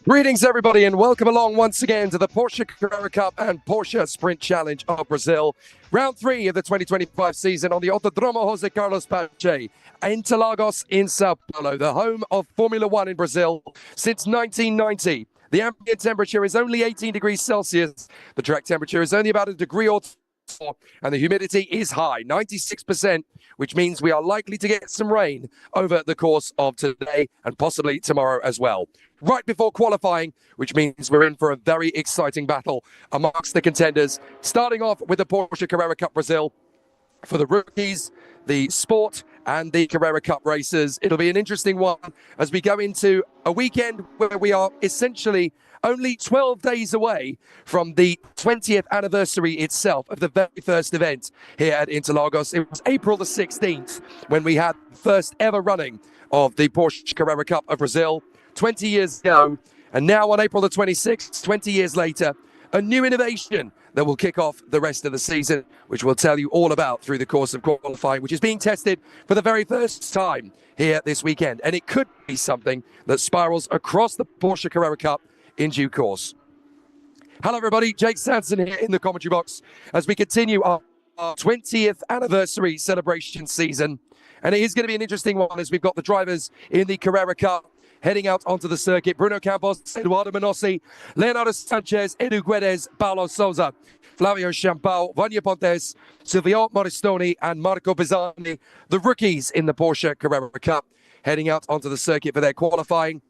Greetings, everybody, and welcome along once again to the Porsche Carrera Cup and Porsche Sprint Challenge of Brazil. Round 3 of the 2025 season on the Autodromo José Carlos Pache, Interlagos in Sao Paulo, the home of Formula One in Brazil since 1990. The ambient temperature is only 18 degrees Celsius. The track temperature is only about a degree or two, and the humidity is high, 96%, which means we are likely to get some rain over the course of today and possibly tomorrow as well. Right before qualifying, which means we're in for a very exciting battle amongst the contenders, starting off with the Porsche Carrera Cup Brasil. For the rookies, the sport and the Carrera Cup races, it'll be an interesting one as we go into a weekend where we are essentially only 12 days away from the 20th anniversary itself of the very first event here at Interlagos. It was April the 16th when we had the first ever running of the Porsche Carrera Cup of Brazil 20 years ago. And now on April the 26th, 20 years later, a new innovation that will kick off the rest of the season, which we'll tell you all about through the course of qualifying, which is being tested for the very first time here this weekend. And it could be something that spirals across the Porsche Carrera Cup in due course. Hello, everybody. Jake Sanson here in the commentary box as we continue our 20th anniversary celebration season. And it is going to be an interesting one as we've got the drivers in the Carrera Cup heading out onto the circuit. Bruno Campos, Eduardo Menossi, Leonardo Sanchez, Edu Guedes, Paulo Souza, Flavio Champao, Vanya Pontes, Silvio Moristoni, and Marco Bizzani, the rookies in the Porsche Carrera Cup, heading out onto the circuit for their qualifying.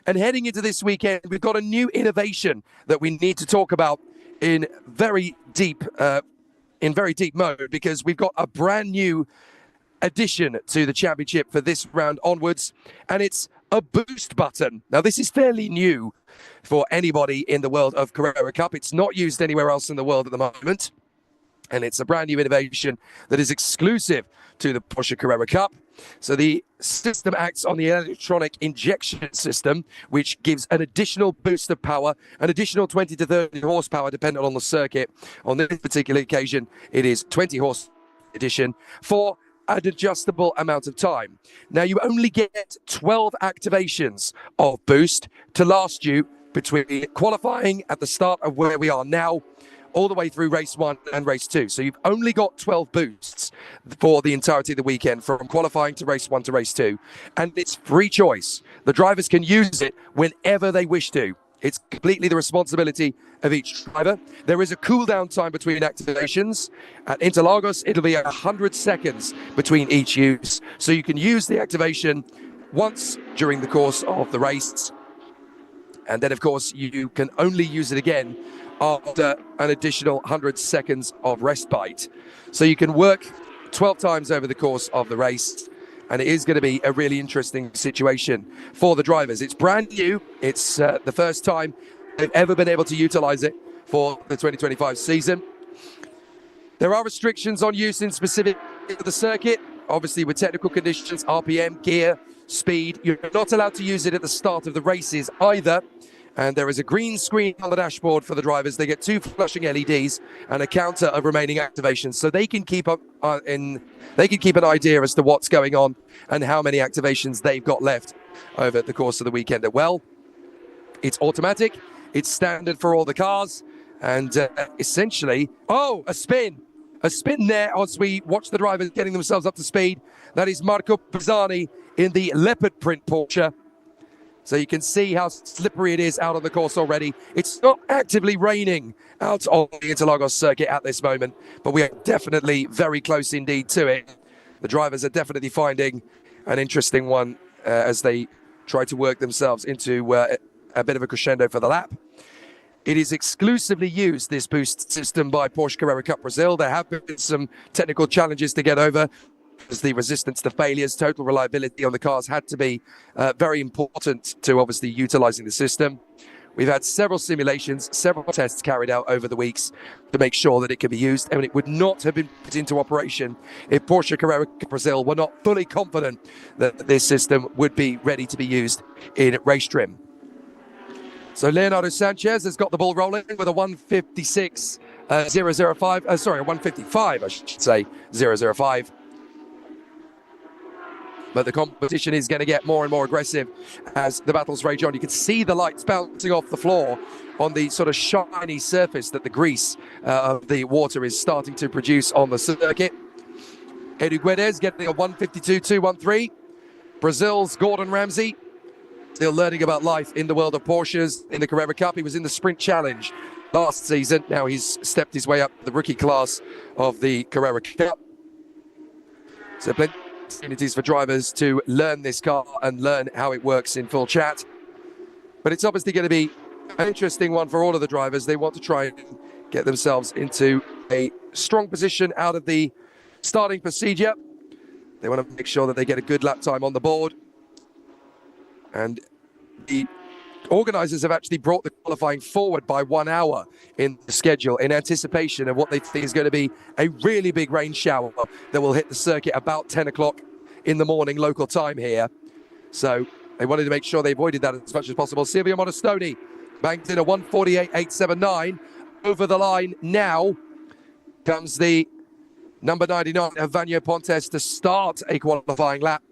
And heading into this weekend, we've got a new innovation that we need to talk about in very deep mode, because we've got a brand new addition to the championship for this round onwards, and it's a boost button. Now, this is fairly new for anybody in the world of Carrera Cup. It's not used anywhere else in the world at the moment, and it's a brand new innovation that is exclusive to the Porsche Carrera Cup. So the system acts on the electronic injection system, which gives an additional boost of power, an additional 20 to 30 horsepower, depending on the circuit. On this particular occasion, it is 20 horse addition for an adjustable amount of time. Now, you only get 12 activations of boost to last you between qualifying at the start of where we are now, all the way through race 1 and race 2. So you've only got 12 boosts for the entirety of the weekend, from qualifying to race 1 to race 2. And it's free choice. The drivers can use it whenever they wish to. It's completely the responsibility of each driver. There is a cooldown time between activations. At Interlagos, it'll be 100 seconds between each use. So you can use the activation once during the course of the race. And then, of course, you can only use it again after an additional 100 seconds of respite. So you can work 12 times over the course of the race. And it is going to be a really interesting situation for the drivers. It's brand new. It's the first time they've ever been able to utilize it for the 2025 season. There are restrictions on use in specific to the circuit, obviously with technical conditions, RPM, gear, speed. You're not allowed to use it at the start of the races either. And there is a green screen on the dashboard for the drivers. They get 2 flashing LEDs and a counter of remaining activations, so they can keep up an idea as to what's going on and how many activations they've got left over the course of the weekend. Well, it's automatic, it's standard for all the cars, and essentially, a spin there as we watch the drivers getting themselves up to speed. That is Marco Bizzani in the leopard print Porsche. So you can see how slippery it is out on the course already. It's not actively raining out on the Interlagos circuit at this moment, but we are definitely very close indeed to it. The drivers are definitely finding an interesting one as they try to work themselves into a bit of a crescendo for the lap. It is exclusively used, this boost system, by Porsche Carrera Cup Brazil. There have been some technical challenges to get over, as the resistance to failures, total reliability on the cars had to be very important to obviously utilizing the system. We've had several simulations, several tests carried out over the weeks to make sure that it can be used, and it would not have been put into operation if Porsche Carrera Brazil were not fully confident that this system would be ready to be used in race trim. So Leonardo Sanchez has got the ball rolling with a 155, I should say, 005. But the competition is going to get more and more aggressive as the battles rage on. You can see the lights bouncing off the floor on the sort of shiny surface that the grease of the water is starting to produce on the circuit. Edu Guedes getting a 1:52.213. Brazil's Gordon Ramsay still learning about life in the world of Porsches in the Carrera Cup. He was in the Sprint Challenge last season. Now he's stepped his way up the rookie class of the Carrera Cup. So plenty of opportunities for drivers to learn this car and learn how it works in full chat. But it's obviously going to be an interesting one for all of the drivers. They want to try and get themselves into a strong position out of the starting procedure. They want to make sure that they get a good lap time on the board. And the organisers have actually brought the qualifying forward by 1 hour in the schedule in anticipation of what they think is going to be a really big rain shower that will hit the circuit about 10 o'clock in the morning local time here. So they wanted to make sure they avoided that as much as possible. Silvio Monastoni banked in a 1:48.879. Over the line now comes the number 99 of Vanyo Pontes to start a qualifying lap.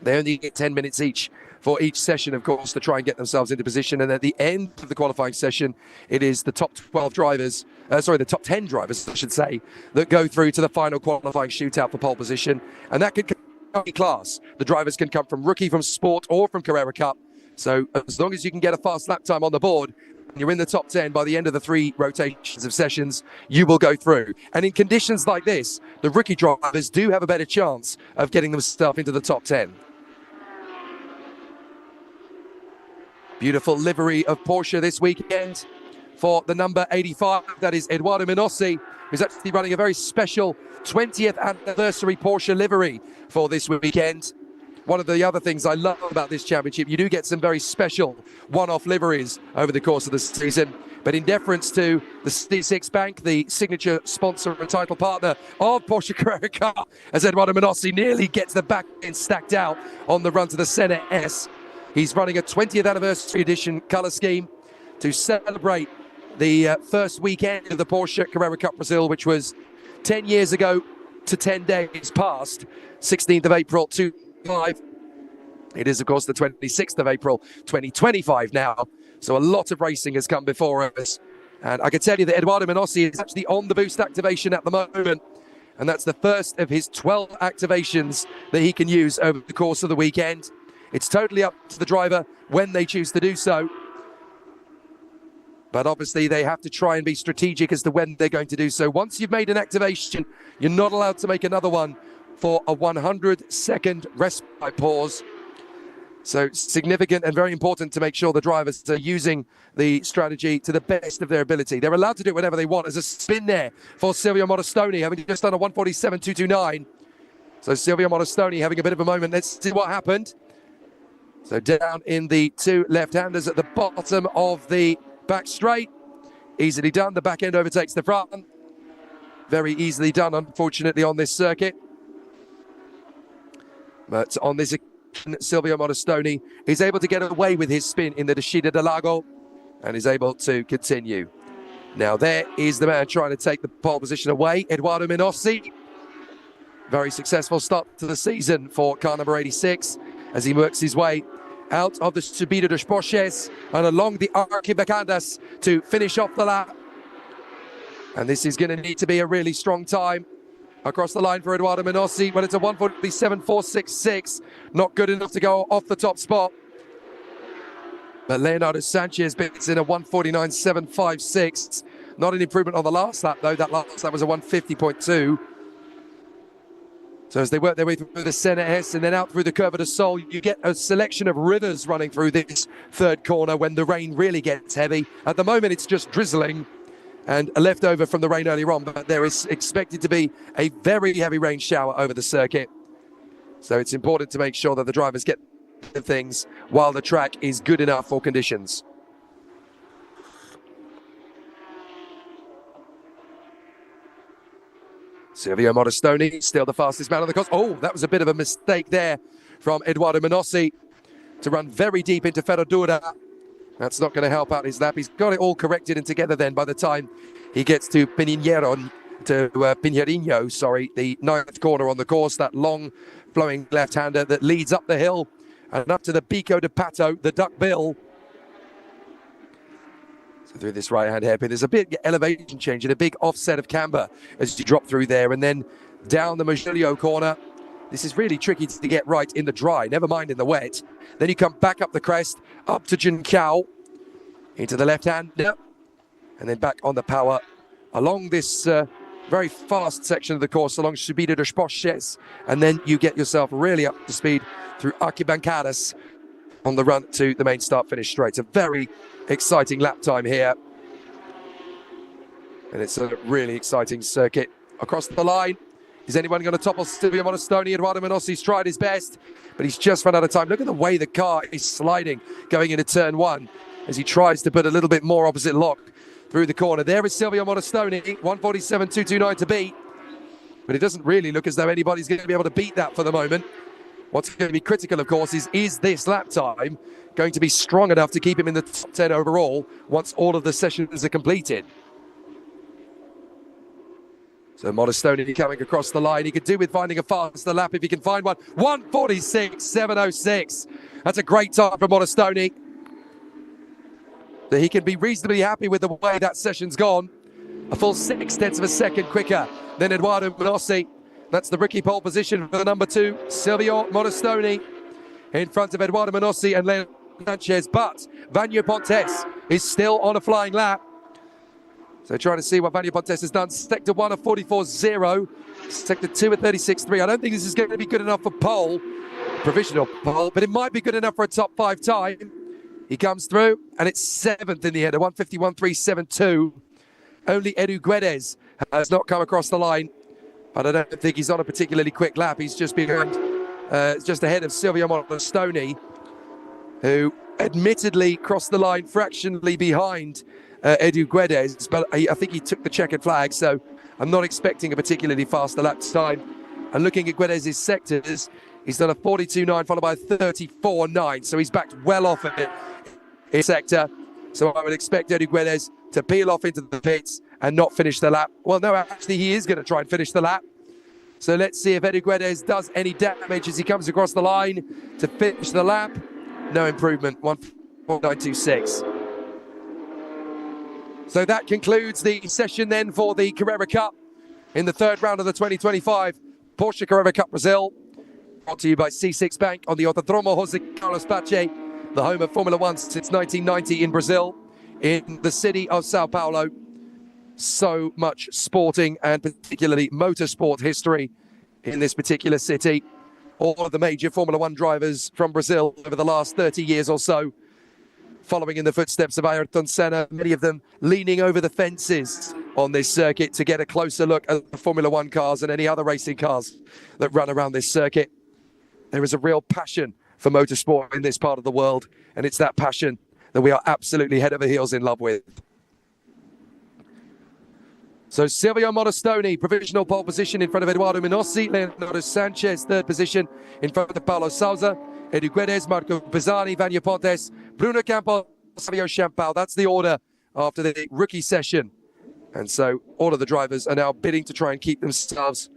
They only get 10 minutes each for each session, of course, to try and get themselves into position. And at the end of the qualifying session, it is the top 12 drivers, the top 10 drivers, I should say, that go through to the final qualifying shootout for pole position. And that could come from any class. The drivers can come from rookie, from sport, or from Carrera Cup. So as long as you can get a fast lap time on the board, you're in the top 10 by the end of the 3 rotations of sessions, you will go through. And in conditions like this, the rookie drivers do have a better chance of getting themselves into the top 10. Beautiful livery of Porsche this weekend for the number 85. That is Eduardo Minossi, who's actually running a very special 20th anniversary Porsche livery for this weekend. One of the other things I love about this championship, you do get some very special one-off liveries over the course of the season. But in deference to the C6 Bank, the signature sponsor and title partner of Porsche Carrera Cup, as Eduardo Minossi nearly gets the back end stacked out on the run to the Senna S. He's running a 20th anniversary edition colour scheme to celebrate the first weekend of the Porsche Carrera Cup Brasil, which was 10 years ago to 10 days past, 16th of April 2005. It is, of course, the 26th of April 2025 now. So a lot of racing has come before us. And I can tell you that Eduardo Minossi is actually on the boost activation at the moment. And that's the first of his 12 activations that he can use over the course of the weekend. It's totally up to the driver when they choose to do so. But obviously they have to try and be strategic as to when they're going to do so. Once you've made an activation, you're not allowed to make another one for a 100-second respite pause. So significant and very important to make sure the drivers are using the strategy to the best of their ability. They're allowed to do whatever they want. There's a spin there for Silvio Monastoni, having just done a 1:47.229. So Silvio Monastoni having a bit of a moment. Let's see what happened. So down in the 2 left-handers at the bottom of the back straight. Easily done. The back end overtakes the front. Very easily done, unfortunately, on this circuit. But on this occasion, Silvio Monastoni is able to get away with his spin in the Descida del Lago and is able to continue. Now there is the man trying to take the pole position away, Eduardo Minossi. Very successful start to the season for car number 86 as he works his way out of the Subida dos Porsches and along the Arquibacadas to finish off the lap. And this is going to need to be a really strong time across the line for Eduardo Minossi, but it's a 1:47.466. Not good enough to go off the top spot. But Leonardo Sanchez bits in a 1:49.756. Not an improvement on the last lap, though. That last lap was a 1:50.2. So as they work their way through the Senna S and then out through the Curva del Sol, you get a selection of rivers running through this third corner when the rain really gets heavy. At the moment, it's just drizzling and a leftover from the rain earlier on, but there is expected to be a very heavy rain shower over the circuit. So it's important to make sure that the drivers get the things while the track is good enough for conditions. Silvio Monastoni, still the fastest man on the course. Oh, that was a bit of a mistake there from Eduardo Minossi to run very deep into Ferradura. That's not going to help out his lap. He's got it all corrected and together then by the time he gets to Pinheiro, the 9th corner on the course, that long flowing left-hander that leads up the hill and up to the Bico de Pato, the duck bill. So through this right-hand hairpin, there's a big elevation change and a big offset of camber as you drop through there, and then down the Majulio corner. This is really tricky to get right in the dry, never mind in the wet. Then you come back up the crest, up to Jincao, into the left-hander, and then back on the power along this very fast section of the course, along Subida dos Poches, and then you get yourself really up to speed through Arquibancadas on the run to the main start-finish straight. It's a very exciting lap time here, and it's a really exciting circuit. Across the line, is anyone going to topple Silvio Monastoni? Eduardo Menossi's tried his best, but he's just run out of time. Look at the way the car is sliding going into turn one as he tries to put a little bit more opposite lock through the corner. There is Silvio Monastoni, 147.229 to beat, but it doesn't really look as though anybody's going to be able to beat that for the moment. What's going to be critical, of course, is this lap time going to be strong enough to keep him in the top 10 overall once all of the sessions are completed? So Monastoni coming across the line. He could do with finding a faster lap if he can find one. 146.706. That's a great time for Monastoni. So he can be reasonably happy with the way that session's gone. A full 0.6 of a second quicker than Eduardo Menossi. That's the rookie pole position for the number 2, Silvio Monastoni, in front of Eduardo Menossi and Leonardo Sanchez. But Vanyo Pontes is still on a flying lap. So trying to see what Vanyo Pontes has done. Sector 1 of 44.0. Sector 2 of 36.3. I don't think this is going to be good enough for pole, provisional pole, but it might be good enough for a top 5 time. He comes through, and it's 7th in the end, a 151.372. Only Edu Guedes has not come across the line, but I don't think he's on a particularly quick lap. He's just behind, just ahead of Silvio Monastoni, who admittedly crossed the line fractionally behind Edu Guedes, but I think he took the checkered flag, so I'm not expecting a particularly faster lap time. And looking at Guedes' sectors, he's done a 42.9 followed by a 34.9, so he's backed well off of it in sector. So I would expect Edu Guedes to peel off into the pits and not finish the lap. Well, no, actually he is going to try and finish the lap. So let's see if Edu Guedes does any damage as he comes across the line to finish the lap. No improvement, 149.26. So that concludes the session then for the Carrera Cup in the third round of the 2025 Porsche Carrera Cup Brasil. Brought to you by C6 Bank on the Autodromo Jose Carlos Pache, the home of Formula One since 1990 in Brazil, in the city of Sao Paulo. So much sporting and particularly motorsport history in this particular city. All of the major Formula One drivers from Brazil over the last 30 years or so, following in the footsteps of Ayrton Senna, many of them leaning over the fences on this circuit to get a closer look at the Formula One cars and any other racing cars that run around this circuit. There is a real passion for motorsport in this part of the world, and it's that passion that we are absolutely head over heels in love with. So Silvio Monastoni, provisional pole position in front of Eduardo Menossi. Leonardo Sanchez, third position in front of Paulo Sousa. Edu Guedes, Marco Pisani, Vanyo Pontes, Bruno Campos, Savio Champal. That's the order after the rookie session. And so all of the drivers are now bidding to try and keep themselves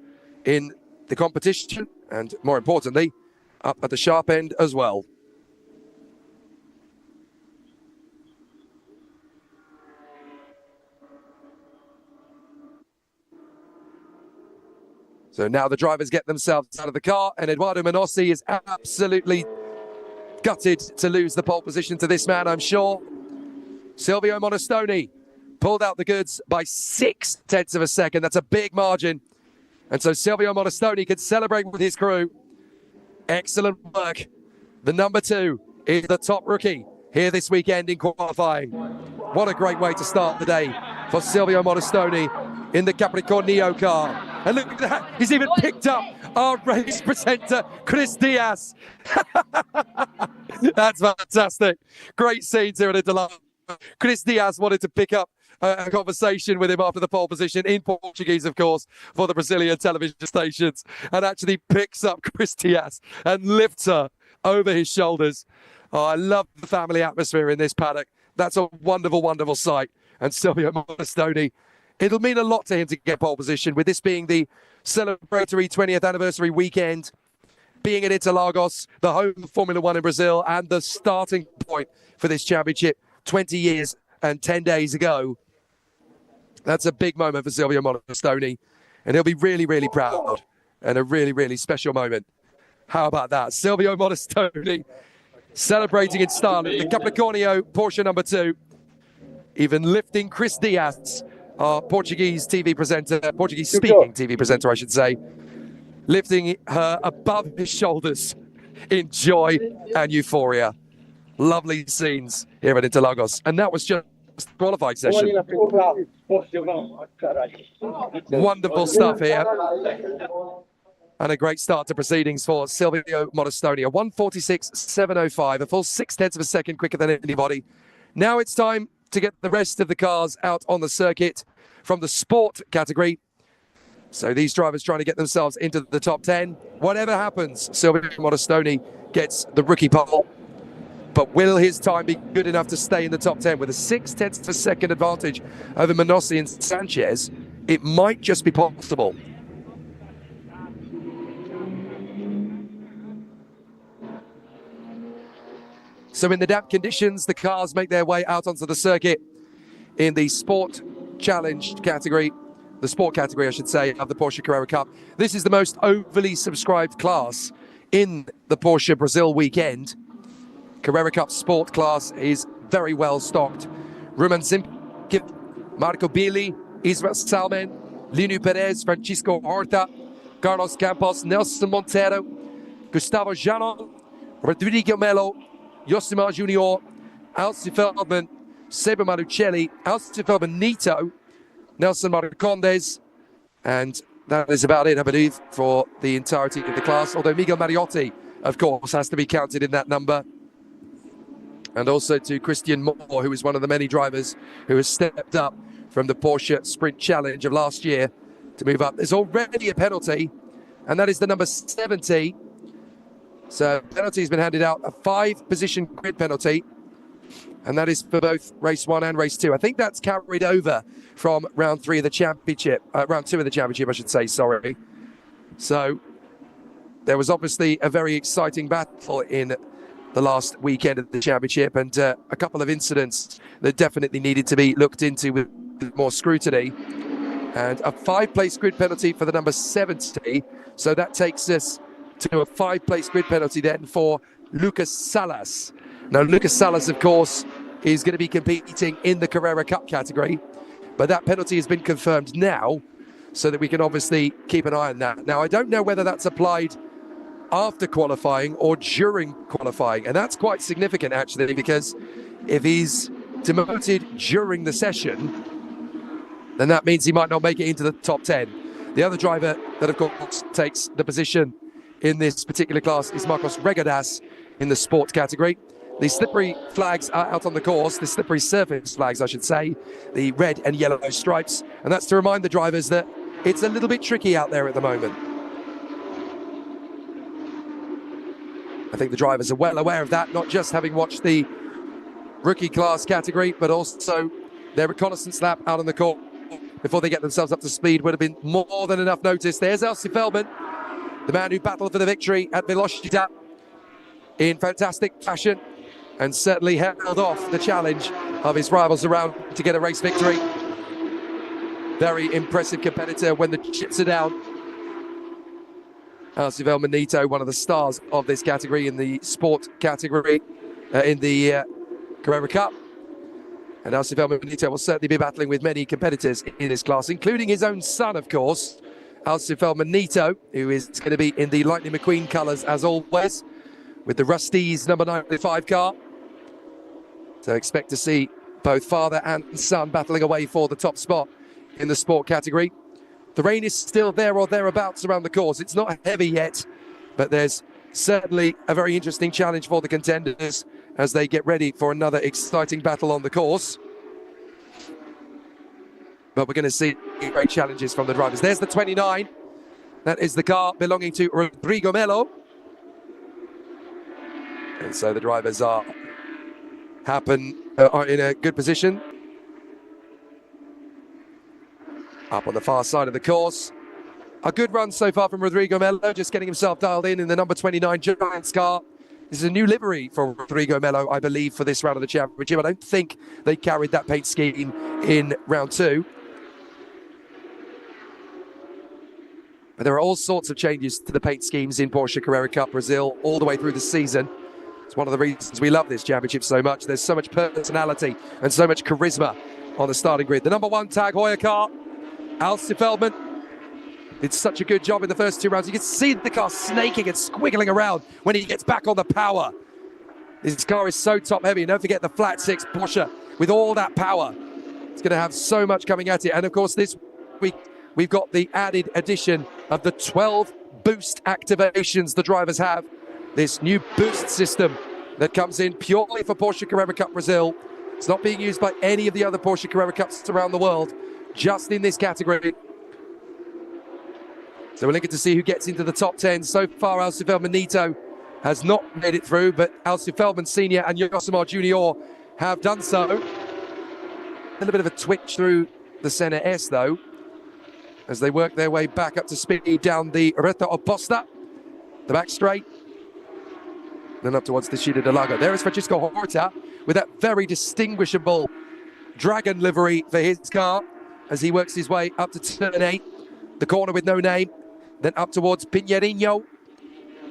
in the competition and, more importantly, up at the sharp end as well. So now the drivers get themselves out of the car, and Eduardo Menossi is absolutely gutted to lose the pole position to this man, I'm sure. Silvio Monastoni pulled out the goods by 0.6 of a second. That's a big margin. And so Silvio Monastoni can celebrate with his crew. Excellent work. The number 2 is the top rookie here this weekend in qualifying. What a great way to start the day for Silvio Monastoni in the Capricornio car. And look at that, he's even picked up our race presenter, Chris Diaz. That's fantastic. Great scenes here at Interlagos. Chris Diaz wanted to pick up a conversation with him after the pole position, in Portuguese, of course, for the Brazilian television stations, and actually picks up Chris Diaz and lifts her over his shoulders. Oh, I love the family atmosphere in this paddock. That's a wonderful, wonderful sight. And Silvio Monastoni, it'll mean a lot to him to get pole position, with this being the celebratory 20th anniversary weekend. being at Interlagos, the home of Formula One in Brazil, and the starting point for this championship 20 years and 10 days ago. That's a big moment for Silvio Monastoni, and he'll be really, really proud, and a really, really special moment. How about that? Silvio Monastoni celebrating in style at the Capricornio Porsche number 2, even lifting Chris Diaz, our Portuguese TV presenter, Portuguese-speaking TV presenter, I should say, lifting her above his shoulders in joy and euphoria. Lovely scenes here at Interlagos. And that was just the qualifying session. Wonderful stuff here. And a great start to proceedings for Silvio Monastoni. A 1:46.705, a full 0.6 of a second quicker than anybody. Now it's time to get the rest of the cars out on the circuit from the sport category. So these drivers trying to get themselves into the top 10. Whatever happens, Silvio Monastoni gets the rookie pole. But will his time be good enough to stay in the top 10? With a 0.6 of a second advantage over Manossi and Sanchez, it might just be possible. So in the damp conditions, the cars make their way out onto the circuit in the Sport Challenge category, the Sport category, I should say, of the Porsche Carrera Cup. This is the most overly subscribed class in the Porsche Brazil weekend. Carrera Cup Sport class is very well stocked. Roman Simkiv, Marco Billi, Israel Salmen, Linu Perez, Francisco Horta, Carlos Campos, Nelson Monteiro, Gustavo Janon, Rodrigo Melo, Yosimar Junior, Alci Feldman, Seba Marucelli, Alci Feldman Nito, Nelson Marcondes, and that is about it, I believe, for the entirety of the class. Although Miguel Mariotti, of course, has to be counted in that number. And also to Christian Moore, who is one of the many drivers who has stepped up from the Porsche Sprint Challenge of last year to move up. There's already a penalty, and that is the number 70. So penalty has been handed out, a 5-position grid penalty, and that is for both race 1 and race 2. I think that's carried over from round 3 of the championship, round 2 of the championship, I should say, sorry. So there was obviously a very exciting battle in the last weekend of the championship, and a couple of incidents that definitely needed to be looked into with more scrutiny. And a 5-place grid penalty for the number 70. So that takes us to a 5-place grid penalty then for Lucas Salas. Now, Lucas Salas, of course, is going to be competing in the Carrera Cup category, but that penalty has been confirmed now, so that we can obviously keep an eye on that. Now, I don't know whether that's applied after qualifying or during qualifying, and that's quite significant, actually, because if he's demoted during the session, then that means he might not make it into the top 10. The other driver that, of course, takes the position in this particular class is Marcos Regadas in the sport category. The slippery flags are out on the course, the slippery surface flags, I should say, the red and yellow stripes. And that's to remind the drivers that it's a little bit tricky out there at the moment. I think the drivers are well aware of that, not just having watched the rookie class category, but also their reconnaissance lap out on the course before they get themselves up to speed would have been more than enough notice. There's Alci Feldman, the man who battled for the victory at Velocità in fantastic fashion and certainly held off the challenge of his rivals around to get a race victory. Very impressive competitor when the chips are down. Alci Feldman Nito, one of the stars of this category in the sport category in the Carrera Cup. And Alci Feldman Nito will certainly be battling with many competitors in this class, including his own son, of course, Alci Feldman Nito, who is going to be in the Lightning McQueen colours as always, with the Rust-eze number 95 car. So expect to see both father and son battling away for the top spot in the sport category. The rain is still there or thereabouts around the course. It's not heavy yet, but there's certainly a very interesting challenge for the contenders as they get ready for another exciting battle on the course. But we're going to see great challenges from the drivers. There's the 29. That is the car belonging to Rodrigo Melo. And so the drivers are in a good position. Up on the far side of the course. A good run so far from Rodrigo Melo, just getting himself dialed in the number 29 Giants car. This is a new livery for Rodrigo Melo, I believe, for this round of the championship. I don't think they carried that paint scheme in round 2. But there are all sorts of changes to the paint schemes in Porsche Carrera Cup Brazil all the way through the season. It's one of the reasons we love this championship so much. There's so much personality and so much charisma on the starting grid. The number 1 Tag Heuer car, Alce Feldman, did such a good job in the first 2 rounds. You can see the car snaking and squiggling around when he gets back on the power. This car is so top heavy. And don't forget the flat 6 Porsche with all that power. It's going to have so much coming at it. And of course, this week, we've got the added addition of the 12 boost activations the drivers have. This new boost system that comes in purely for Porsche Carrera Cup Brazil. It's not being used by any of the other Porsche Carrera Cups around the world, just in this category. So we're looking to see who gets into the top 10. So far, Alce Feldman Nito has not made it through, but Alce Feldman Sr. and Yosemar Jr. have done so. A little bit of a twitch through the Senna S, though, as they work their way back up to speed down the Reta Oposta, the back straight, then up towards the Chita del Lago. There is Francisco Horta with that very distinguishable dragon livery for his car as he works his way up to turn 8, the corner with no name, then up towards Pinheirinho,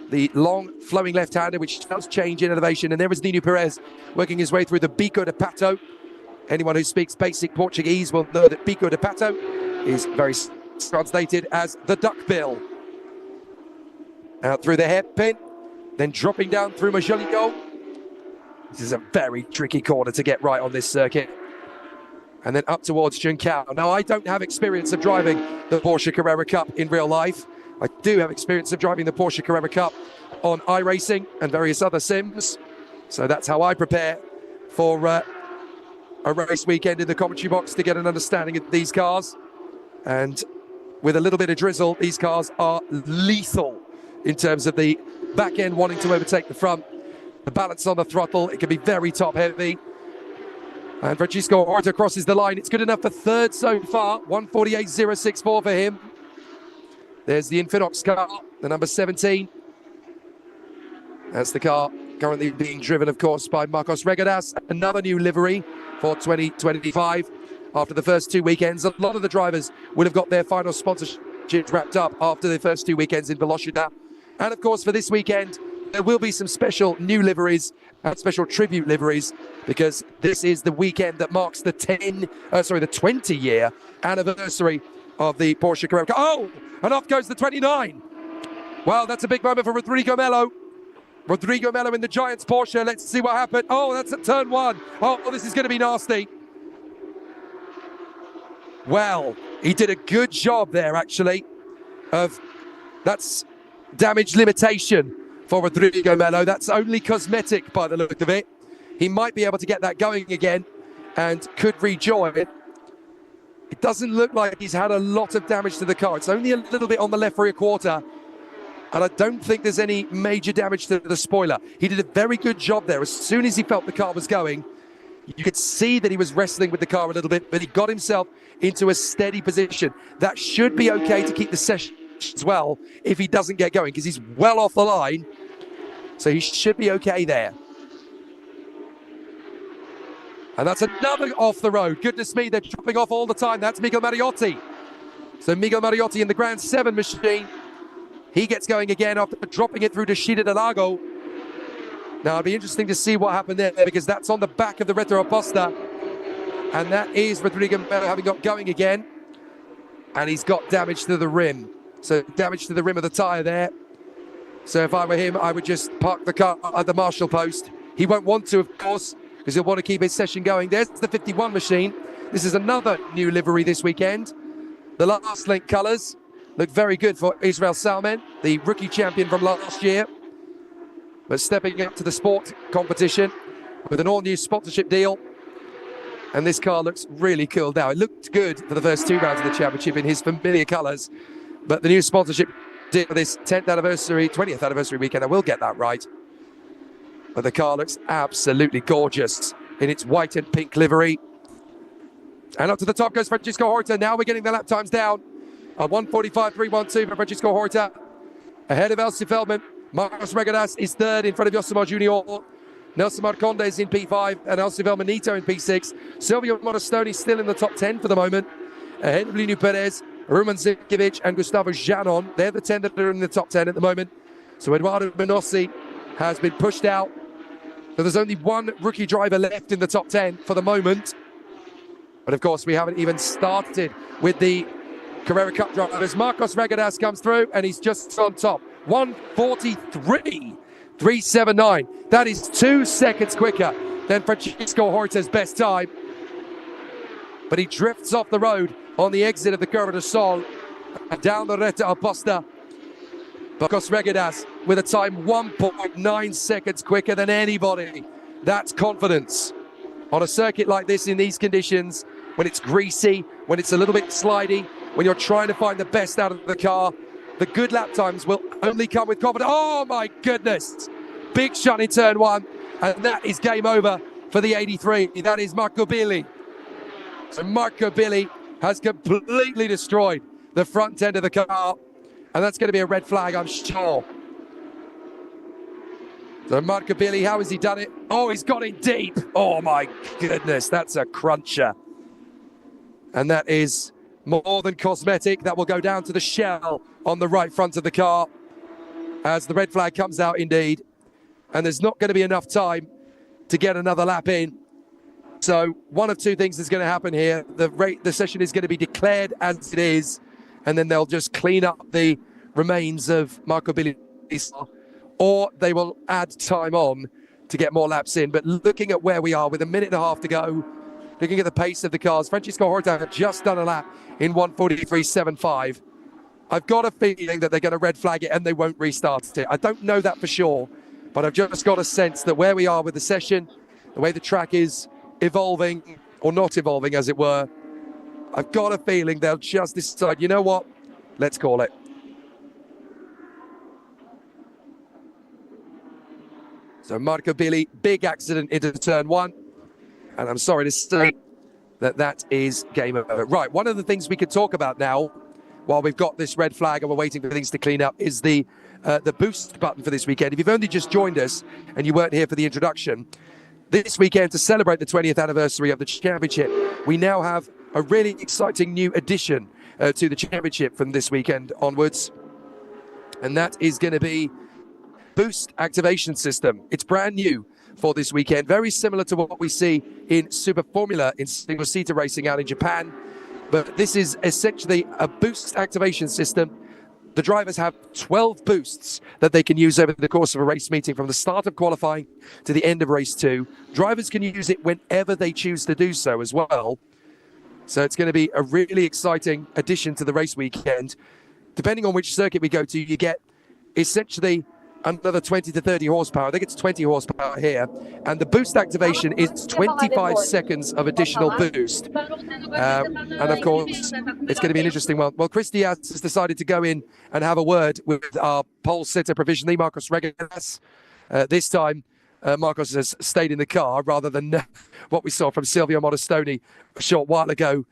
the long flowing left-hander, which does change in elevation. And there is Nino Perez working his way through the Bico de Pato. Anyone who speaks basic Portuguese will know that Bico de Pato is very translated as the duckbill. Out through the hairpin, then dropping down through Magelio. This is a very tricky corner to get right on this circuit. And then up towards Juncao. Now, I don't have experience of driving the Porsche Carrera Cup in real life. I do have experience of driving the Porsche Carrera Cup on iRacing and various other sims. So that's how I prepare for a race weekend in the commentary box to get an understanding of these cars. And with a little bit of drizzle, these cars are lethal in terms of the back end wanting to overtake the front. The balance on the throttle, it can be very top heavy. And Francisco Horta crosses the line. It's good enough for 3rd so far. 148.064 for him. There's the Infinox car, the number 17. That's the car currently being driven, of course, by Marcos Regadas. Another new livery for 2025. After the first 2 weekends, a lot of the drivers would have got their final sponsorship wrapped up after the first 2 weekends in Velocita. And of course, for this weekend, there will be some special new liveries and special tribute liveries, because this is the weekend that marks the 20-year anniversary of the Porsche Carrera Cup. Oh, and off goes the 29. Well, that's a big moment for Rodrigo Melo. Rodrigo Melo in the Giants Porsche. Let's see what happened. Oh, that's at turn 1. Oh, this is going to be nasty. Well, he did a good job there, actually, that's damage limitation for Rodrigo Melo. That's only cosmetic by the look of it. He might be able to get that going again and could rejoin it. It doesn't look like he's had a lot of damage to the car. It's only a little bit on the left rear quarter. And I don't think there's any major damage to the spoiler. He did a very good job there. As soon as he felt the car was going, you could see that he was wrestling with the car a little bit, but he got himself into a steady position. That should be okay to keep the session as well if he doesn't get going, because he's well off the line. So he should be okay there. And that's another off the road. Goodness me, they're dropping off all the time. That's Miguel Mariotti. So Miguel Mariotti in the Grand 7 machine. He gets going again after dropping it through to Chita del Lago. Now, it'll be interesting to see what happened there, because that's on the back of the Reta Oposta. And that is Rodrigo Melo having got going again. And he's got damage to the rim. So damage to the rim of the tyre there. So if I were him, I would just park the car at the marshal post. He won't want to, of course, because he'll want to keep his session going. There's the 51 machine. This is another new livery this weekend. The last link colours look very good for Israel Salmen, the rookie champion from last year. But stepping up to the sport competition with an all-new sponsorship deal. And this car looks really cool now. It looked good for the first 2 rounds of the championship in his familiar colours. But the new sponsorship deal for this 20th anniversary weekend, I will get that right. But the car looks absolutely gorgeous in its white and pink livery. And up to the top goes Francisco Horta. Now we're getting the lap times down. A 1:45.312 for Francisco Horta. Ahead of Elsie Feldman. Marcos Regadas is third in front of Yosemar Jr. Nelson Marcondes in P5 and Elsie Manito in P6. Silvio Modestoni still in the top 10 for the moment. Ahead of Linu Perez, Roman Zivkovic and Gustavo Janon. They're the 10 that are in the top 10 at the moment. So Eduardo Menossi has been pushed out. So there's only one rookie driver left in the top 10 for the moment. But of course, we haven't even started with the Carrera Cup drivers. Marcos Regadas comes through and he's just on top. 1:43.379. That is 2 seconds quicker than Francisco Horta's best time. But he drifts off the road on the exit of the Curva de Sol and down the Reta Oposta. Marcos Regadas with a time 1.9 seconds quicker than anybody. That's confidence. On a circuit like this, in these conditions, when it's greasy, when it's a little bit slidey, when you're trying to find the best out of the car, the good lap times will only come with confidence. Oh my goodness! Big shot in turn one, and that is game over for the 83. That is Marco Billy. So Marco Billy has completely destroyed the front end of the car, and that's going to be a red flag, I'm sure. So Marco Billy, how has he done it? Oh, he's got it deep. Oh my goodness, that's a cruncher. And that is more than cosmetic. That will go down to the shell on the right front of the car as the red flag comes out indeed. And there's not going to be enough time to get another lap in. So one of two things is going to happen here. The session is going to be declared as it is, and then they'll just clean up the remains of Marco Billy's, or they will add time on to get more laps in. But looking at where we are with a minute and a half to go, looking at the pace of the cars, Francisco Horta had just done a lap in 1:43.75. I've got a feeling that they're going to red flag it and they won't restart it. I don't know that for sure, but I've just got a sense that where we are with the session, the way the track is evolving, or not evolving as it were, I've got a feeling they'll just decide, you know what, let's call it. So Marco Billy, big accident into turn one. And I'm sorry to say that is game over. Right, one of the things we could talk about now, while we've got this red flag and we're waiting for things to clean up, is the boost button for this weekend. If you've only just joined us and you weren't here for the introduction, this weekend, to celebrate the 20th anniversary of the championship, we now have a really exciting new addition to the championship from this weekend onwards. And that is going to be boost activation system. It's brand new for this weekend, very similar to what we see in Super Formula in single-seater racing out in Japan. But this is essentially a boost activation system. The drivers have 12 boosts that they can use over the course of a race meeting from the start of qualifying to the end of race 2. Drivers can use it whenever they choose to do so as well. So it's going to be a really exciting addition to the race weekend. Depending on which circuit we go to, you get essentially another 20 to 30 horsepower. I think it's 20 horsepower here. And the boost activation is 25 seconds of additional boost. And of course, it's going to be an interesting one. Well, Chris Diaz has decided to go in and have a word with our pole sitter provisionally, Marcos Regadas. This time, Marcos has stayed in the car rather than what we saw from Silvio Modestoni a short while ago,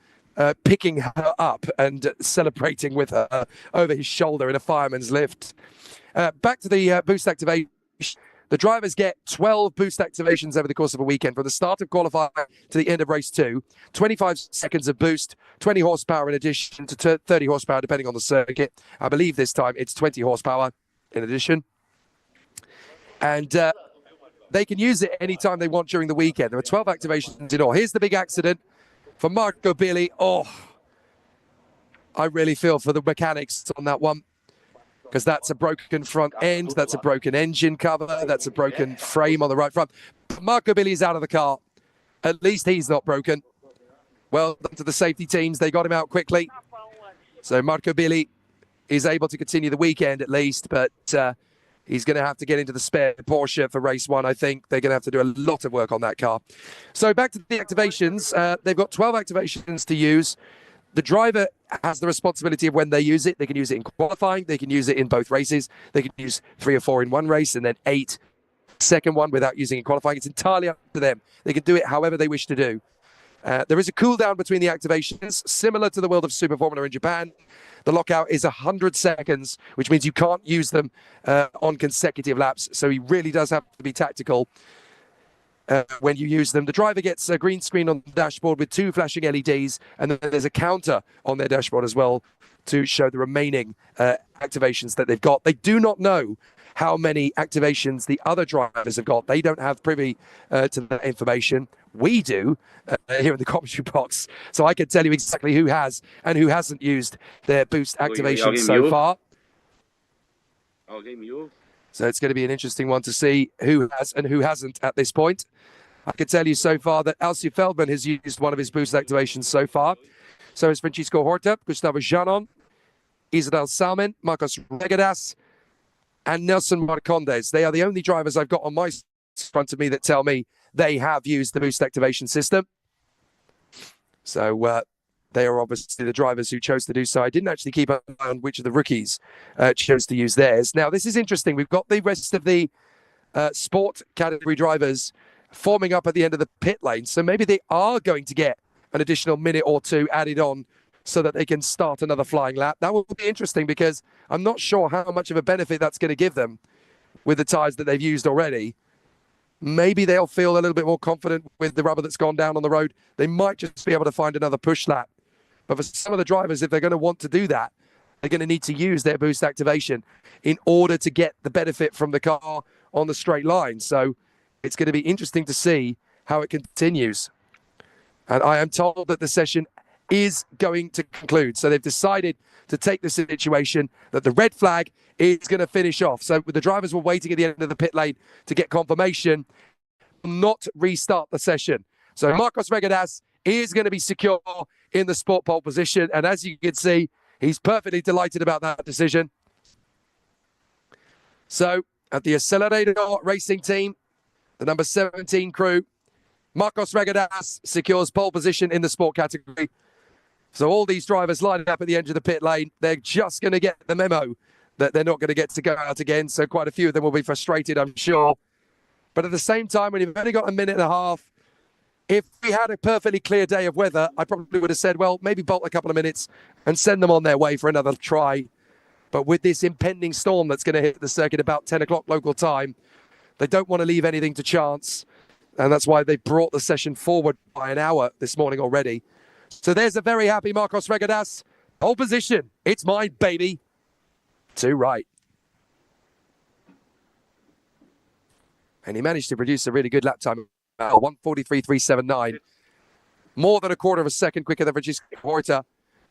picking her up and celebrating with her over his shoulder in a fireman's lift. Back to the boost activation. The drivers get 12 boost activations over the course of a weekend from the start of qualifying to the end of race 2. 25 seconds of boost, 20 horsepower in addition to 30 horsepower depending on the circuit. I believe this time it's 20 horsepower in addition. And they can use it anytime they want during the weekend. There are 12 activations in all. Here's the big accident for Marco Billy. Oh, I really feel for the mechanics on that one, because that's a broken front end, that's a broken engine cover, that's a broken frame on the right front. Marco Billy's out of the car. At least he's not broken. Well done to the safety teams. They got him out quickly. So Marco Billy is able to continue the weekend at least, but he's going to have to get into the spare Porsche for race 1, I think. They're going to have to do a lot of work on that car. So back to the activations. They've got 12 activations to use. The driver has the responsibility of when they use it. They can use it in qualifying. They can use it in both races. They can use 3 or 4 in one race and then 8 second one without using it in qualifying. It's entirely up to them. They can do it however they wish to do. There is a cooldown between the activations, similar to the world of Super Formula in Japan. The lockout is 100 seconds, which means you can't use them on consecutive laps. So he really does have to be tactical when you use them. The driver gets a green screen on the dashboard with 2 flashing LEDs, and then there's a counter on their dashboard as well to show the remaining activations that they've got. They do not know how many activations the other drivers have got. They don't have privy to that information. We do here in the commentary box. So I can tell you exactly who has and who hasn't used their boost activations so far. So it's going to be an interesting one to see who has and who hasn't at this point. I can tell you so far that Alcy Feldman has used one of his boost activations so far. So is Francisco Horta, Gustavo Janon, Isabel Salmon, Marcos Regadas, and Nelson Marcondes. They are the only drivers I've got on my front of me that tell me they have used the boost activation system. So they are obviously the drivers who chose to do so. I didn't actually keep an eye on which of the rookies chose to use theirs. Now, this is interesting. We've got the rest of the sport category drivers forming up at the end of the pit lane. So maybe they are going to get an additional minute or 2 added on so that they can start another flying lap. That will be interesting because I'm not sure how much of a benefit that's going to give them with the tyres that they've used already. Maybe they'll feel a little bit more confident with the rubber that's gone down on the road. They might just be able to find another push lap. But for some of the drivers, if they're going to want to do that, they're going to need to use their boost activation in order to get the benefit from the car on the straight line. So it's going to be interesting to see how it continues. And I am told that the session is going to conclude. So they've decided to take the situation that the red flag is going to finish off. So the drivers were waiting at the end of the pit lane to get confirmation, not restart the session. So Marcos Regadas is going to be secure in the sport pole position. And as you can see, he's perfectly delighted about that decision. So at the Accelerator Racing team, the number 17 crew, Marcos Regadas secures pole position in the sport category. So all these drivers lining up at the end of the pit lane, they're just going to get the memo that they're not going to get to go out again. So quite a few of them will be frustrated, I'm sure. But at the same time, when you've only got a minute and a half, if we had a perfectly clear day of weather, I probably would have said, well, maybe bolt a couple of minutes and send them on their way for another try. But with this impending storm that's going to hit the circuit about 10 o'clock local time, they don't want to leave anything to chance. And that's why they brought the session forward by an hour this morning already. So there's a very happy Marcos Regadas. Pole position. It's mine, baby. 2 right. And he managed to produce a really good lap time. 1:43.379. More than a quarter of a second quicker than Francisco Horta.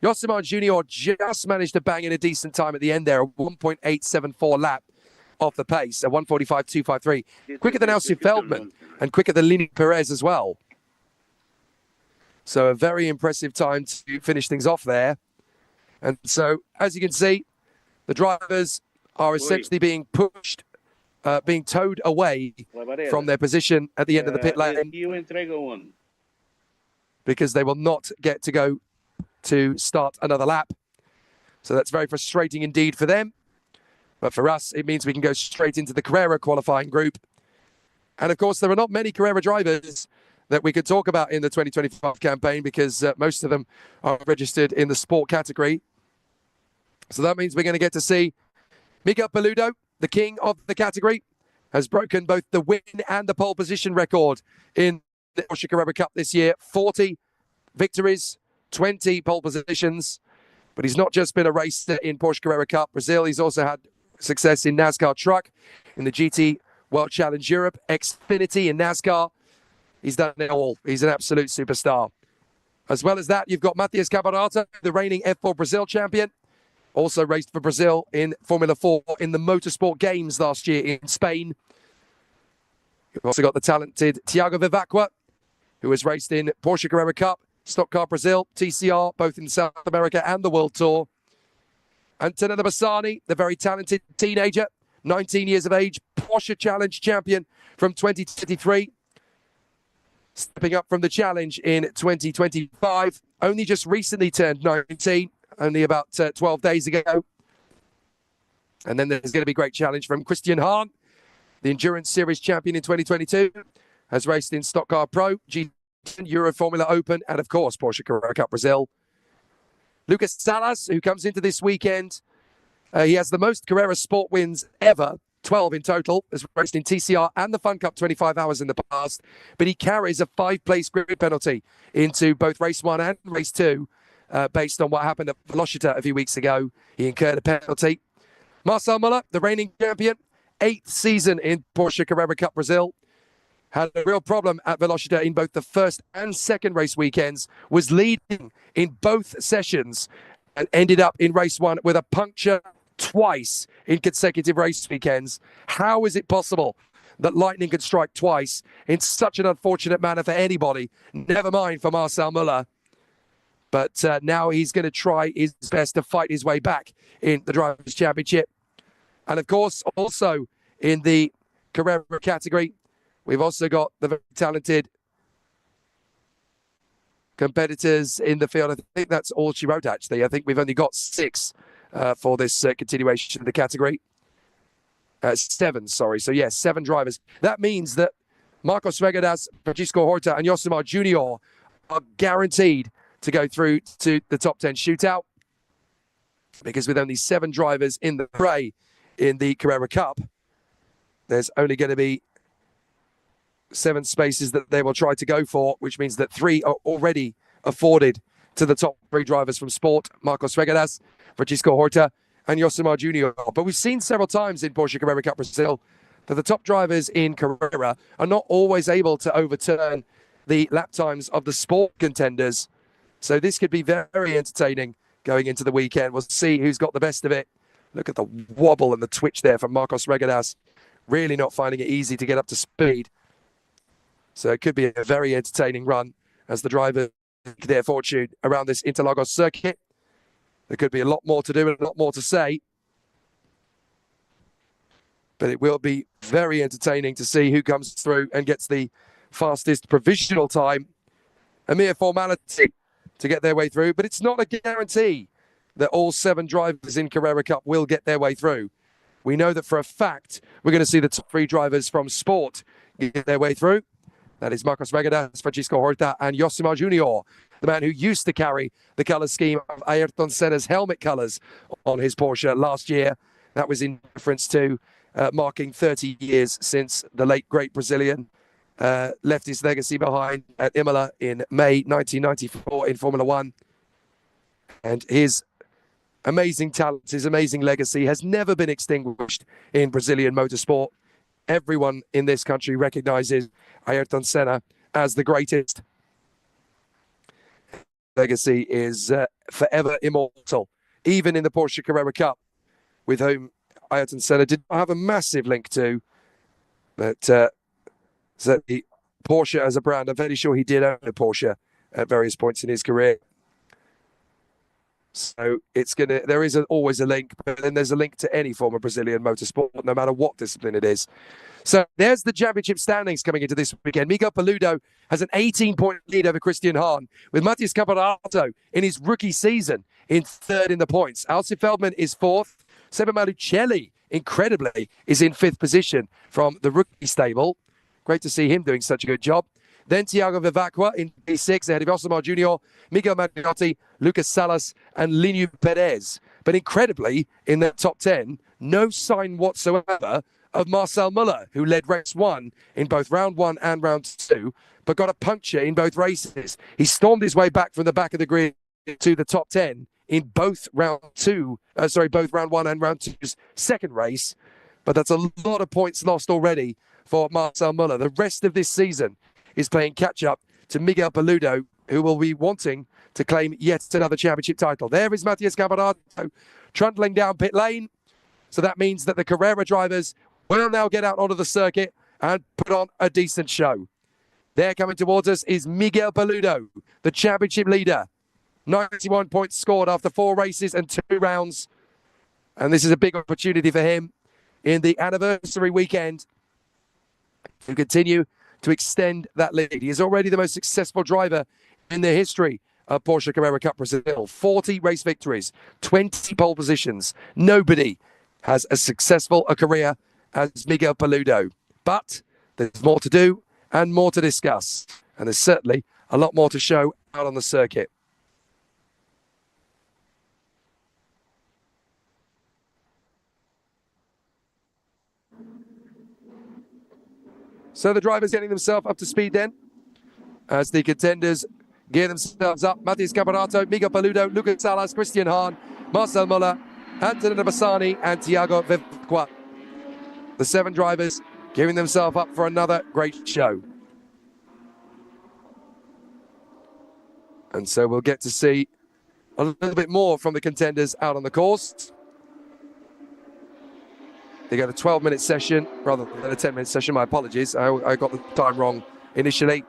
Yosimar Jr. just managed to bang in a decent time at the end there. A 1.874 lap off the pace. A 1:45.253. Quicker than Alcy Feldman and quicker than Lini Perez as well. So a very impressive time to finish things off there. And so, as you can see, the drivers are essentially being pushed, being towed away from their position at the end of the pit lane because they will not get to go to start another lap. So that's very frustrating indeed for them. But for us, it means we can go straight into the Carrera qualifying group. And of course, there are not many Carrera drivers that we could talk about in the 2025 campaign because most of them are registered in the sport category. So that means we're going to get to see Miguel Peludo, the king of the category, has broken both the win and the pole position record in the Porsche Carrera Cup this year. 40 victories, 20 pole positions. But he's not just been a racer in Porsche Carrera Cup Brazil. He's also had success in NASCAR Truck, in the GT World Challenge Europe, Xfinity in NASCAR. He's done it all. He's an absolute superstar. As well as that, you've got Matias Cabarata, the reigning F4 Brazil champion. Also raced for Brazil in Formula 4 in the Motorsport Games last year in Spain. You've also got the talented Thiago Vivacqua, who has raced in Porsche Carrera Cup, Stock Car Brazil, TCR, both in South America and the World Tour. Antonella Bassani, the very talented teenager, 19 years of age, Porsche Challenge champion from 2023. Stepping up from the challenge in 2025. Only just recently turned 19, only about 12 days ago. And then there's going to be a great challenge from Christian Hahn, the Endurance Series champion in 2022. Has raced in Stock Car Pro, GT Euro Formula Open, and of course, Porsche Carrera Cup Brazil. Lucas Salas, who comes into this weekend, he has the most Carrera Sport wins ever, 12 in total, has raced in TCR and the Fun Cup 25 hours in the past, but he carries a 5-place grid penalty into both race 1 and race 2, based on what happened at Velocita a few weeks ago. He incurred a penalty. Marcel Müller, the reigning champion, 8th season in Porsche Carrera Cup Brazil, had a real problem at Velocita in both the first and second race weekends, was leading in both sessions, and ended up in race 1 with a puncture twice in consecutive race weekends. How is it possible that lightning could strike twice in such an unfortunate manner for anybody? Never mind for Marcel Müller. But now he's going to try his best to fight his way back in the Drivers' Championship. And of course, also in the Carrera category, we've also got the very talented competitors in the field. I think that's all she wrote, actually. I think we've only got 6 for this continuation of the category. 7, sorry. So, yes, 7 drivers. That means that Marcos Vegadas, Francisco Horta, and Yosimar Jr. are guaranteed to go through to the top 10 shootout, because with only 7 drivers in the fray in the Carrera Cup, there's only going to be 7 spaces that they will try to go for, which means that 3 are already afforded to the top 3 drivers from Sport: Marcos Vegadas, Francisco Horta, and Yosimar Jr. But we've seen several times in Porsche Carrera Cup Brazil that the top drivers in Carrera are not always able to overturn the lap times of the Sport contenders. So this could be very entertaining going into the weekend. We'll see who's got the best of it. Look at the wobble and the twitch there from Marcos Vegadas. Really not finding it easy to get up to speed. So it could be a very entertaining run as the drivers make their fortune around this Interlagos circuit. There could be a lot more to do and a lot more to say. But it will be very entertaining to see who comes through and gets the fastest provisional time. A mere formality to get their way through, but it's not a guarantee that all 7 drivers in Carrera Cup will get their way through. We know that for a fact we're going to see the top 3 drivers from Sport get their way through. That is Marcos Vegadas, Francisco Horta, and Yosimar Jr., the man who used to carry the colour scheme of Ayrton Senna's helmet colours on his Porsche last year. That was in reference to marking 30 years since the late great Brazilian left his legacy behind at Imola in May 1994 in Formula 1. And his amazing talent, his amazing legacy has never been extinguished in Brazilian motorsport. Everyone in this country recognises Ayrton Senna as the greatest. Legacy is forever immortal, even in the Porsche Carrera Cup, with whom Ayrton Senna did not have a massive link to. But certainly Porsche as a brand, I'm fairly sure he did own a Porsche at various points in his career. So there is always a link, but then there's a link to any form of Brazilian motorsport, no matter what discipline it is. So there's the championship standings coming into this weekend. Miguel Paludo has an 18-point lead over Christian Hahn, with Matthias Caparato in his rookie season in 3rd in the points. Alci Feldman is 4th. Seba Malucelli, incredibly, is in 5th position from the rookie stable. Great to see him doing such a good job. Then Thiago Vivacqua in P6, ahead of Yosimar Jr., Miguel Magniotti, Lucas Salas, and Lineu Perez. But incredibly, in the top 10, no sign whatsoever of Marcel Müller, who led race 1 in both round 1 and round 2, but got a puncture in both races. He stormed his way back from the back of the grid to the top 10 in both round 1 and round 2's second race. But that's a lot of points lost already for Marcel Müller. The rest of this season is playing catch-up to Miguel Paludo, who will be wanting to claim yet another championship title. There is Matthias Caparato trundling down pit lane. So that means that the Carrera drivers will now get out onto the circuit and put on a decent show. There coming towards us is Miguel Paludo, the championship leader. 91 points scored after 4 races and 2 rounds. And this is a big opportunity for him in the anniversary weekend to continue to extend that lead. He is already the most successful driver in the history of Porsche Carrera Cup Brazil. 40 race victories, 20 pole positions. Nobody has as successful a career as Miguel Paludo. But there's more to do and more to discuss. And there's certainly a lot more to show out on the circuit. So the drivers getting themselves up to speed then, as the contenders gear themselves up. Matheus Camparato, Miguel Paludo, Lucas Salas, Christian Hahn, Marcel Muller, Antonio Bassani, and Thiago Vivqua. The 7 drivers gearing themselves up for another great show. And so we'll get to see a little bit more from the contenders out on the course. They got a 12-minute session rather than a 10-minute session. My apologies. I got the time wrong initially.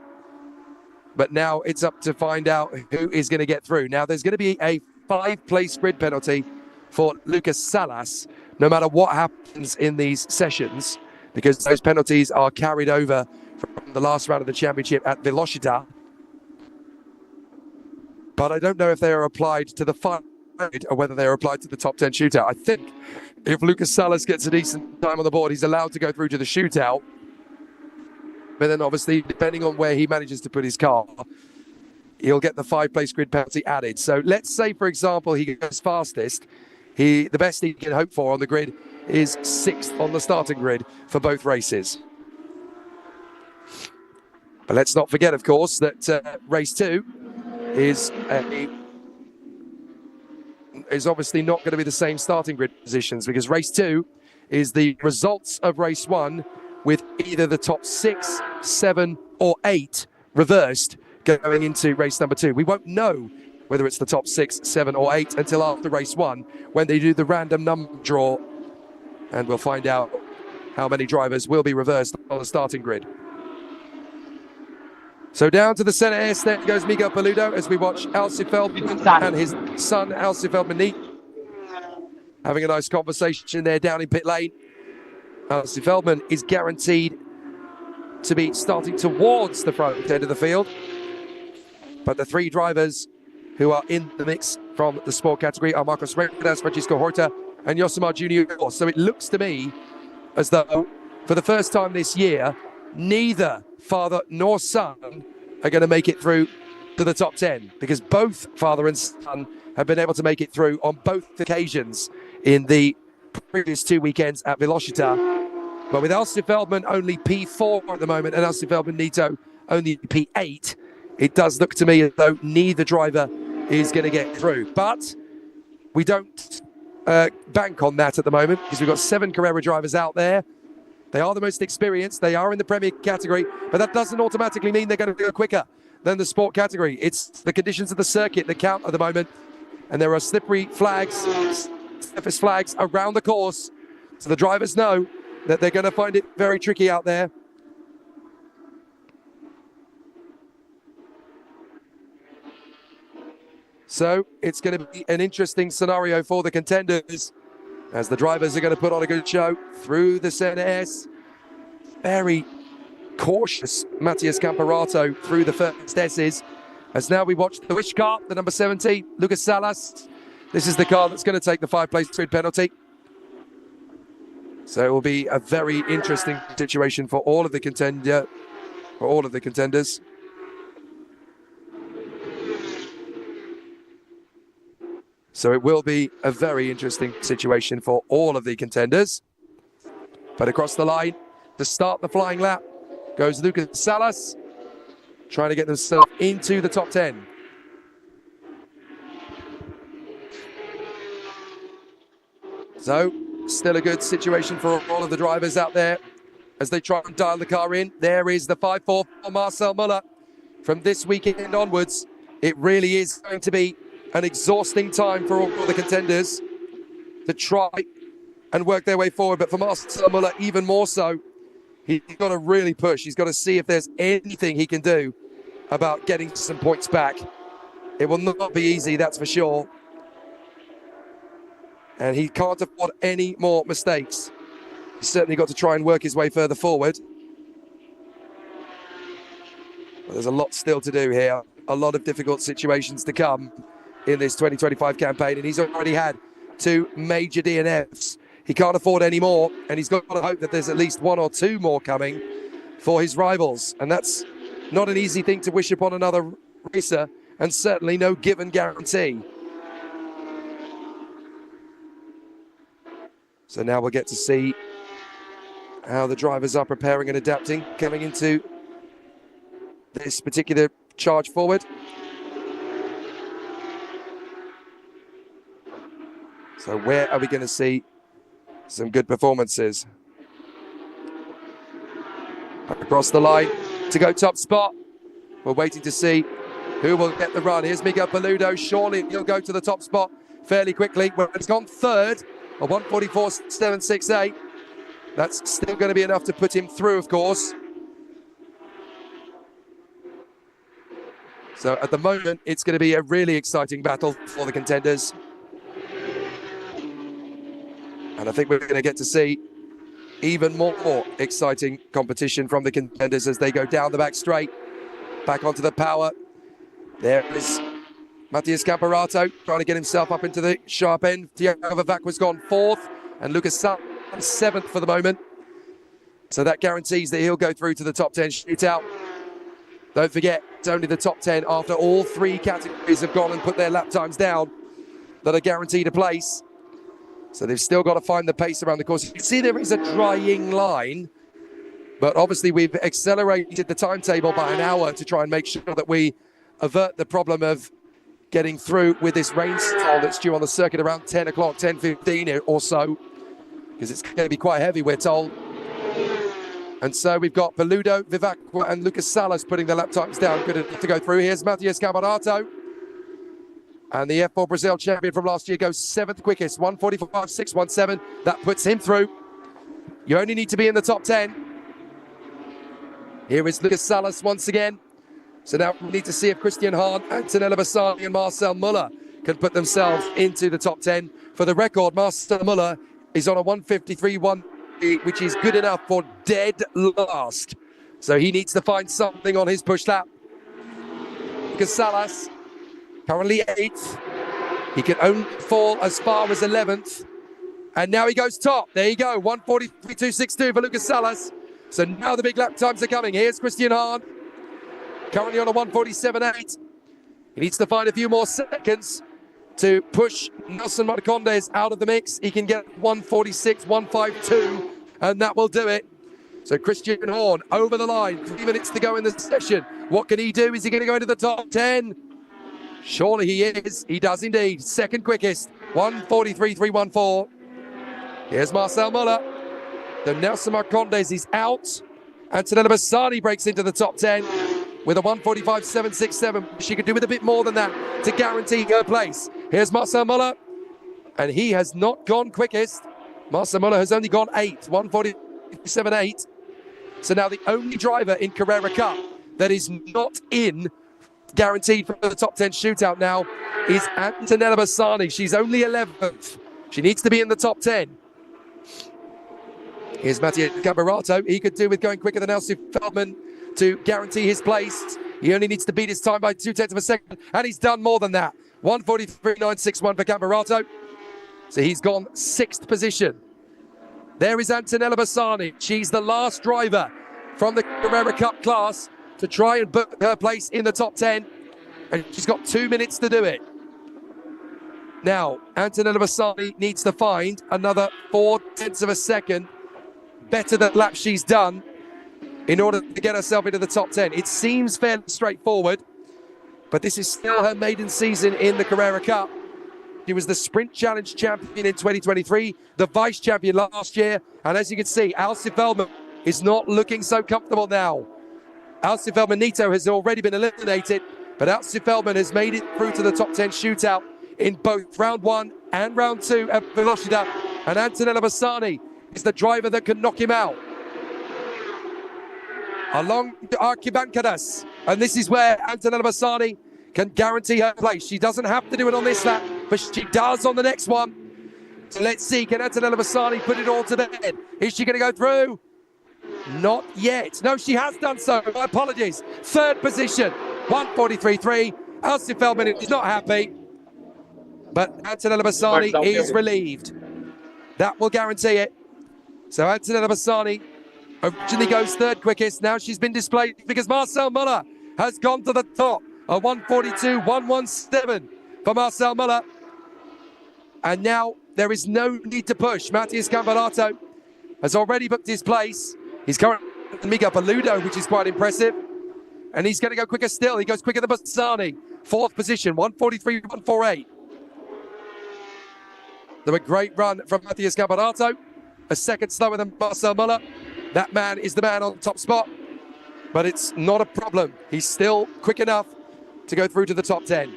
But now it's up to find out who is going to get through. Now, there's going to be a 5-place grid penalty for Lucas Salas, no matter what happens in these sessions, because those penalties are carried over from the last round of the championship at Velocita. But I don't know if they are applied to the final or whether they are applied to the top 10 shootout. I think if Lucas Salas gets a decent time on the board, he's allowed to go through to the shootout. But then obviously, depending on where he manages to put his car, he'll get the 5-place grid penalty added. So let's say, for example, he goes fastest. The best he can hope for on the grid is 6th on the starting grid for both races. But let's not forget, of course, that race 2 is obviously not going to be the same starting grid positions, because race 2 is the results of race 1 with either the top 6, 7 or 8 reversed going into race number 2. We won't know whether it's the top 6, 7 or 8 until after race 1 when they do the random number draw, and we'll find out how many drivers will be reversed on the starting grid. So down to the center S, there goes Miguel Paludo as we watch Alcy Feldman and his son Alcy Feldman having a nice conversation there down in pit lane. Alcy Feldman is guaranteed to be starting towards the front end of the field. But the 3 drivers who are in the mix from the sport category are Marcos Redas, Francisco Horta, and Yosemar Jr. So it looks to me as though, for the first time this year, neither father nor son are going to make it through to the top 10, because both father and son have been able to make it through on both occasions in the previous 2 weekends at Velocita. But with Alcy Feldman only P4 at the moment and Alcy Feldman Nito only P8, it does look to me as though neither driver is going to get through. But we don't bank on that at the moment, because we've got 7 Carrera drivers out there. They are the most experienced. They are in the Premier category, but that doesn't automatically mean they're going to go quicker than the sport category. It's the conditions of the circuit that count at the moment, and there are slippery flags, surface flags around the course, so the drivers know that they're going to find it very tricky out there. So it's going to be an interesting scenario for the contenders, as the drivers are going to put on a good show through the center S. Very cautious Matheus Camparato through the first S's, as now we watch the wish car, the number 70, Lucas Salas. This is the car that's going to take the 5-place grid penalty. So it will be a very interesting situation for all of the contenders. So it will be a very interesting situation for all of the contenders. But across the line, to start the flying lap, goes Lucas Salas, trying to get themselves into the top 10. So, still a good situation for all of the drivers out there as they try and dial the car in. There is the 5-4 for Marcel Muller. From this weekend onwards, it really is going to be an exhausting time for all the contenders to try and work their way forward. But for Marcel Muller, even more so, he's got to really push. He's got to see if there's anything he can do about getting some points back. It will not be easy, that's for sure. And he can't afford any more mistakes. He's certainly got to try and work his way further forward. But there's a lot still to do here. A lot of difficult situations to come in this 2025 campaign, and he's already had 2 major DNFs. He can't afford any more, and he's got to hope that there's at least 1 or 2 more coming for his rivals, and that's not an easy thing to wish upon another racer, and certainly no given guarantee. So now we'll get to see how the drivers are preparing and adapting coming into this particular charge forward. So where are we going to see some good performances? Across the line to go top spot. We're waiting to see who will get the run. Here's Miguel Paludo. Surely he'll go to the top spot fairly quickly. Well, it's gone third, a 1:44.768. That's still going to be enough to put him through, of course. So at the moment, it's going to be a really exciting battle for the contenders. And I think we're going to get to see even more exciting competition from the contenders as they go down the back straight, back onto the power. There is Matthias Camperato trying to get himself up into the sharp end. Diego Vavac was gone fourth, and Lucas Sal seventh for the moment. So that guarantees that he'll go through to the top 10 shootout. Don't forget, it's only the top 10 after all three categories have gone and put their lap times down that are guaranteed a place. So they've still got to find the pace around the course. You can see there is a drying line, but obviously we've accelerated the timetable by an hour to try and make sure that we avert the problem of getting through with this rainstorm that's due on the circuit around 10 o'clock, 10:15 or so, because it's going to be quite heavy, we're told. And so we've got Paludo, Vivacqua and Lucas Salas putting their lap times down, good enough to go through. Here's Matthias Camperato. And the F4 Brazil champion from last year goes seventh quickest, 1:45.617. That puts him through. You only need to be in the top 10. Here is Lucas Salas once again. So now we need to see if Christian Hahn, Antonella Bassani and Marcel Muller can put themselves into the top 10. For the record, Marcel Muller is on a 1:53.1, which is good enough for dead last. So he needs to find something on his push lap. Lucas Salas, currently 8th. He can only fall as far as 11th. And now he goes top. There you go, 1:43.262 for Lucas Salas. So now the big lap times are coming. Here's Christian Hahn, currently on a 1:47.8. He needs to find a few more seconds to push Nelson Marcondes out of the mix. He can get 1:46.152, and that will do it. So Christian Hahn over the line, 3 minutes to go in the session. What can he do? Is he going to go into the top 10? Surely he is. He does indeed. Second quickest, 1:43.314. Here's Marcel Muller. The Nelson Marcondes is out. Antonella Bassani breaks into the top 10 with a 1:45.767. She could do with a bit more than that to guarantee her place. Here's Marcel Muller, and he has not gone quickest. Marcel Muller has only gone 8th, 1:47.8. So now the only driver in Carrera Cup that is not in guaranteed for the top 10 shootout now is Antonella Bassani. She's only 11th. She needs to be in the top 10. Here's Matthias Camperato. He could do with going quicker than Alcy Feldman to guarantee his place. He only needs to beat his time by 0.2 of a second, and he's done more than that. 1:43.961 for Camperato. So he's gone 6th position. There is Antonella Bassani. She's the last driver from the Carrera Cup class to try and book her place in the top 10, and she's got 2 minutes to do it. Now, Antonella Bassani needs to find another 0.4 of a second better than lap she's done in order to get herself into the top 10. It seems fairly straightforward, but this is still her maiden season in the Carrera Cup. She was the Sprint Challenge champion in 2023, the vice champion last year, and as you can see, Alcy Feldman is not looking so comfortable now. Alcy Feldman-Nito has already been eliminated, but Alcy Feldman has made it through to the top 10 shootout in both round 1 and round 2 at Velocida, and Antonella Bassani is the driver that can knock him out. Along the Arquibancadas, and this is where Antonella Bassani can guarantee her place. She doesn't have to do it on this lap, but she does on the next one. So let's see, can Antonella Bassani put it all to bed? Is she going to go through? Not yet. No, she has done so. My apologies. 3rd position, 1:43.3. Alcy Feldman is not happy, but Antonella Bassani is relieved. That will guarantee it. So Antonella Bassani Originally goes third quickest. Now she's been displayed because Marcel Muller has gone to the top. A 1:42.117 for Marcel Muller. And now there is no need to push. Matthias Camperato has already booked his place. He's currently Miguel Paludo, which is quite impressive. And he's going to go quicker still. He goes quicker than Bassani. Fourth position, 1:43.148. So a great run from Matthias Camperato. A second slower than Marcel Muller. That man is the man on top spot. But it's not a problem. He's still quick enough to go through to the top 10.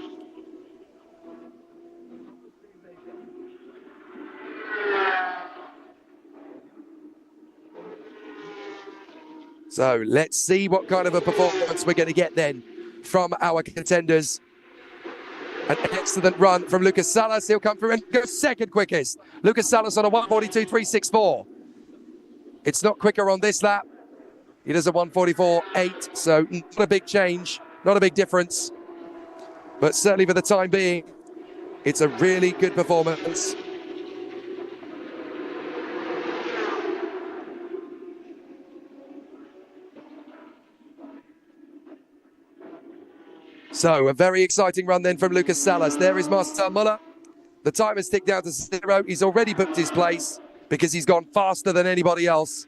So let's see what kind of a performance we're going to get then from our contenders. An excellent run from Lucas Salas. He'll come through and go second quickest. Lucas Salas on a 1:42.364. It's not quicker on this lap. He does a 1:44.8, so not a big change, not a big difference. But certainly for the time being, it's a really good performance. So a very exciting run then from Lucas Salas. There is Marcel Muller. The time has ticked down to 0. He's already booked his place because he's gone faster than anybody else.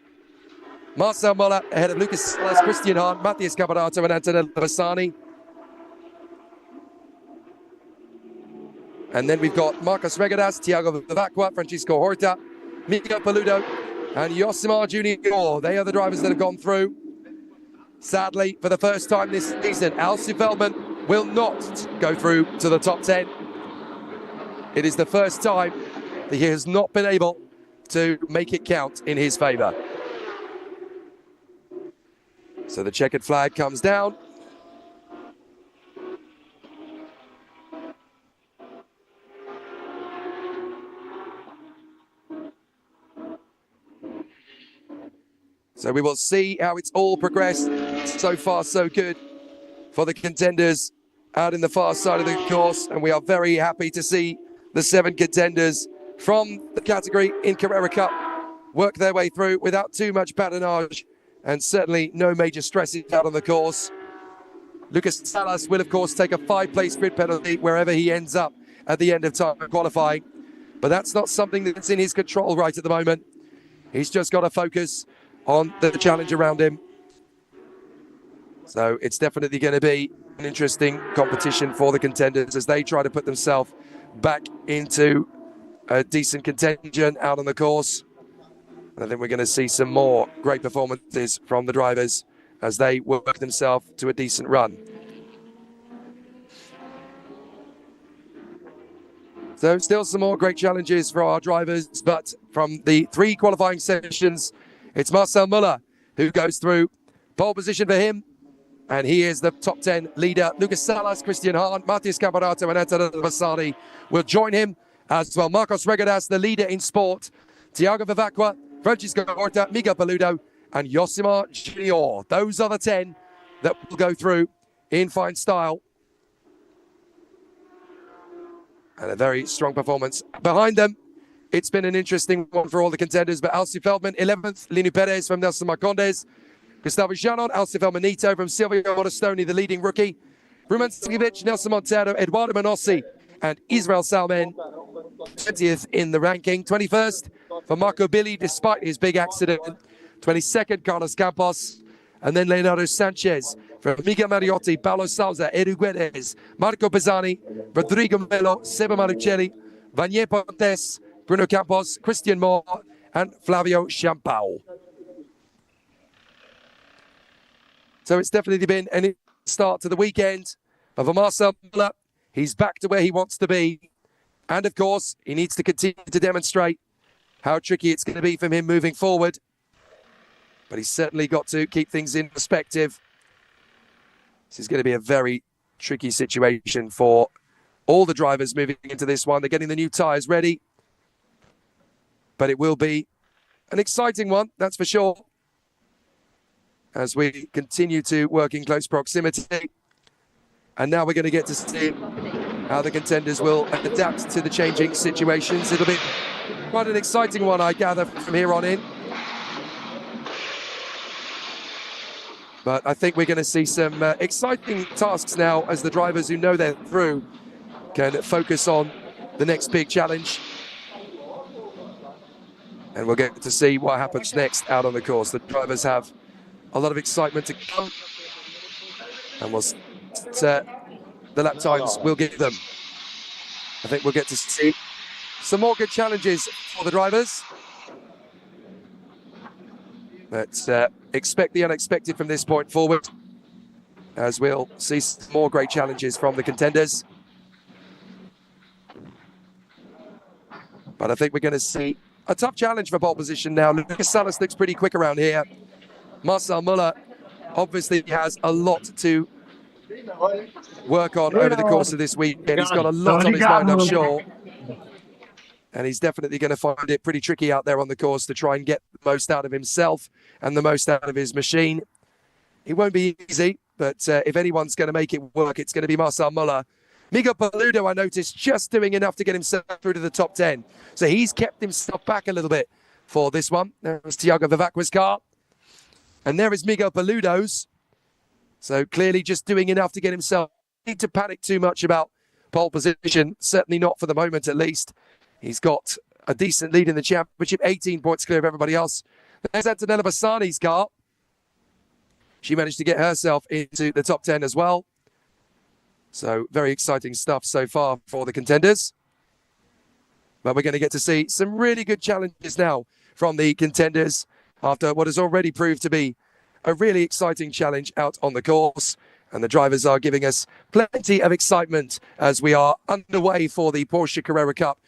Marcel Muller ahead of Lucas Salas, Christian Hahn, Matthias Camperato and Antonello Bassani. And then we've got Marcos Regadas, Tiago Vivacqua, Francisco Horta, Miguel Paludo and Yosimar Junior. They are the drivers that have gone through. Sadly, for the first time this season, Alcy Feldman will not go through to the top 10. It is the first time that he has not been able to make it count in his favour. So the checkered flag comes down. So we will see how it's all progressed. So far, so good for the contenders out in the far side of the course. And we are very happy to see the 7 contenders from the category in Carrera Cup work their way through without too much patronage and certainly no major stresses out on the course. Lucas Salas will, of course, take a 5-place grid penalty wherever he ends up at the end of time qualifying. But that's not something that's in his control right at the moment. He's just got to focus on the challenge around him. So it's definitely going to be an interesting competition for the contenders as they try to put themselves back into a decent contention out on the course. And I think we're going to see some more great performances from the drivers as they work themselves to a decent run. So still some more great challenges for our drivers, but from the 3 qualifying sessions, it's Marcel Muller who goes through. Pole position for him, and he is the top 10 leader. Lucas Salas, Christian Hahn, Matthias Camperato and Antonello Bassani will join him as well. Marcos Regadas, the leader in sport. Tiago Vivacqua, Francisco Horta, Miguel Paludo and Yosimar Junior. Those are the 10 that will go through in fine style. And a very strong performance behind them. It's been an interesting one for all the contenders, but Alcy Feldman, 11th, Linu Perez from Nelson Marcondes, Gustavo Janon, Alcy Feldmanito from Silvio Modestoni, the leading rookie, Roman Skivic, Nelson Montero, Eduardo Manossi, and Israel Salmen, 20th in the ranking, 21st for Marco Billy, despite his big accident, 22nd, Carlos Campos, and then Leonardo Sanchez from Miguel Mariotti, Paulo Souza, Edu Guedes, Marco Pisani, Rodrigo Melo, Seba Maruccelli, Vanier Pontes, Bruno Campos, Christian Moore, and Flavio Champao. So it's definitely been an start to the weekend. But for Marcel Muller, he's back to where he wants to be. And of course, he needs to continue to demonstrate how tricky it's going to be from him moving forward. But he's certainly got to keep things in perspective. This is going to be a very tricky situation for all the drivers moving into this one. They're getting the new tyres ready. But it will be an exciting one, that's for sure, as we continue to work in close proximity. And now we're going to get to see how the contenders will adapt to the changing situations. It'll be quite an exciting one, I gather, from here on in. But I think we're going to see some exciting tasks now as the drivers who know they're through can focus on the next big challenge. And we'll get to see what happens next out on the course. The drivers have a lot of excitement to come. And we'll the lap times we'll give them. I think we'll get to see some more good challenges for the drivers. But expect the unexpected from this point forward, as we'll see some more great challenges from the contenders. But I think we're going to see a tough challenge for pole position now. Lucas Salas looks pretty quick around here. Marcel Muller obviously has a lot to work on over the course of this week, and he's got a lot on his mind, I'm sure. And he's definitely going to find it pretty tricky out there on the course to try and get the most out of himself and the most out of his machine. It won't be easy, but if anyone's going to make it work, it's going to be Marcel Muller. Miguel Paludo, I noticed, just doing enough to get himself through to the top 10. So he's kept himself back a little bit for this one. There's Thiago Vivaqua's car. And there is Miguel Paludo's. So clearly just doing enough to get himself. Need to panic too much about pole position. Certainly not for the moment, at least. He's got a decent lead in the championship, 18 points clear of everybody else. There's Antonella Bassani's car. She managed to get herself into the top 10 as well. So very exciting stuff so far for the contenders. But we're going to get to see some really good challenges now from the contenders after what has already proved to be a really exciting challenge out on the course. And the drivers are giving us plenty of excitement as we are underway for the Porsche Carrera Cup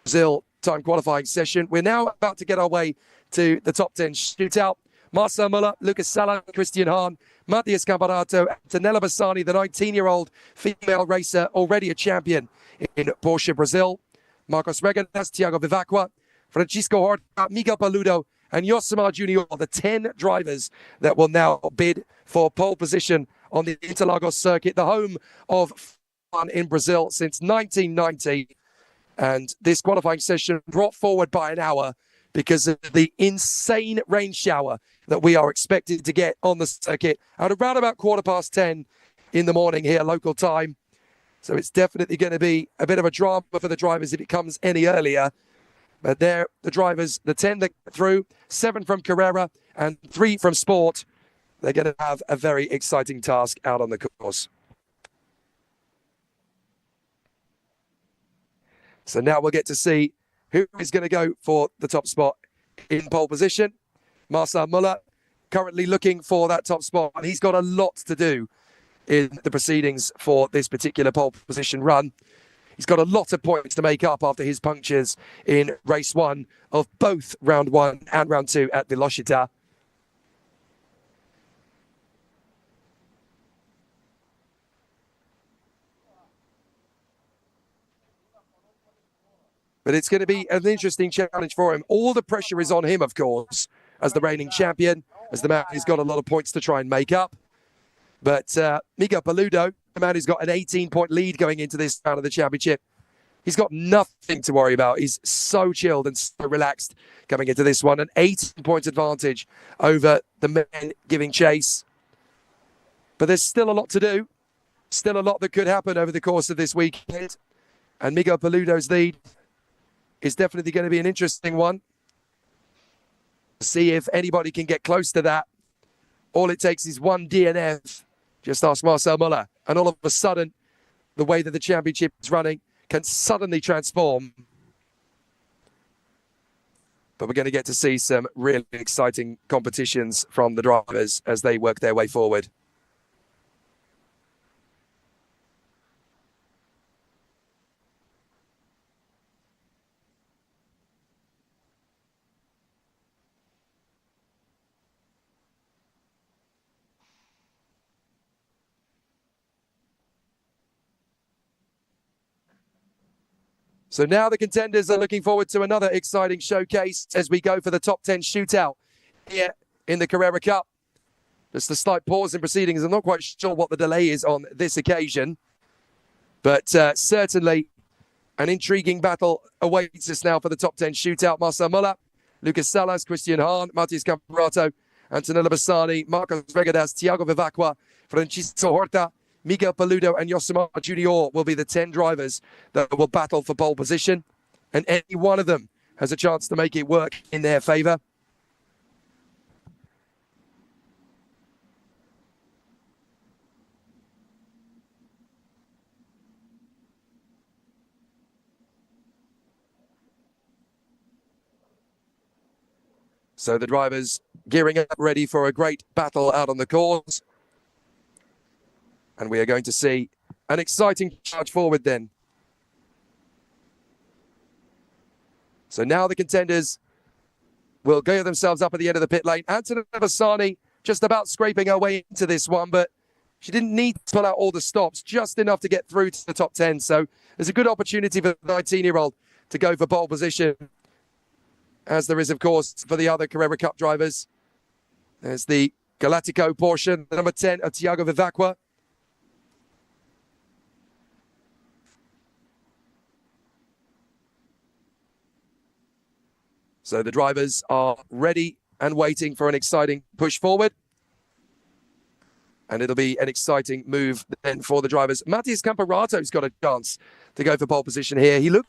Brazil time qualifying session. We're now about to get our way to the top 10 shootout. Marcel Muller, Lucas Sala, Christian Hahn, Matthias Camparato, Antonella Bassani, the 19-year-old female racer, already a champion in Porsche Brazil. Marcos Regadas, Thiago Vivacqua, Francisco Horta, Miguel Paludo, and Yosemar Junior, the 10 drivers that will now bid for pole position on the Interlagos circuit, the home of fun in Brazil since 1990. And this qualifying session brought forward by an hour because of the insane rain shower that we are expected to get on the circuit at around about 10:15 in the morning here, local time. So it's definitely going to be a bit of a drama for the drivers if it comes any earlier. But there, the drivers, the 10 that get through, 7 from Carrera and 3 from Sport, they're going to have a very exciting task out on the course. So now we'll get to see who is going to go for the top spot in pole position. Marcel Muller currently looking for that top spot. And he's got a lot to do in the proceedings for this particular pole position run. He's got a lot of points to make up after his punctures in race 1 of both round 1 and round 2 at Velocita. But it's going to be an interesting challenge for him. All the pressure is on him, of course, as the reigning champion, as the man who's got a lot of points to try and make up. But Miguel Paludo, the man who's got an 18-point lead going into this round of the championship, he's got nothing to worry about. He's so chilled and so relaxed coming into this one. An 18-point advantage over the men giving chase. But there's still a lot to do. Still a lot that could happen over the course of this weekend. And Miguel Paludo's lead is definitely going to be an interesting one. See if anybody can get close to that. All it takes is one DNF. Just ask Marcel Muller. And all of a sudden, the way that the championship is running can suddenly transform. But we're going to get to see some really exciting competitions from the drivers as they work their way forward. So now the contenders are looking forward to another exciting showcase as we go for the top 10 shootout here in the Carrera Cup. Just a slight pause in proceedings. I'm not quite sure what the delay is on this occasion, but certainly an intriguing battle awaits us now for the top 10 shootout. Marcel Muller, Lucas Salas, Christian Hahn, Matthias Camparato, Antonello Bassani, Marcos Regadas, Thiago Vivacqua, Francisco Horta, Miguel Paludo and Yosemar Junior will be the 10 drivers that will battle for pole position, and any one of them has a chance to make it work in their favour. So the drivers gearing up, ready for a great battle out on the course. And we are going to see an exciting charge forward then. So now the contenders will gear themselves up at the end of the pit lane. Antonella Bassani just about scraping her way into this one, but she didn't need to pull out all the stops, just enough to get through to the top 10. So there's a good opportunity for the 19-year-old to go for pole position, as there is, of course, for the other Carrera Cup drivers. There's the Galatico Porsche, the number 10 of Thiago Vivacqua. So the drivers are ready and waiting for an exciting push forward. And it'll be an exciting move then for the drivers. Matthias Camperato's got a chance to go for pole position here. He looked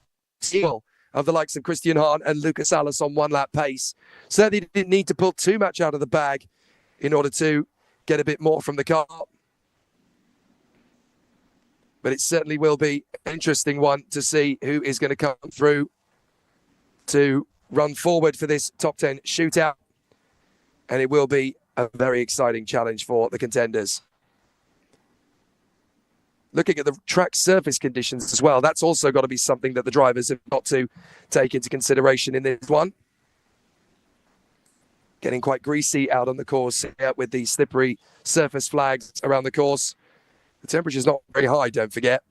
equal of the likes of Christian Hahn and Lucas Allis on one-lap pace. Certainly didn't need to pull too much out of the bag in order to get a bit more from the car. But it certainly will be an interesting one to see who is going to come through to run forward for this top 10 shootout. And it will be a very exciting challenge for the contenders. Looking at the track surface conditions as well, that's also got to be something that the drivers have got to take into consideration in this one. Getting quite greasy out on the course here with the slippery surface flags around the course. The temperature's not very high, don't forget.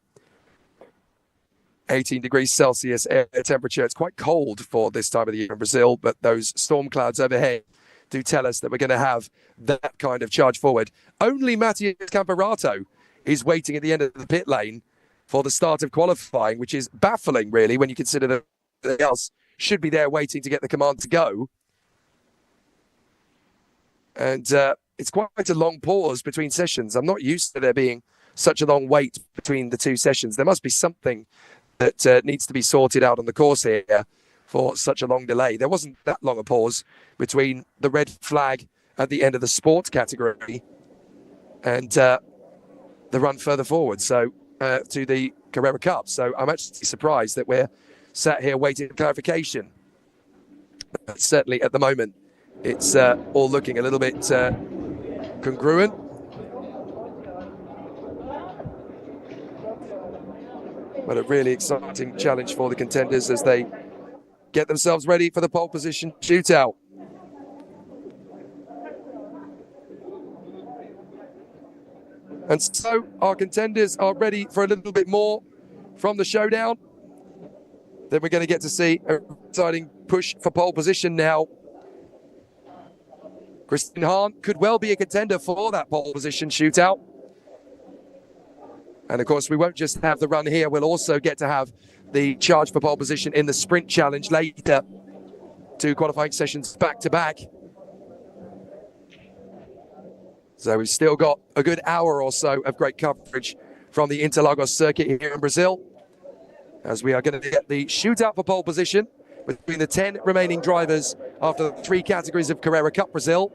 18 degrees Celsius air temperature. It's quite cold for this time of the year in Brazil, but those storm clouds overhead do tell us that we're going to have that kind of charge forward. Only Matthias Camperato is waiting at the end of the pit lane for the start of qualifying, which is baffling, really, when you consider that everything else should be there waiting to get the command to go. And it's quite a long pause between sessions. I'm not used to there being such a long wait between the two sessions. There must be something that needs to be sorted out on the course here for such a long delay. There wasn't that long a pause between the red flag at the end of the sports category and the run further forward, so to the Carrera Cup. So I'm actually surprised that we're sat here waiting for clarification. But certainly at the moment, it's all looking a little bit congruent. But a really exciting challenge for the contenders as they get themselves ready for the pole position shootout. And so our contenders are ready for a little bit more from the showdown. Then we're going to get to see an exciting push for pole position now. Christian Hahn could well be a contender for that pole position shootout. And of course, we won't just have the run here. We'll also get to have the charge for pole position in the sprint challenge later. 2 qualifying sessions back to back. So we've still got a good hour or so of great coverage from the Interlagos circuit here in Brazil, as we are going to get the shootout for pole position between the 10 remaining drivers after the 3 categories of Carrera Cup Brazil.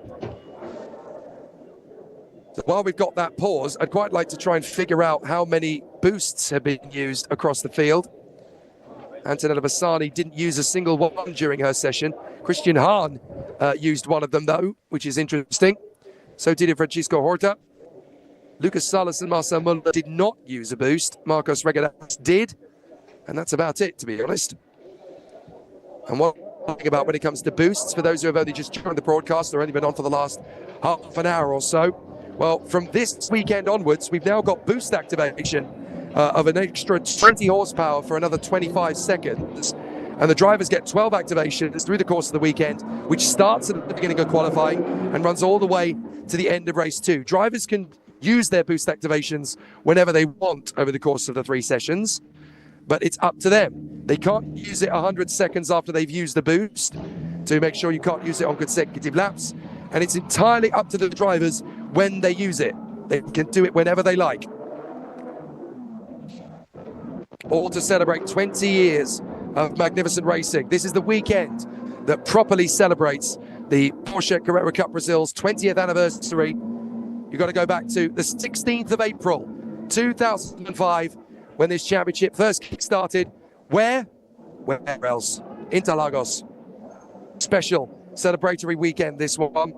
So while we've got that pause, I'd quite like to try and figure out how many boosts have been used across the field. Antonella Bassani didn't use a single one during her session. Christian Hahn used one of them, though, which is interesting. So did Francisco Horta. Lucas Salas and Marcel Muller did not use a boost. Marcos Regadas did. And that's about it, to be honest. And one thing about when it comes to boosts, for those who have only just joined the broadcast or only been on for the last half an hour or so, well, from this weekend onwards, we've now got boost activation of an extra 20 horsepower for another 25 seconds. And the drivers get 12 activations through the course of the weekend, which starts at the beginning of qualifying and runs all the way to the end of race 2. Drivers can use their boost activations whenever they want over the course of the 3 sessions, but it's up to them. They can't use it 100 seconds after they've used the boost to make sure you can't use it on consecutive laps. and it's entirely up to the drivers when they use it. They can do it whenever they like. All to celebrate 20 years of magnificent racing. This is the weekend that properly celebrates the Porsche Carrera Cup Brasil's 20th anniversary. You've got to go back to the 16th of April, 2005, when this championship first kick-started. Where? Where else? Interlagos. Special celebratory weekend, this one,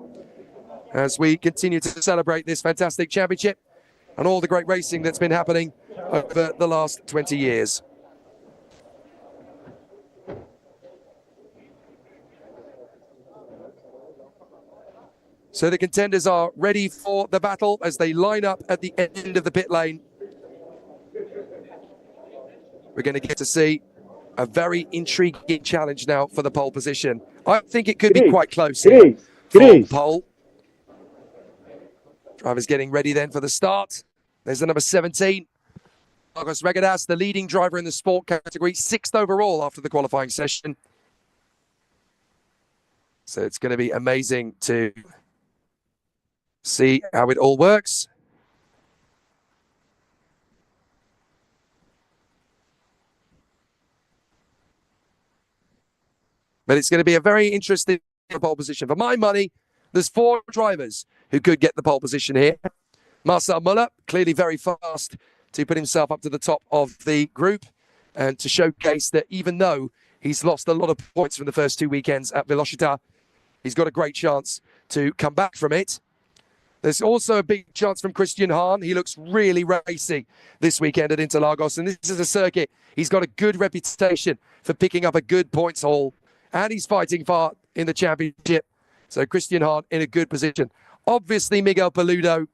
as we continue to celebrate this fantastic championship and all the great racing that's been happening over the last 20 years. So the contenders are ready for the battle as they line up at the end of the pit lane. We're going to get to see a very intriguing challenge now for the pole position. I think it could be quite close here for pole. Drivers getting ready then for the start. There's the number 17, Marcos Regadas, the leading driver in the sport category, 6th overall after the qualifying session. So it's going to be amazing to see how it all works. But it's going to be a very interesting pole position. For my money, there's 4 drivers who could get the pole position here. Marcel Muller, clearly very fast to put himself up to the top of the group and to showcase that even though he's lost a lot of points from the first 2 weekends at Velocita, he's got a great chance to come back from it. There's also a big chance from Christian Hahn. He looks really racy this weekend at Interlagos, and this is a circuit. He's got a good reputation for picking up a good points haul, and he's fighting far in the championship. So Christian Hahn in a good position. Obviously, Miguel Paludo,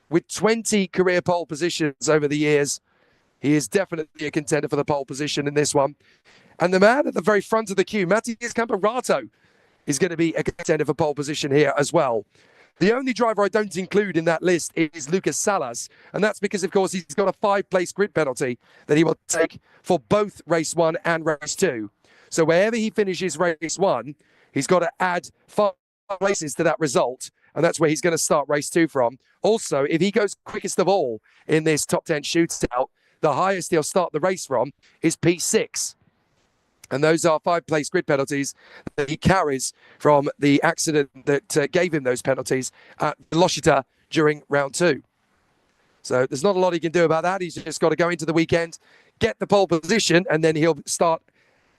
with 20 career pole positions over the years, he is definitely a contender for the pole position in this one. And the man at the very front of the queue, Matias Camparato, is going to be a contender for pole position here as well. The only driver I don't include in that list is Lucas Salas, and that's because, of course, he's got a 5-place grid penalty that he will take for both race 1 and race 2. So wherever he finishes race 1, he's got to add 5 places to that result, and that's where he's going to start race 2 from. Also, if he goes quickest of all in this top 10 shootout, the highest he'll start the race from is P6. And those are 5-place grid penalties that he carries from the accident that gave him those penalties at Velocita during round 2. So there's not a lot he can do about that. He's just got to go into the weekend, get the pole position, and then he'll start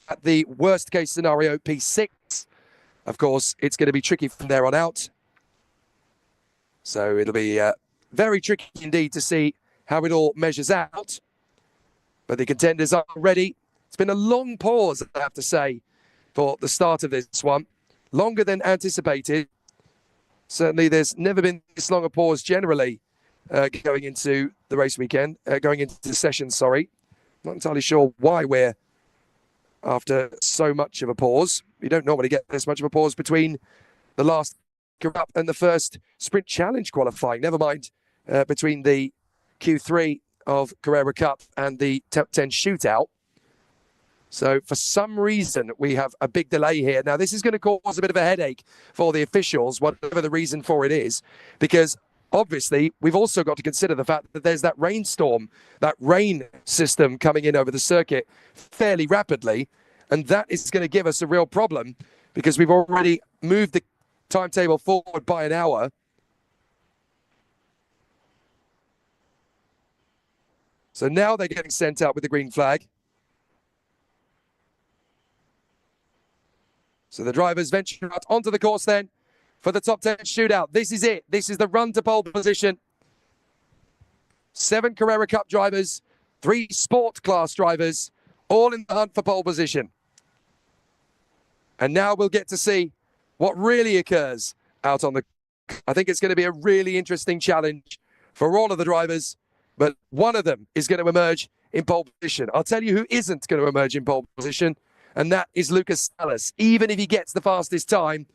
at the worst case scenario, P6. Of course, it's going to be tricky from there on out. So it'll be very tricky indeed to see how it all measures out. But the contenders are ready. It's been a long pause, I have to say, for the start of this one. Longer than anticipated. Certainly, there's never been this long a pause generally going into the race weekend, going into the session, sorry. Not entirely sure why we're after so much of a pause. You don't normally get this much of a pause between the last Cup and the first Sprint Challenge qualifying. Never mind between the Q3 of Carrera Cup and the top 10 shootout. So for some reason, we have a big delay here. Now, this is going to cause a bit of a headache for the officials, whatever the reason for it is, because obviously we've also got to consider the fact that there's that rainstorm, that rain system coming in over the circuit fairly rapidly. And that is going to give us a real problem because we've already moved the timetable forward by an hour. So now they're getting sent out with the green flag. So the drivers venture out onto the course then for the top 10 shootout. This is it. This is the run to pole position. 7 Carrera Cup drivers, 3 sport class drivers, all in the hunt for pole position. And now we'll get to see what really occurs out on the... I think it's going to be a really interesting challenge for all of the drivers, but one of them is going to emerge in pole position. I'll tell you who isn't going to emerge in pole position, and that is Lucas Salas. Even if he gets the fastest time,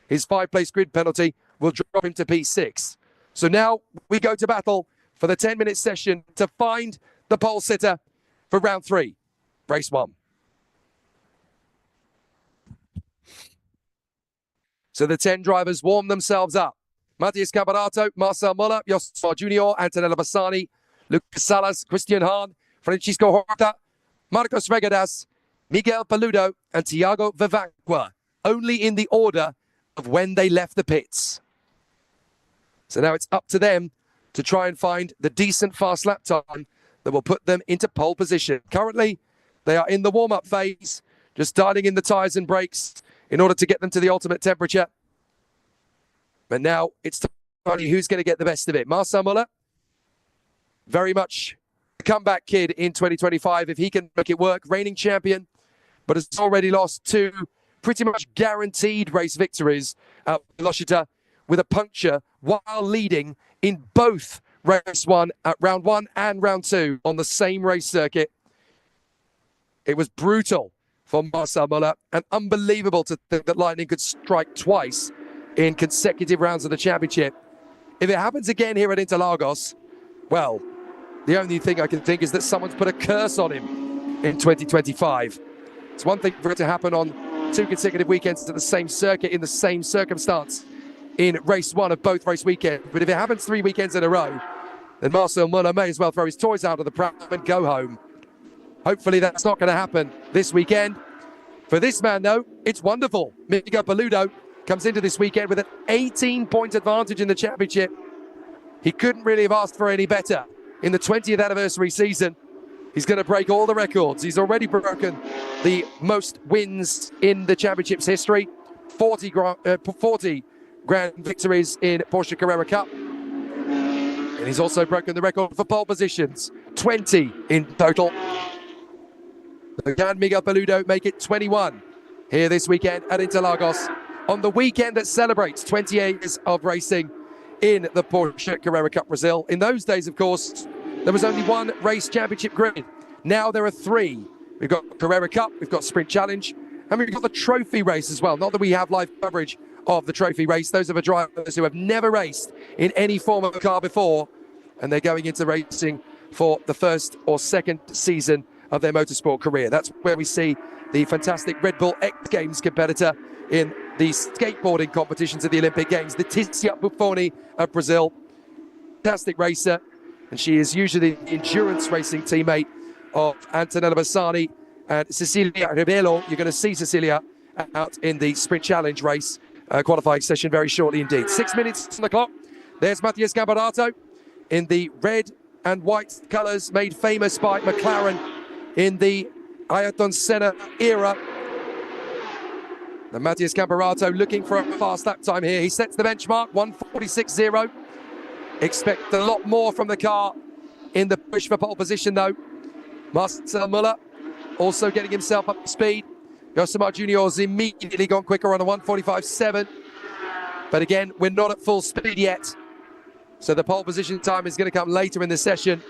his 5-place grid penalty will drop him to P6. So now we go to battle for the 10-minute session to find the pole sitter for round 3, race 1. So the 10 drivers warm themselves up. Matías Camperato, Marcel Müller, Joshua Junior, Antonella Bassani, Lucas Salas, Christian Hahn, Francisco Horta, Marcos Regadas, Miguel Paludo, and Thiago Vivacqua, only in the order of when they left the pits. So now it's up to them to try and find the decent fast lap time that will put them into pole position. Currently, they are in the warm-up phase, just starting in the tyres and brakes in order to get them to the ultimate temperature. But now it's to find who's going to get the best of it. Marcel Müller, very much a comeback kid in 2025 if he can make it work. Reigning champion, but has already lost 2 pretty much guaranteed race victories at Velocita with a puncture while leading in both race 1 at round 1 and round 2 on the same race circuit. It was brutal for Marcel Müller, and unbelievable to think that lightning could strike twice in consecutive rounds of the championship. If it happens again here at Interlagos, well, the only thing I can think is that someone's put a curse on him in 2025. It's one thing for it to happen on 2 consecutive weekends at the same circuit in the same circumstance in race 1 of both race weekends. But if it happens 3 weekends in a row, then Marcel Müller may as well throw his toys out of the pram and go home. Hopefully that's not going to happen this weekend. For this man, though, it's wonderful. Miguel Paludo comes into this weekend with an 18-point advantage in the championship. He couldn't really have asked for any better. In the 20th anniversary season, he's going to break all the records. He's already broken the most wins in the championship's history, 40 grand victories in Porsche Carrera Cup. And he's also broken the record for pole positions, 20 in total. Can Miguel Paludo make it 21 here this weekend at Interlagos, on the weekend that celebrates 28 years of racing in the Porsche Carrera Cup Brasil? In those days, of course, there was only 1 race championship grid. Now there are 3. We've got Carrera Cup, we've got Sprint Challenge, and we've got the trophy race as well. Not that we have live coverage of the trophy race. Those are for drivers who have never raced in any form of a car before, and they're going into racing for the first or second season of their motorsport career. That's where we see the fantastic Red Bull X Games competitor in the skateboarding competitions of the Olympic Games, Letizia Buffoni of Brazil. Fantastic racer, and she is usually the endurance racing teammate of Antonella Bassani and Cecilia Rebelo. You're going to see Cecilia out in the Sprint Challenge race qualifying session very shortly indeed. 6 minutes on the clock. There's Matías Camperato in the red and white colours made famous by McLaren in the Ayrton Senna era. And Matías Camperato looking for a fast lap time here. He sets the benchmark, 1:46.0. Expect a lot more from the car in the push for pole position, though. Marcel Müller also getting himself up to speed. Josimar Junior has immediately gone quicker on a 1:45.7. But again, we're not at full speed yet. So the pole position time is going to come later in the session.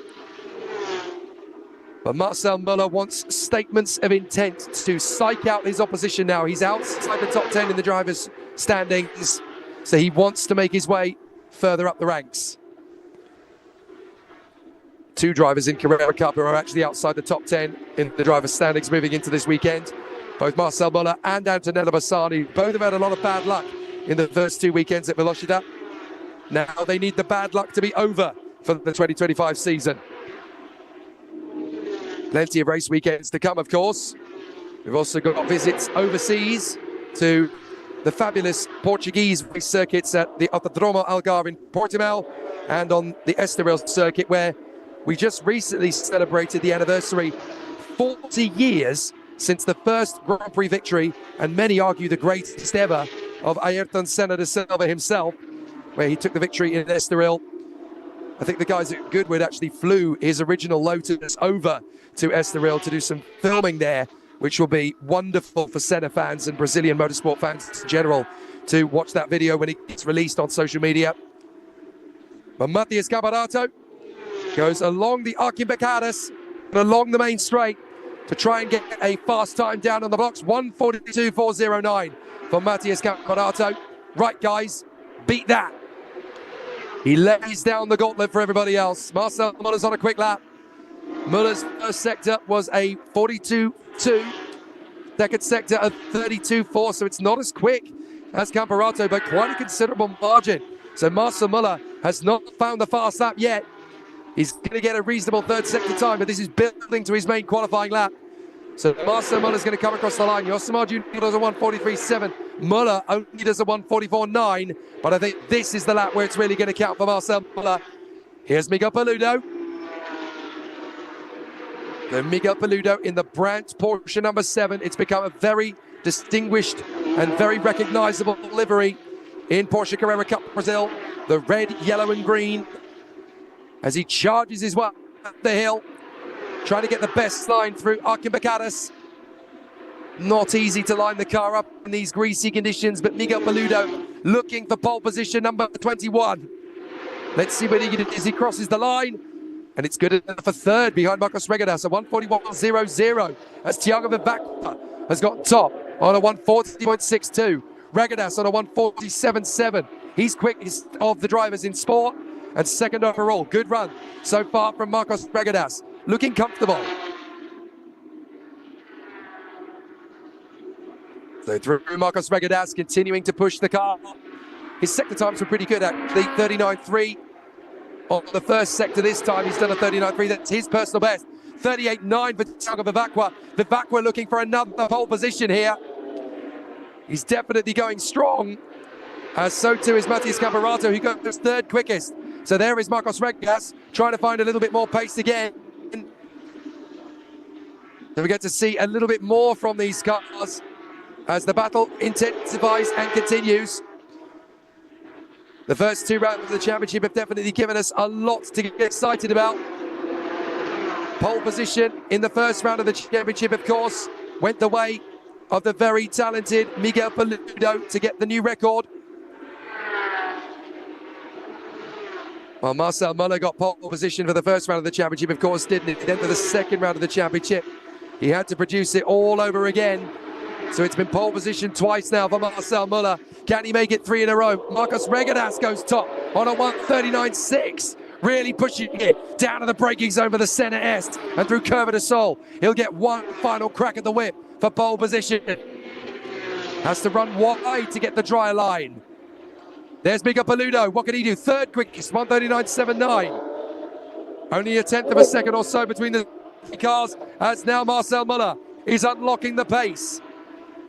But Marcel Müller wants statements of intent to psych out his opposition now. He's outside the top 10 in the drivers' standings, so he wants to make his way further up the ranks. 2 drivers in Carrera Cup who are actually outside the top 10 in the drivers' standings moving into this weekend. Both Marcel Müller and Antonella Bassani, both have had a lot of bad luck in the first 2 weekends at Velocita. Now they need the bad luck to be over for the 2025 season. Plenty of race weekends to come, of course. We've also got visits overseas to the fabulous Portuguese race circuits at the Autodromo Algarve in Portimao and on the Estoril circuit, where we just recently celebrated the anniversary, 40 years since the first Grand Prix victory, and many argue the greatest ever, of Ayrton Senna da Silva himself, where he took the victory in Estoril. I think the guys at Goodwood actually flew his original Lotus over to Estoril to do some filming there, which will be wonderful for Senna fans and Brazilian motorsport fans in general to watch that video when it gets released on social media. But Matías Camperato goes along the Arquibacadas and along the main straight to try and get a fast time down on the blocks. 1:42.409 for Matías Camperato. Right, guys, beat that. He lays down the gauntlet for everybody else. Marcel Müller's on a quick lap. Müller's first sector was a 42.2. Second sector a 32.4, so it's not as quick as Camperato, but quite a considerable margin. So Marcel Muller has not found the fast lap yet. He's going to get a reasonable third sector time, but this is building to his main qualifying lap. So Marcel Muller is going to come across the line. Josimar Junior does a 1:43.7. Muller only does a 1:44.9. But I think this is the lap where it's really going to count for Marcel Muller. Here's Miguel Paludo. The Miguel Paludo in the Brandt Porsche number 7. It's become a very distinguished and very recognizable livery in Porsche Carrera Cup Brazil. The red, yellow and green as he charges his way up the hill, trying to get the best line through Arquimbacadas. Not easy to line the car up in these greasy conditions, but Miguel Paludo looking for pole position number 21. Let's see what he can do as he crosses the line. And it's good enough for third behind Marcos Regadas, a 1:41.00. As Thiago Vivacqua has got top on a 1:40.62. Regadas on a 1:47.7. He's quickest of the drivers in sport and second overall. Good run so far from Marcos Regadas. Looking comfortable. So through Marcos Regadas, continuing to push the car. His sector times were pretty good actually, 39.3. On the first sector this time, he's done a 39.3. That's his personal best. 38.9 for Thiago Vivacqua. Vivacqua looking for another pole position here. He's definitely going strong. So too is Matías Camperato, who goes third quickest. So there is Marcos Regadas trying to find a little bit more pace again. So we get to see a little bit more from these cars as the battle intensifies and continues. The first two rounds of the championship have definitely given us a lot to get excited about. Pole position in the first round of the championship, of course, went the way of the very talented Miguel Paludo to get the new record. Well, Marcel Muller got pole position for the first round of the championship, of course, didn't it? Then for the second round of the championship, he had to produce it all over again. So it's been pole position twice now for Marcel Muller. Can he make it 3 in a row? Marcos Regadas goes top on a 1:39.6. Really pushing it down to the braking zone for the Senna Est and through Curva de Sol. He'll get one final crack at the whip for pole position. Has to run wide to get the dry line. There's Miguel Paludo. What can he do? Third quickest, 1:39.79. Only a tenth of a second or so between the cars as now Marcel Muller is unlocking the pace.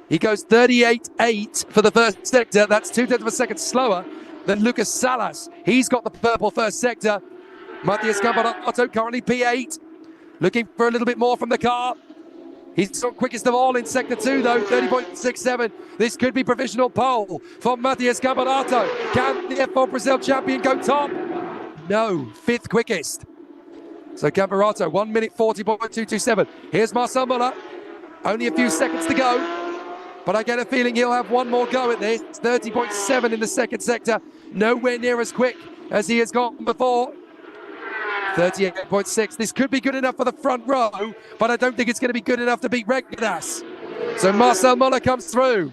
He goes 38.8 for the first sector. That's 2/10 of a second slower than Lucas Salas. He's got the purple first sector. Matías Camperato currently P8. Looking for a little bit more from the car. He's the quickest of all in sector 2 though, 30.67. This could be provisional pole for Matías Camperato. Can the F4 Brazil champion go top? No, 5th quickest. So Camperato, 1:40.227. Here's Marcel Muller. Only a few seconds to go. But I get a feeling he'll have one more go at this. 30.7 in the second sector. Nowhere near as quick as he has gone before. 38.6. This could be good enough for the front row, but I don't think it's going to be good enough to beat Regadas. So Marcel Muller comes through,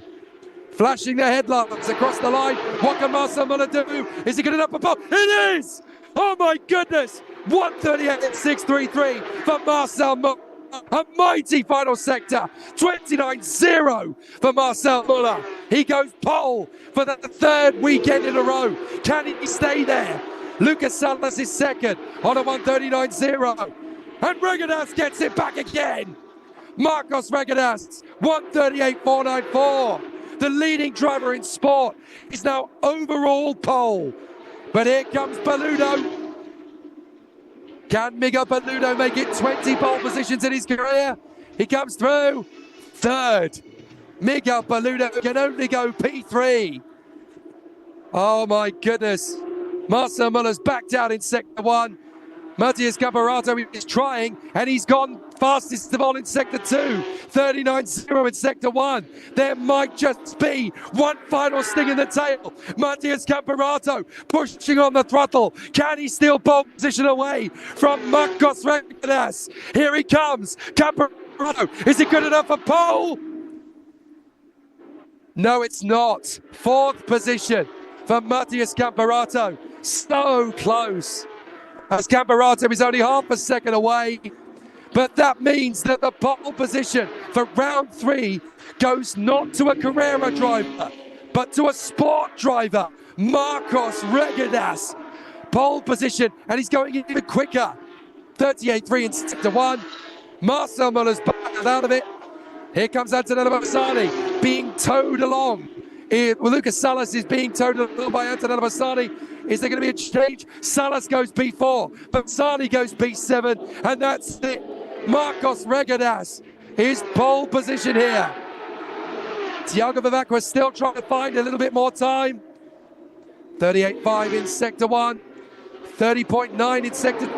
flashing the headlights across the line. What can Marcel Muller do? Is he good enough for pole? It is! Oh my goodness! 1:38.633 for Marcel Muller. A mighty final sector, 29.0 for Marcel Muller. He goes pole for the third weekend in a row. Can he stay there? Lucas Salas is second on a 1:39.0. And Regadas gets it back again. Marcos Regadas, 1:38.494. The leading driver in sport is now overall pole. But here comes Paludo. Can Miguel Paludo make it 20 pole positions in his career? He comes through third. Miguel Paludo can only go P3. Oh my goodness. Marcel Muller's backed out in sector 1. Matías Camperato is trying, and he's gone fastest of all in sector 2. 39.0 in sector 1. There might just be one final sting in the tail. Matías Camperato pushing on the throttle. Can he steal pole position away from Marcos Regadas? Here he comes. Camperato, is it good enough for pole? No, it's not. 4th position for Matías Camperato. So close. As Camperato is only half a second away. But that means that the pole position for round 3 goes not to a Carrera driver, but to a sport driver, Marcos Regadas. Pole position, and he's going even quicker. 38.3 in sector 1. Marcel Muller's bailed out of it. Here comes Antonello Bassani being towed along. Lucas Salas is being towed along by Antonello Bassani. Is there going to be a change? Salas goes P4, Bassani goes P7, and that's it. Marcos Regadas, his pole position here. Tiago Vivacqua still trying to find a little bit more time. 38.5 in sector 1, 30.9 in sector 2.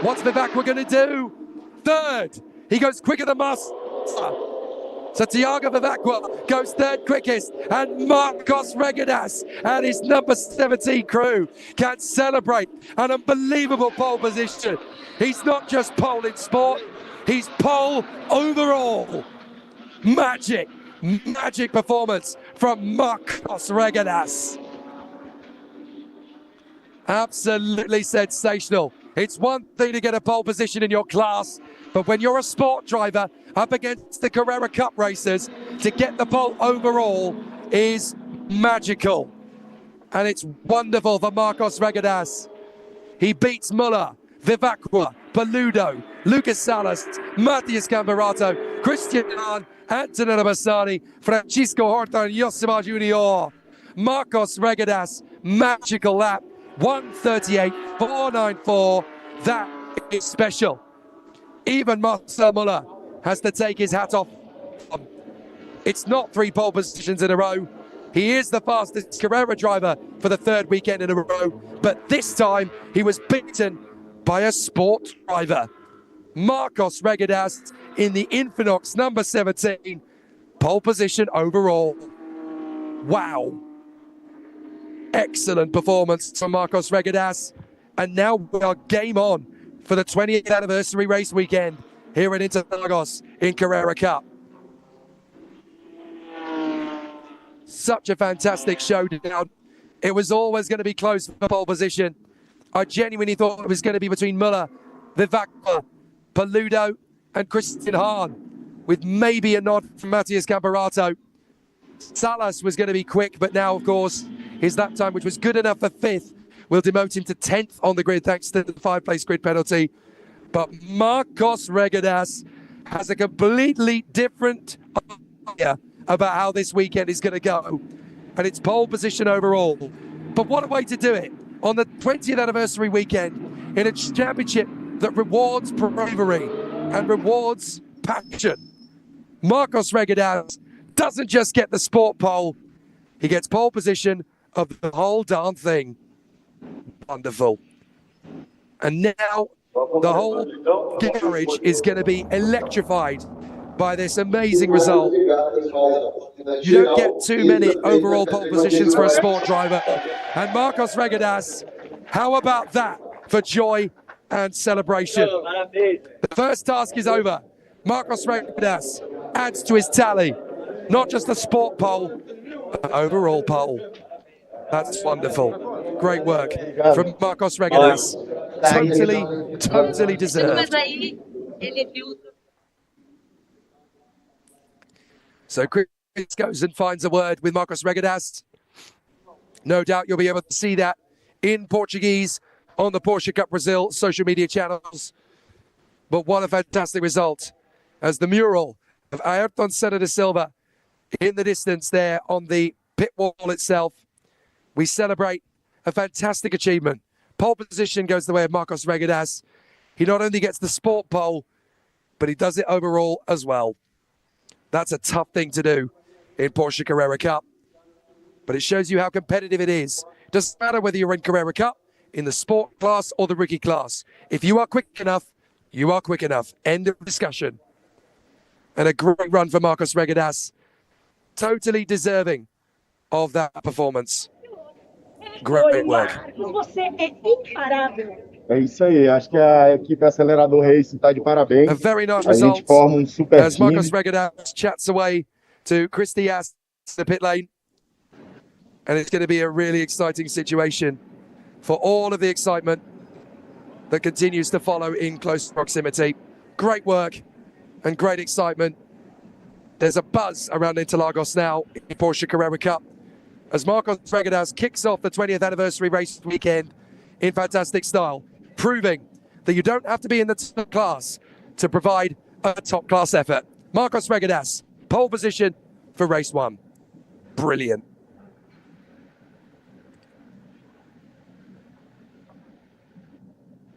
What's Vivacqua going to do? Third. He goes quicker than Master. So Tiago Vivacqua goes third quickest, and Marcos Regadas and his number 17 crew can celebrate an unbelievable pole position. He's not just pole in sport, he's pole overall. Magic performance from Marcos Regadas. Absolutely sensational. It's one thing to get a pole position in your class, but when you're a sport driver up against the Carrera Cup racers, to get the pole overall is magical. And it's wonderful for Marcos Regadas. He beats Muller, Vivacqua, Paludo, Lucas Salas, Matias Camberato, Christian Hahn, Antonello Bassani, Francisco Horta, and Yosimar Junior. Marcos Regadas, magical lap, 1:38.494. That is special. Even Marcel Muller has to take his hat off. It's not 3 pole positions in a row. He is the fastest Carrera driver for the 3rd weekend in a row, but this time he was beaten by a sport driver. Marcos Regadas in the Infinox number 17, pole position overall. Wow. Excellent performance from Marcos Regadas. And now we are game on for the 20th anniversary race weekend here at Interlagos in Carrera Cup. Such a fantastic showdown. It was always going to be close for pole position. I genuinely thought it was going to be between Muller, Vivacqua, Paludo, and Christian Hahn, with maybe a nod from Matias Camberato. Salas was going to be quick, but now, of course, his lap time, which was good enough for 5th, will demote him to 10th on the grid thanks to the 5-place grid penalty. But Marcos Regadas has a completely different idea about how this weekend is going to go. And it's pole position overall. But what a way to do it on the 20th anniversary weekend in a championship that rewards bravery and rewards passion. Marcos Regadas doesn't just get the sport pole, he gets pole position of the whole darn thing. Wonderful. And now the whole garage is going to be electrified by this amazing result. You don't get too many overall pole positions for a sport driver. And Marcos Regadas, how about that for joy and celebration? The first task is over. Marcos Regadas adds to his tally, not just the sport pole, but the overall pole. That's wonderful. Great work from Marcos Regadas. Totally deserved. So Chris goes and finds a word with Marcos Regadas. No doubt you'll be able to see that in Portuguese on the Porsche Cup Brasil social media channels. But what a fantastic result, as the mural of Ayrton Senna da Silva in the distance there on the pit wall itself. We celebrate a fantastic achievement. Pole position goes the way of Marcos Regadas. He not only gets the sport pole, but he does it overall as well. That's a tough thing to do in Porsche Carrera Cup, but it shows you how competitive it is. Doesn't matter whether you're in Carrera Cup, in the sport class or the rookie class. If you are quick enough, you are quick enough. End of discussion. And a great run for Marcos Regadas. Totally deserving of that performance. Great work. É isso aí, acho que a equipe Acelerador Race está de parabéns. A very nice a gente forma super as Marcos Regadas chats away to Chris Diaz, the pit lane. And it's going to be a really exciting situation for all of the excitement that continues to follow in close proximity. Great work and great excitement. There's a buzz around Interlagos now in Porsche Carrera Cup. as Marcos Regadas kicks off the 20th anniversary race weekend in fantastic style, proving that you don't have to be in the top class to provide a top class effort. Marcos Regadas, pole position for race 1. Brilliant.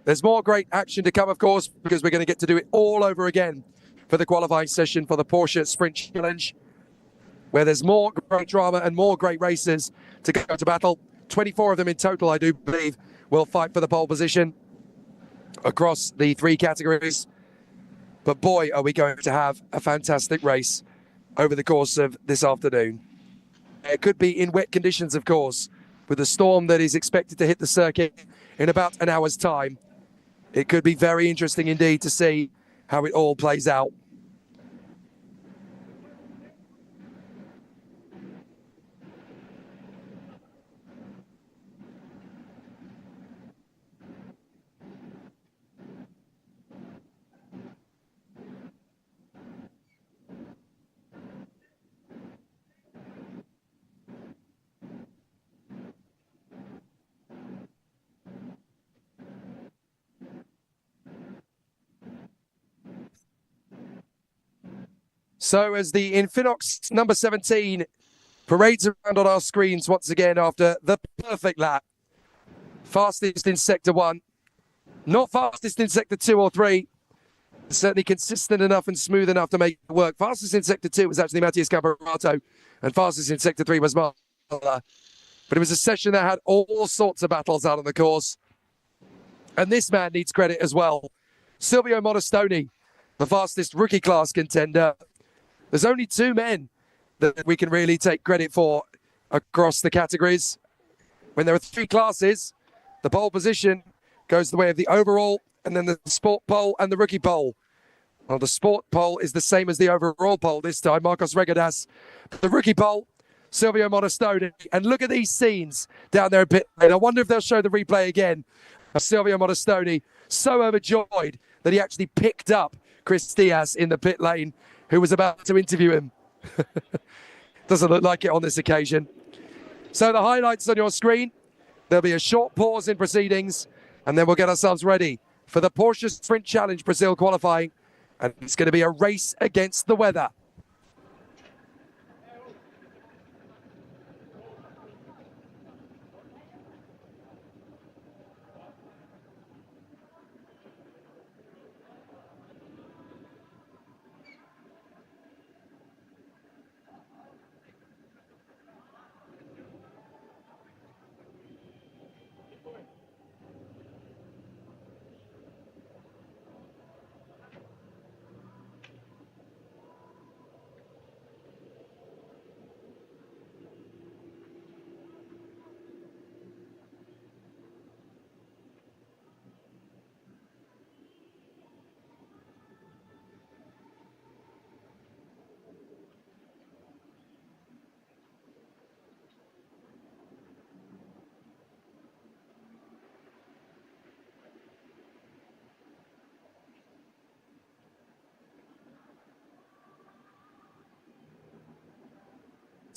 There's more great action to come, of course, because we're going to get to do it all over again for the qualifying session for the Porsche Sprint Challenge, where there's more great drama and more great races to go to battle. 24 of them in total, I do believe, will fight for the pole position across the 3 categories. But boy, are we going to have a fantastic race over the course of this afternoon. It could be in wet conditions, of course, with the storm that is expected to hit the circuit in about an hour's time. It could be very interesting indeed to see how it all plays out. So as the Infinox number 17 parades around on our screens once again after the perfect lap. Fastest in Sector 1, not fastest in Sector 2 or 3. Certainly consistent enough and smooth enough to make it work. Fastest in Sector 2 was actually Matthias Camperato, and fastest in Sector 3 was Marla. But it was a session that had all sorts of battles out on the course. And this man needs credit as well. Silvio Modestoni, the fastest rookie class contender. There's only 2 men that we can really take credit for across the categories. When there are 3 classes, the pole position goes the way of the overall, and then the sport pole and the rookie pole. Well, the sport pole is the same as the overall pole this time, Marcos Regadas. The rookie pole, Silvio Modestoni. And look at these scenes down there in pit lane. I wonder if they'll show the replay again of Silvio Modestoni, so overjoyed that he actually picked up Chris Diaz in the pit lane, who was about to interview him. Doesn't look like it on this occasion. So the highlights on your screen. There'll be a short pause in proceedings, and then we'll get ourselves ready for the Porsche Sprint Challenge Brazil qualifying. And it's going to be a race against the weather.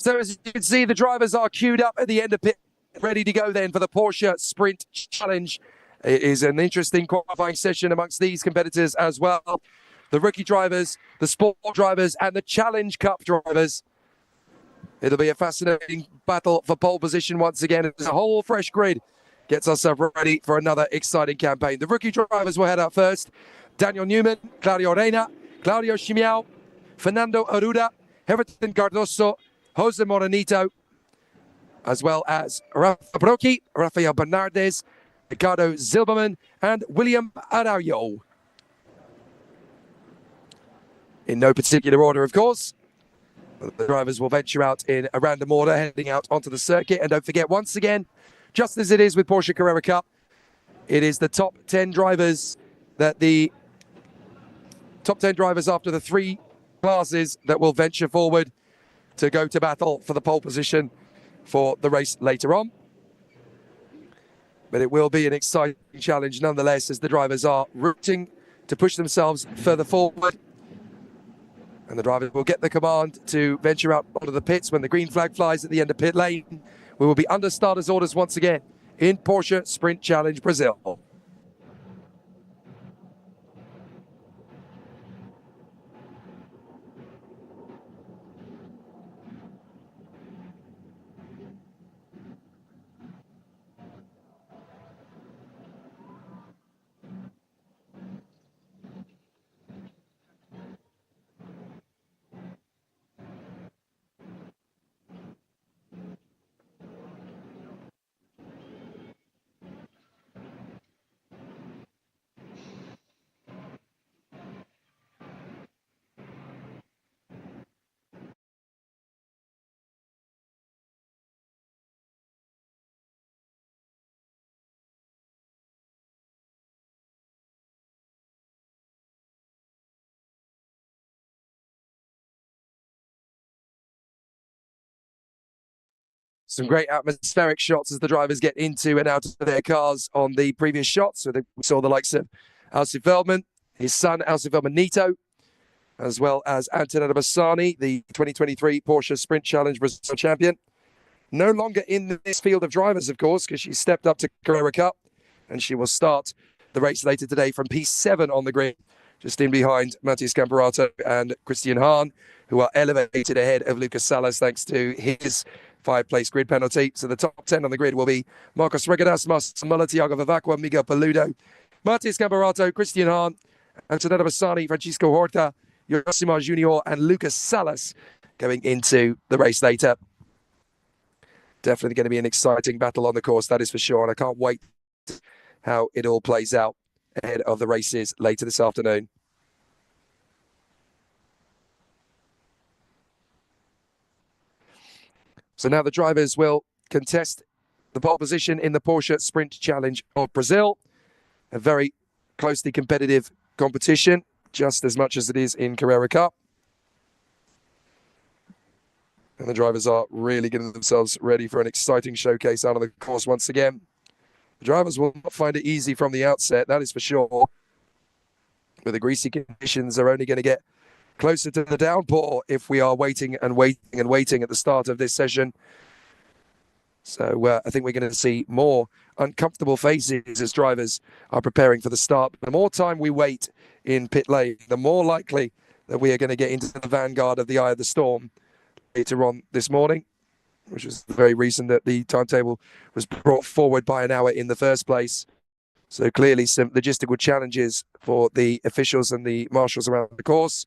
So as you can see, the drivers are queued up at the end of pit, ready to go then for the Porsche Sprint Challenge. It is an interesting qualifying session amongst these competitors as well. The rookie drivers, the sport drivers, and the Challenge Cup drivers. It'll be a fascinating battle for pole position once again. It's a whole fresh grid gets ourselves ready for another exciting campaign. The rookie drivers will head out first. Daniel Newman, Claudio Reina, Claudio Chimiao, Fernando Aruda, Everton Cardoso, Jose Morenito, as well as Rafa Brocchi, Rafael Bernardes, Ricardo Zilberman, and William Araujo. In no particular order, of course. The drivers will venture out in a random order, heading out onto the circuit. And don't forget, once again, just as it is with Porsche Carrera Cup, it is the top 10 drivers that the top 10 drivers after the 3 classes that will venture forward to go to battle for the pole position for the race later on. But it will be an exciting challenge nonetheless, as the drivers are rooting to push themselves further forward. And the driver will get the command to venture out onto the pits when the green flag flies at the end of pit lane. We will be under starters' orders once again in Porsche Sprint Challenge Brazil. Some great atmospheric shots as the drivers get into and out of their cars on the previous shots. So we saw the likes of Alcy Feldman, his son Alcy Feldman Nito, as well as Antonella Bassani, the 2023 Porsche Sprint Challenge Brazil champion. No longer in this field of drivers, of course, because she stepped up to Carrera Cup, and she will start the race later today from P7 on the grid, just in behind Matthias Camperato and Christian Hahn, who are elevated ahead of Lucas Salas thanks to his 5-place grid penalty. So the top 10 on the grid will be Marcos Regadas, Marcos Muller, Tiago Vivacqua, Miguel Paludo, Matthias Camperato, Christian Hahn, Antonella Bassani, Francisco Horta, Yosimar Junior, and Lucas Salas going into the race later. Definitely going to be an exciting battle on the course, that is for sure. And I can't wait how it all plays out ahead of the races later this afternoon. So now the drivers will contest the pole position in the Porsche Sprint Challenge of Brazil. A very closely competitive competition, just as much as it is in Carrera Cup. And the drivers are really getting themselves ready for an exciting showcase out on the course once again. The drivers will not find it easy from the outset, that is for sure. But the greasy conditions are only going to get closer to the downpour if we are waiting and waiting and waiting at the start of this session. So I think we're going to see more uncomfortable faces as drivers are preparing for the start. The more time we wait in pit lane, the more likely that we are going to get into the vanguard of the eye of the storm later on this morning, which was the very reason that the timetable was brought forward by an hour in the first place. So clearly some logistical challenges for the officials and the marshals around the course,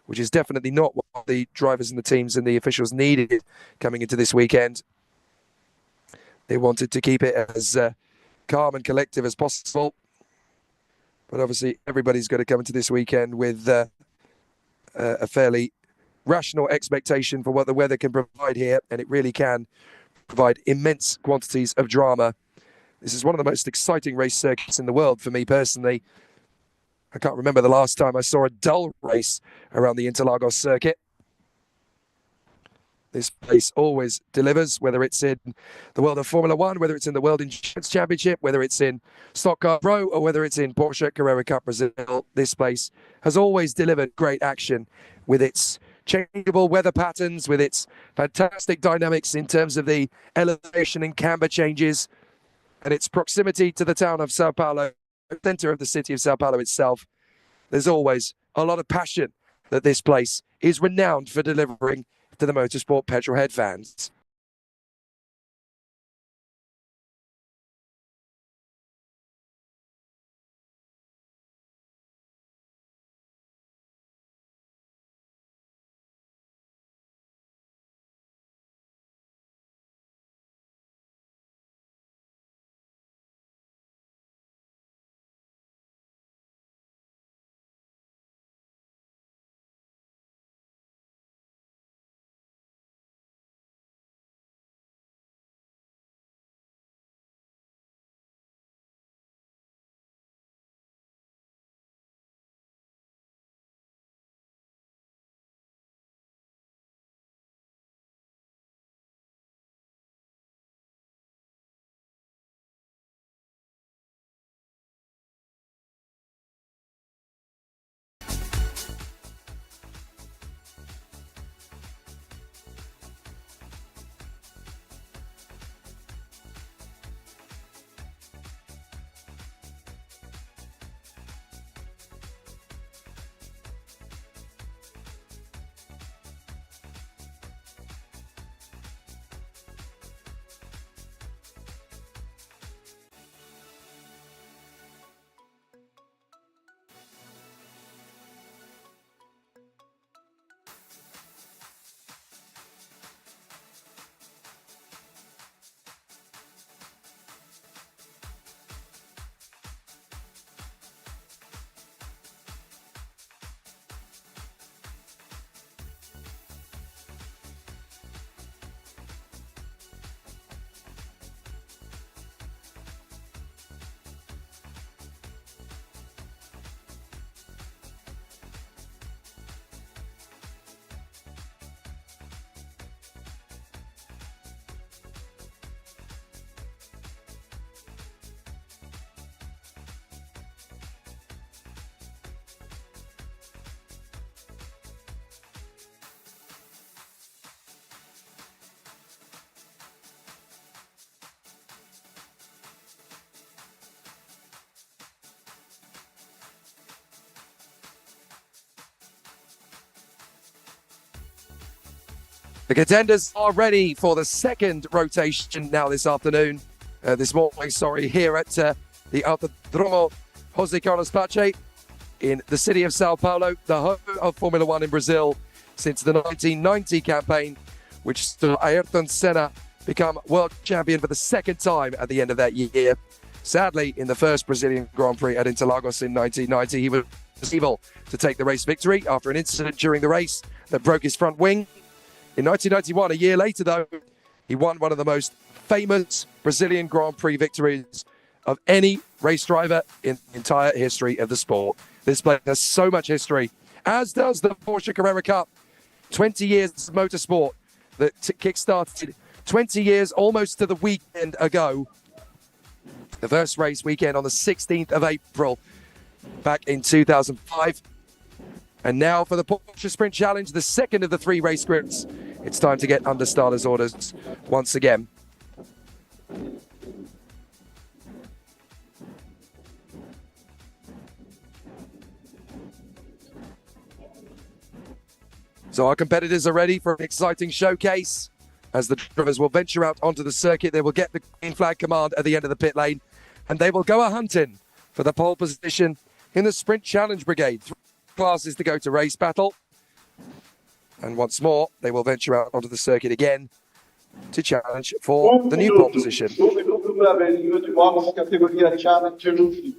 which is definitely not what the drivers and the teams and the officials needed coming into this weekend. They wanted to keep it as calm and collective as possible. But obviously everybody's got to come into this weekend with a fairly rational expectation for what the weather can provide here, and it really can provide immense quantities of drama. This is one of the most exciting race circuits in the world for me personally. I can't remember the last time I saw a dull race around the Interlagos circuit. This place always delivers, whether it's in the world of Formula One, whether it's in the World Endurance Championship, whether it's in Stock Car Pro, or whether it's in Porsche Carrera Cup Brazil. This place has always delivered great action with its changeable weather patterns, with its fantastic dynamics in terms of the elevation and camber changes, and its proximity to the town of Sao Paulo, the center of the city of Sao Paulo itself. There's always a lot of passion that this place is renowned for delivering to the motorsport petrolhead fans. The contenders are ready for the second rotation now this morning, here at the Autodromo Jose Carlos Pache in the city of Sao Paulo, the home of Formula One in Brazil since the 1990 campaign, which saw Ayrton Senna become world champion for the second time at the end of that year. Sadly, in the first Brazilian Grand Prix at Interlagos in 1990, he was able to take the race victory after an incident during the race that broke his front wing. In 1991, a year later though, he won one of the most famous Brazilian Grand Prix victories of any race driver in the entire history of the sport. This place has so much history, as does the Porsche Carrera Cup. 20 years of motorsport that kick-started 20 years almost to the weekend ago. The first race weekend on the 16th of April back in 2005. And now for the Porsche Sprint Challenge, the second of the 3 race scripts. It's time to get under starters' orders once again. So our competitors are ready for an exciting showcase. As the drivers will venture out onto the circuit, they will get the green flag command at the end of the pit lane, and they will go a-hunting for the pole position in the Sprint Challenge Brigade. 3 classes to go to race battle. And once more, they will venture out onto the circuit again to challenge for the new pole position. Abertura de Box, categoria Challenge.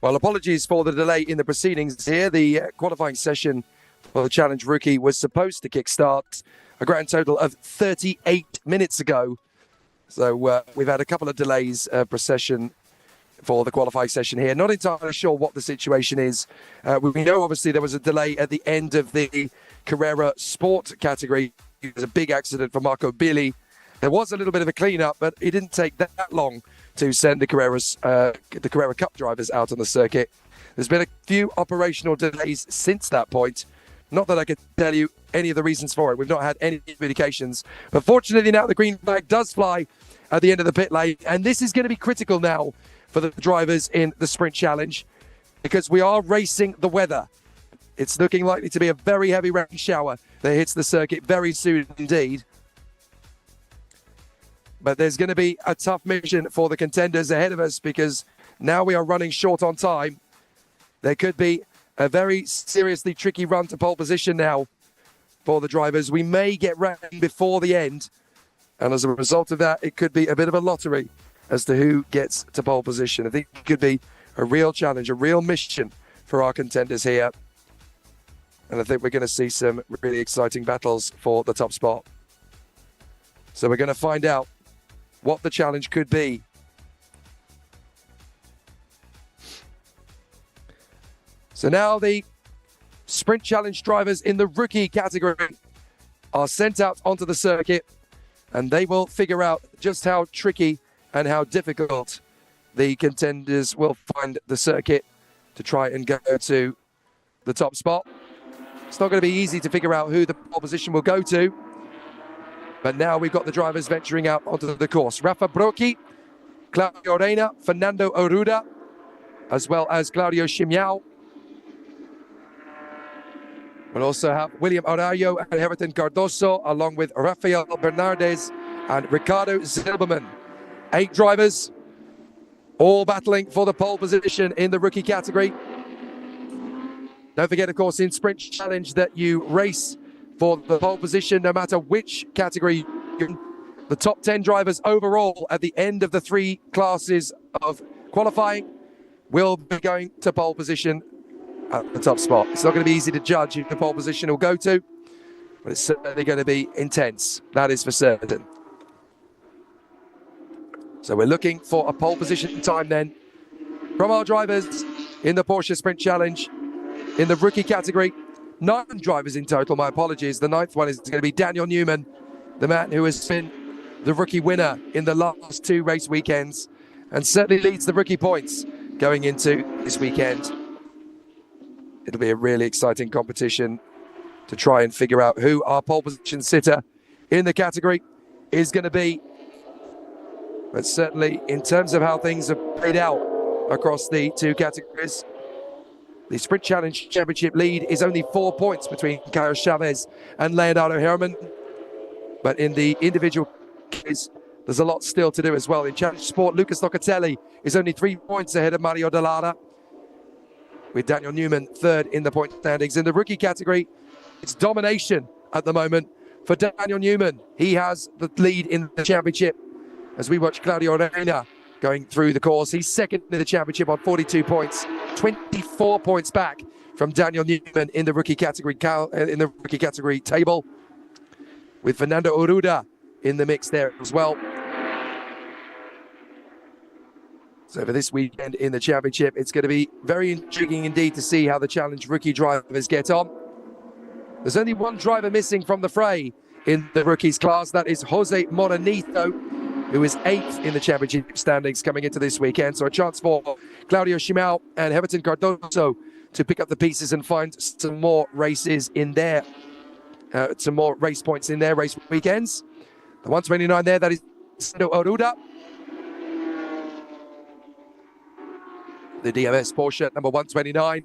Well, apologies for the delay in the proceedings here. The qualifying session for the Challenge Rookie was supposed to kickstart a grand total of 38 minutes ago. So we've had a couple of delays per session for the qualifying session here. Not entirely sure what the situation is. We know, obviously, there was a delay at the end of the Carrera Sport category. It was a big accident for Marco Billy. There was a little bit of a clean-up, but it didn't take that long to send the Carrera Cup drivers out on the circuit. There's been a few operational delays since that point. Not that I could tell you any of the reasons for it. We've not had any communications. But fortunately now the green flag does fly at the end of the pit lane. And this is going to be critical now for the drivers in the Sprint Challenge, because we are racing the weather. It's looking likely to be a very heavy rain shower that hits the circuit very soon indeed. But there's going to be a tough mission for the contenders ahead of us, because now we are running short on time. There could be a very seriously tricky run to pole position now for the drivers. We may get rain before the end. And as a result of that, it could be a bit of a lottery as to who gets to pole position. I think it could be a real challenge, a real mission for our contenders here. And I think we're going to see some really exciting battles for the top spot. So we're going to find out what the challenge could be. So now the Sprint Challenge drivers in the rookie category are sent out onto the circuit, and they will figure out just how tricky and how difficult the contenders will find the circuit to try and go to the top spot. It's not going to be easy to figure out who the pole position will go to. But now we've got the drivers venturing out onto the course. Rafa Brocchi, Claudio Reina, Fernando Oruda, as well as Claudio Chimiao. We'll also have William Arayo and Herberton Cardoso, along with Rafael Bernardes and Ricardo Zilberman. 8 drivers, all battling for the pole position in the rookie category. Don't forget, of course, in Sprint Challenge that you race for the pole position, no matter which category you're in. The top 10 drivers overall at the end of the 3 classes of qualifying will be going to pole position at the top spot. It's not going to be easy to judge who the pole position will go to, but it's certainly going to be intense. That is for certain. So we're looking for a pole position time then from our drivers in the Porsche Sprint Challenge in the rookie category. 9 drivers in total, my apologies. The 9th one is going to be Daniel Newman, the man who has been the rookie winner in the last 2 race weekends, and certainly leads the rookie points going into this weekend. It'll be a really exciting competition to try and figure out who our pole position sitter in the category is going to be. But certainly in terms of how things have played out across the 2 categories, the Sprint Challenge Championship lead is only 4 points between Carlos Chavez and Leonardo Herman. But in the individual case, there's a lot still to do as well. In Challenge Sport, Lucas Locatelli is only 3 points ahead of Mario Dallara, with Daniel Newman third in the point standings. In the rookie category, it's domination at the moment for Daniel Newman. He has the lead in the championship as we watch Claudio Reina going through the course. He's second in the championship on 42 points, 24 points back from Daniel Newman in the rookie category table, with Fernando Oruda in the mix there as well. So for this weekend in the championship, it's going to be very intriguing indeed to see how the challenge rookie drivers get on. There's only one driver missing from the fray in the rookies class. That is Jose Moranito, who is 8th in the championship standings coming into this weekend. So a chance for Claudio Shimao and Everton Cardoso to pick up the pieces and find some more races in there, some more race points in their race weekends. The 129 there, that is Sendo Oruda. The DMS Porsche number 129.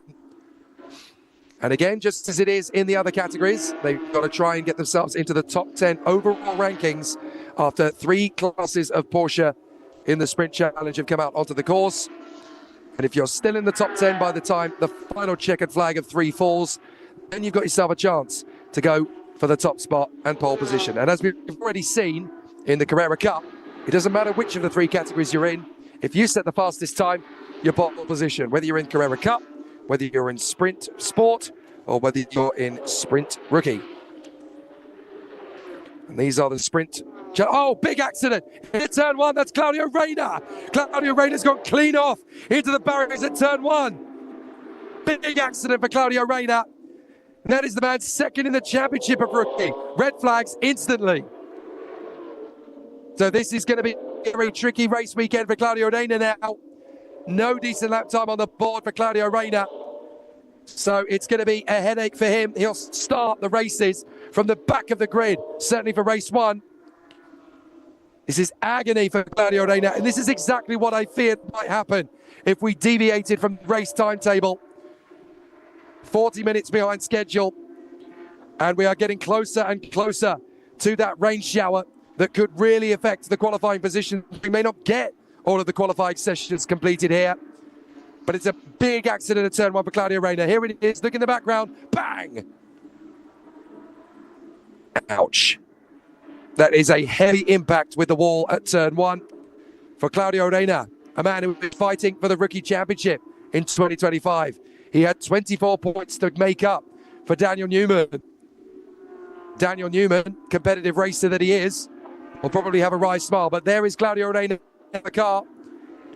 And again, just as it is in the other categories, they've got to try and get themselves into the top 10 overall rankings after 3 classes of Porsche in the Sprint Challenge have come out onto the course. And if you're still in the top 10 by the time the final checkered flag of 3 falls, then you've got yourself a chance to go for the top spot and pole position. And as we've already seen in the Carrera Cup, it doesn't matter which of the 3 categories you're in. If you set the fastest time, your pole position, whether you're in Carrera Cup, whether you're in Sprint Sport, or whether you're in Sprint Rookie. And these are the Sprint. Oh, big accident in turn 1. That's Claudio Reina. Claudio Reina's gone clean off into the barriers at turn 1. Big accident for Claudio Reina. And that is the man second in the championship of rookie. Red flags instantly. So this is going to be a very tricky race weekend for Claudio Reina now. No decent lap time on the board for Claudio Reina. So it's going to be a headache for him. He'll start the races from the back of the grid, certainly for race 1. This is agony for Claudio Reina, and this is exactly what I feared might happen if we deviated from the race timetable. 40 minutes behind schedule, and we are getting closer and closer to that rain shower that could really affect the qualifying position. We may not get all of the qualifying sessions completed here, but it's a big accident at turn 1 for Claudio Reina. Here it is, look in the background, bang! Ouch. That is a heavy impact with the wall at turn 1 for Claudio Reina, a man who is fighting for the rookie championship in 2025. He had 24 points to make up for Daniel Newman. Daniel Newman, competitive racer that he is, will probably have a wry smile, but there is Claudio Reina in the car,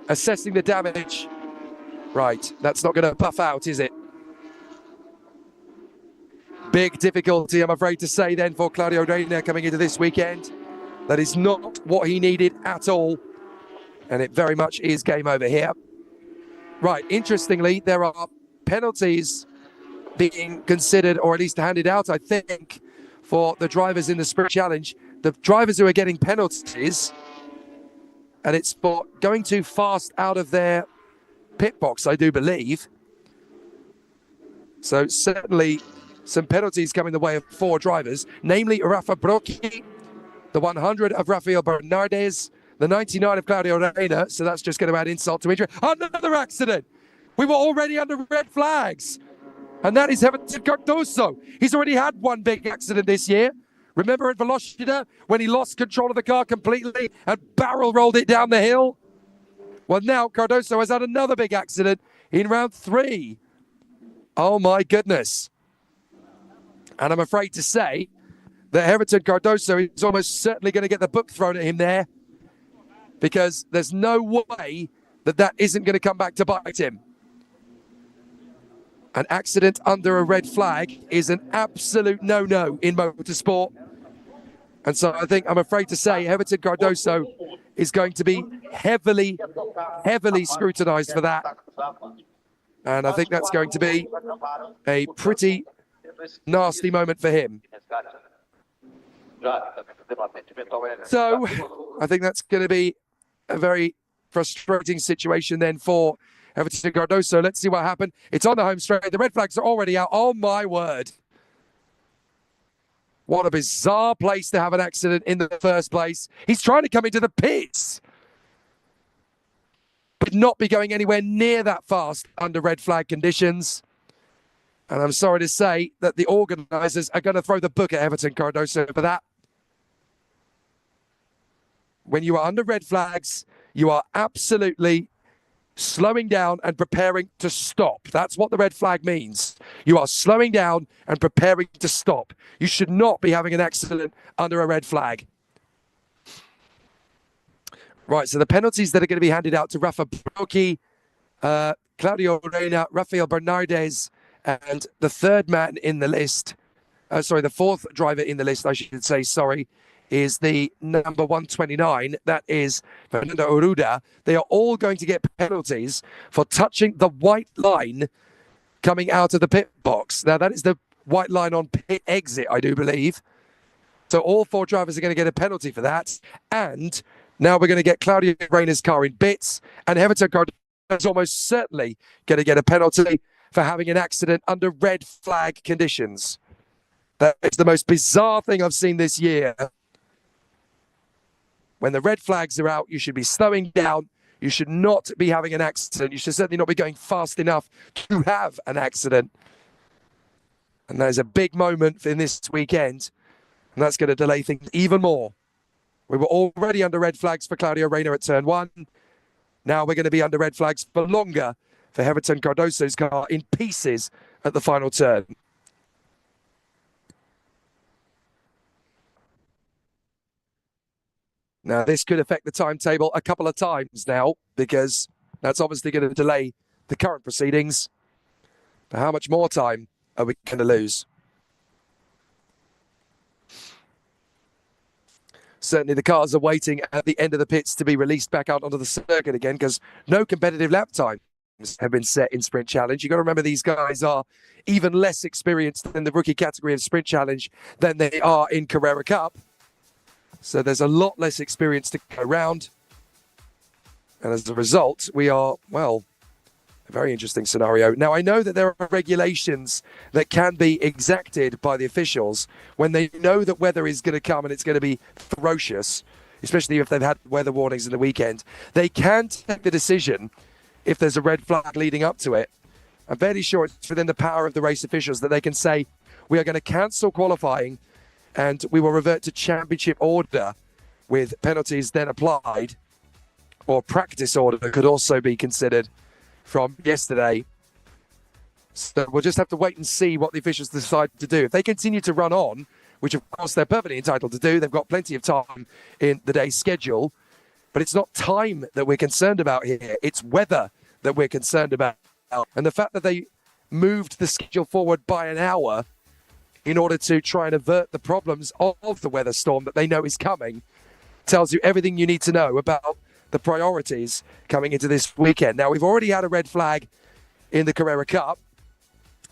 assessing the damage. Right, that's not going to puff out, is it? Big difficulty, I'm afraid to say, then, for Claudio Reina coming into this weekend. That is not what he needed at all, and it very much is game over here. Right, interestingly, there are penalties being considered, or at least handed out, I think, for the drivers in the Sprint Challenge. The drivers who are getting penalties, and it's for going too fast out of their pit box, I do believe. So certainly some penalties coming the way of 4 drivers, namely Rafa Brocchi, the 100 of Rafael Bernardes, the 99 of Claudio Reina. So that's just going to add insult to injury. Another accident. We were already under red flags. And that is Everton Cardoso. He's already had one big accident this year. Remember at Velocita when he lost control of the car completely and barrel rolled it down the hill? Well, now Cardoso has had another big accident in round 3. Oh my goodness. And I'm afraid to say that Everton Cardoso is almost certainly going to get the book thrown at him there, because there's no way that that isn't going to come back to bite him. An accident under a red flag is an absolute no-no in motorsport. And so I think I'm afraid to say Everton Cardoso is going to be heavily scrutinized for that. And I think that's going to be a pretty nasty moment for him. So I think that's going to be a very frustrating situation then for Everton Cardoso. Let's see what happened. It's on the home straight. The red flags are already out. Oh, my word. What a bizarre place to have an accident in the first place. He's trying to come into the pits, but not be going anywhere near that fast under red flag conditions. And I'm sorry to say that the organisers are going to throw the book at Everton Cardoso for that. When you are under red flags, you are absolutely slowing down and preparing to stop. That's what the red flag means. You are slowing down and preparing to stop. You should not be having an accident under a red flag. Right, so the penalties that are going to be handed out to Rafa Brocchi, Claudio Reina, Rafael Bernardes, and the third man in the list, the fourth driver in the list, I should say, is the number 129. That is Fernando Uruda. They are all going to get penalties for touching the white line coming out of the pit box. Now, that is the white line on pit exit, I do believe. So all four drivers are going to get a penalty for that. And now we're going to get Claudio Reina's car in bits. And Everton Cardoso is almost certainly going to get a penalty for having an accident under red flag conditions. That is the most bizarre thing I've seen this year. When the red flags are out, you should be slowing down. You should not be having an accident. You should certainly not be going fast enough to have an accident. And that is a big moment in this weekend. And that's going to delay things even more. We were already under red flags for Claudio Reina at turn 1. Now we're going to be under red flags for longer for Everton Cardoso's car in pieces at the final turn. Now, this could affect the timetable a couple of times now, because that's obviously going to delay the current proceedings. But how much more time are we going to lose? Certainly the cars are waiting at the end of the pits to be released back out onto the circuit again, because no competitive lap times have been set in Sprint Challenge. You've got to remember these guys are even less experienced in the rookie category of Sprint Challenge than they are in Carrera Cup. So there's a lot less experience to go around. And as a result, we are, well, a very interesting scenario. Now, I know that there are regulations that can be exacted by the officials when they know that weather is going to come and it's going to be ferocious, especially if they've had weather warnings in the weekend. They can take the decision if there's a red flag leading up to it. I'm fairly sure it's within the power of the race officials that they can say, we are going to cancel qualifying and we will revert to championship order with penalties then applied, or practice order could also be considered from yesterday. So we'll just have to wait and see what the officials decide to do. If they continue to run on, which of course they're perfectly entitled to do, they've got plenty of time in the day's schedule, but it's not time that we're concerned about here. It's weather that we're concerned about. And the fact that they moved the schedule forward by an hour in order to try and avert the problems of the weather storm that they know is coming tells you everything you need to know about the priorities coming into this weekend. Now, we've already had a red flag in the Carrera Cup.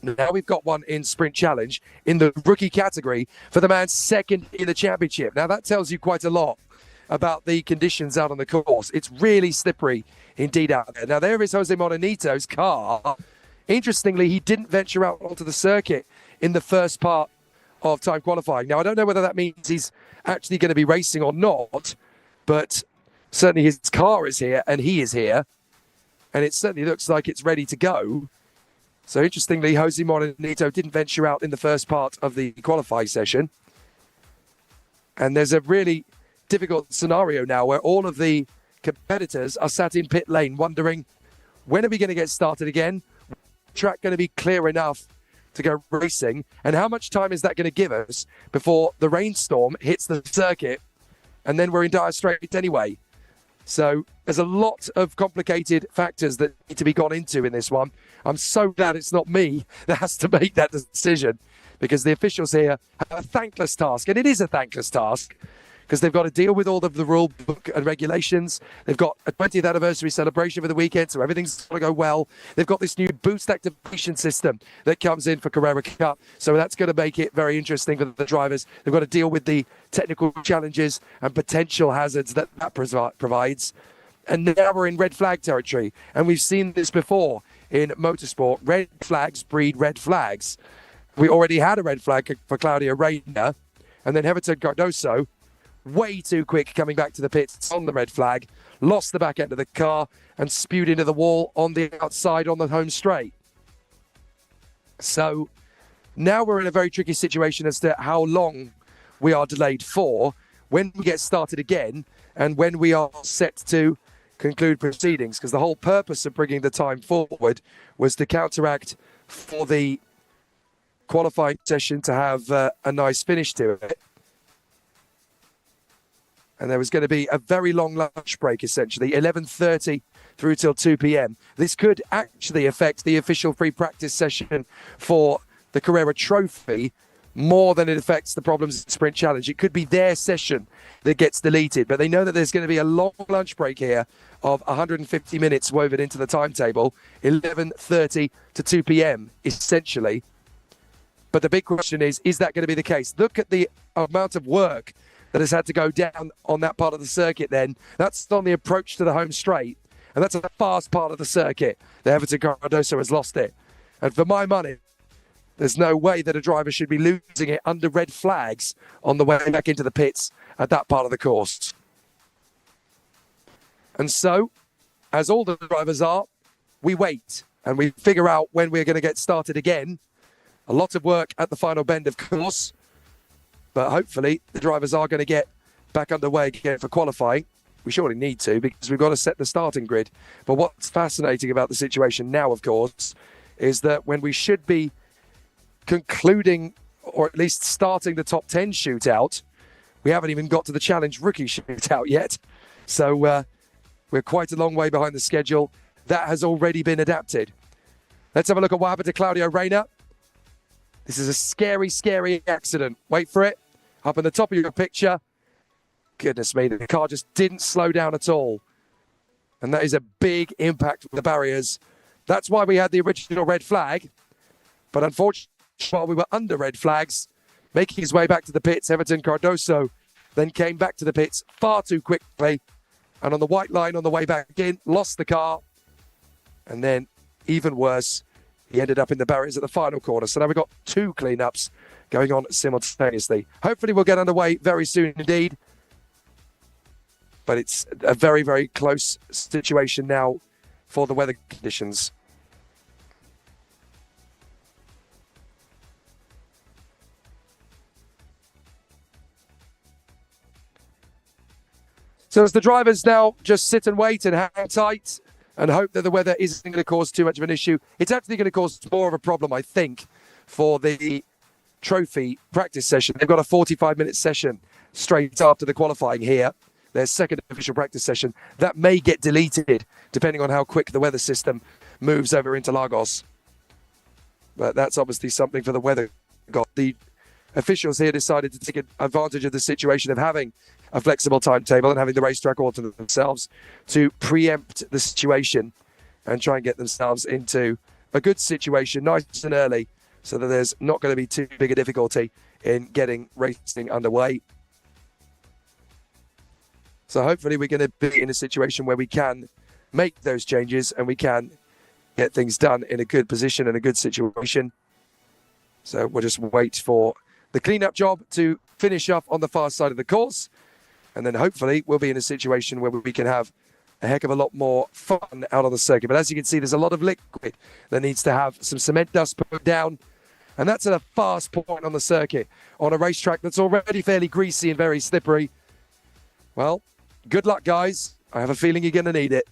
Now we've got one in Sprint Challenge in the rookie category for the man second in the championship. Now, that tells you quite a lot about the conditions out on the course. It's really slippery indeed out there. Now, there is Jose Morenito's car. Interestingly, he didn't venture out onto the circuit in the first part of time qualifying. Now, I don't know whether that means he's actually going to be racing or not, but certainly his car is here and he is here, and it certainly looks like it's ready to go. So interestingly, Jose Morenito didn't venture out in the first part of the qualifying session. And there's a really difficult scenario now where all of the competitors are sat in pit lane wondering, when are we going to get started again? Track going to be clear enough to go racing, and how much time is that going to give us before the rainstorm hits the circuit, and then we're in dire straits anyway? So there's a lot of complicated factors that need to be gone into in this one. I'm so glad it's not me that has to make that decision, because the officials here have a thankless task, and it is a thankless task, because they've got to deal with all of the rule book and regulations. They've got a 20th anniversary celebration for the weekend, so everything's going to go well. They've got this new boost activation system that comes in for Carrera Cup, so that's going to make it very interesting for the drivers. They've got to deal with the technical challenges and potential hazards that provides. And now we're in red flag territory, and we've seen this before in motorsport. Red flags breed red flags. We already had a red flag for Claudio Reyna, and then Everton Cardoso, way too quick coming back to the pits on the red flag, lost the back end of the car and spewed into the wall on the outside on the home straight. So now we're in a very tricky situation as to how long we are delayed for, when we get started again, and when we are set to conclude proceedings, because the whole purpose of bringing the time forward was to counteract for the qualifying session to have a nice finish to it. And there was going to be a very long lunch break, essentially, 11:30 through till 2 p.m. This could actually affect the official free practice session for the Carrera Trophy more than it affects the Problems Sprint Challenge. It could be their session that gets deleted, but they know that there's going to be a long lunch break here of 150 minutes woven into the timetable, 11:30 to 2 p.m., essentially. But the big question is that going to be the case? Look at the amount of work that has had to go down on that part of the circuit then. That's on the approach to the home straight. And that's a fast part of the circuit. The Everton Cardoso has lost it. And for my money, there's no way that a driver should be losing it under red flags on the way back into the pits at that part of the course. And so, as all the drivers are, we wait and we figure out when we're going to get started again. A lot of work at the final bend, of course. But hopefully the drivers are going to get back underway again for qualifying. We surely need to, because we've got to set the starting grid. But what's fascinating about the situation now, of course, is that when we should be concluding, or at least starting the top 10 shootout, we haven't even got to the challenge rookie shootout yet. So we're quite a long way behind the schedule. That has already been adapted. Let's have a look at what happened to Claudio Reyna. This is a scary, scary accident. Wait for it. Up in the top of your picture. Goodness me, the car just didn't slow down at all. And that is a big impact with the barriers. That's why we had the original red flag. But unfortunately, while we were under red flags, making his way back to the pits, Everton Cardoso then came back to the pits far too quickly. And on the white line on the way back in, lost the car. And then, even worse, he ended up in the barriers at the final corner. So now we've got two cleanups going on simultaneously. Hopefully we'll get underway very soon indeed. But it's a very, very close situation now for the weather conditions. So as the drivers now just sit and wait and hang tight and hope that the weather isn't going to cause too much of an issue, it's actually going to cause more of a problem, I think, for the trophy practice session. They've got a 45-minute session straight after the qualifying here, their second official practice session. That may get deleted depending on how quick the weather system moves over Interlagos. But that's obviously something for the weather god. The officials here decided to take advantage of the situation of having a flexible timetable and having the racetrack all to themselves to preempt the situation and try and get themselves into a good situation nice and early, so that there's not going to be too big a difficulty in getting racing underway. So hopefully we're going to be in a situation where we can make those changes and we can get things done in a good position and a good situation. So we'll just wait for the cleanup job to finish up on the far side of the course. And then hopefully we'll be in a situation where we can have a heck of a lot more fun out on the circuit. But as you can see, there's a lot of liquid that needs to have some cement dust put down. And that's at a fast point on the circuit, on a racetrack that's already fairly greasy and very slippery. Well, good luck, guys. I have a feeling you're going to need it.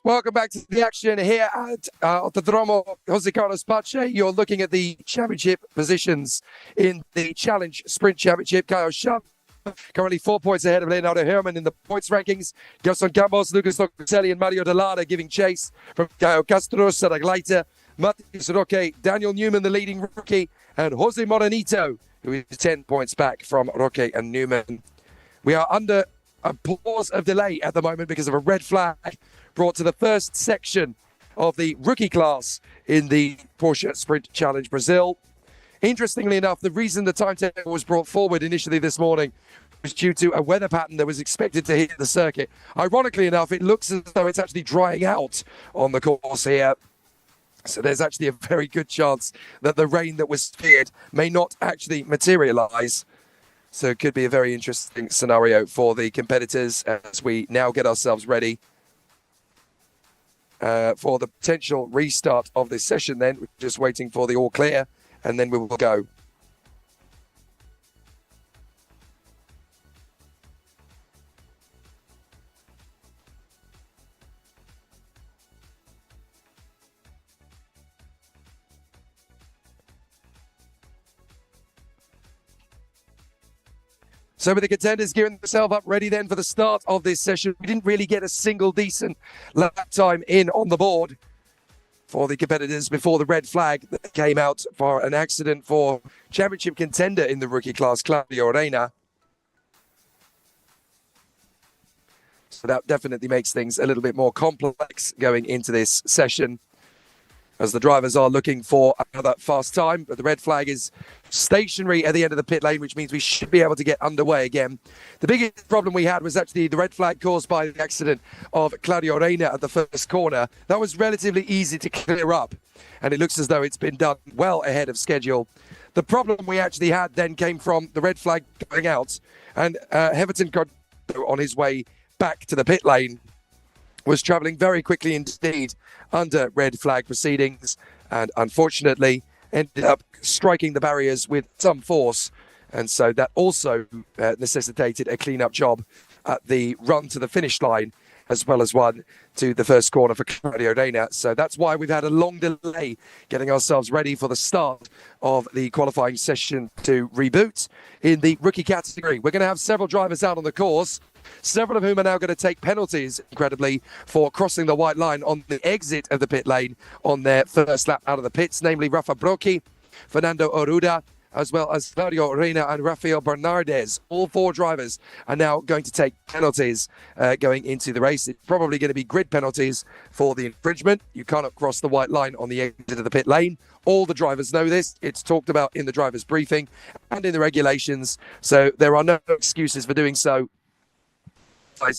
Welcome back to the action here at Autodromo Jose Carlos Pache. You're looking at the championship positions in the Challenge Sprint Championship. Kyle Schaff currently 4 points ahead of Leonardo Herman in the points rankings. Gerson Campos, Lucas Locatelli and Mario Dell'Ara giving chase from Caio Castro, Saraglaita, Matheus Roque, Daniel Newman, the leading rookie, and Jose Moranito, who is 10 points back from Roque and Newman. We are under a pause of delay at the moment because of a red flag brought to the first section of the rookie class in the Porsche Sprint Challenge Brazil. Interestingly enough, the reason the timetable was brought forward initially this morning was due to a weather pattern that was expected to hit the circuit. Ironically enough, it looks as though it's actually drying out on the course here. So there's actually a very good chance that the rain that was feared may not actually materialize. So it could be a very interesting scenario for the competitors as we now get ourselves ready for the potential restart of this session. Then we're just waiting for the all clear and then we will go. So with the contenders gearing themselves up ready then for the start of this session, we didn't really get a single decent lap time in on the board for the competitors before the red flag that came out for an accident for championship contender in the rookie class, Claudio Reina. So that definitely makes things a little bit more complex going into this session, as the drivers are looking for another fast time. But the red flag is stationary at the end of the pit lane, which means we should be able to get underway again. The biggest problem we had was actually the red flag caused by the accident of Claudio Reina at the first corner. That was relatively easy to clear up, and it looks as though it's been done well ahead of schedule. The problem we actually had then came from the red flag going out, and Heverton Cardoso, on his way back to the pit lane, was travelling very quickly indeed under red flag proceedings, and unfortunately ended up striking the barriers with some force, and so that also necessitated a clean-up job at the run to the finish line, as well as one to the first corner for Claudio Reina. So that's why we've had a long delay getting ourselves ready for the start of the qualifying session to reboot in the rookie category. We're going to have several drivers out on the course, several of whom are now going to take penalties, incredibly, for crossing the white line on the exit of the pit lane on their first lap out of the pits, namely Rafa Brocchi, Fernando Oruda, as well as Claudio Reina and Rafael Bernardes. All four drivers are now going to take penalties going into the race. It's probably going to be grid penalties for the infringement. You cannot cross the white line on the exit of the pit lane. All the drivers know this. It's talked about in the driver's briefing and in the regulations. So there are no excuses for doing so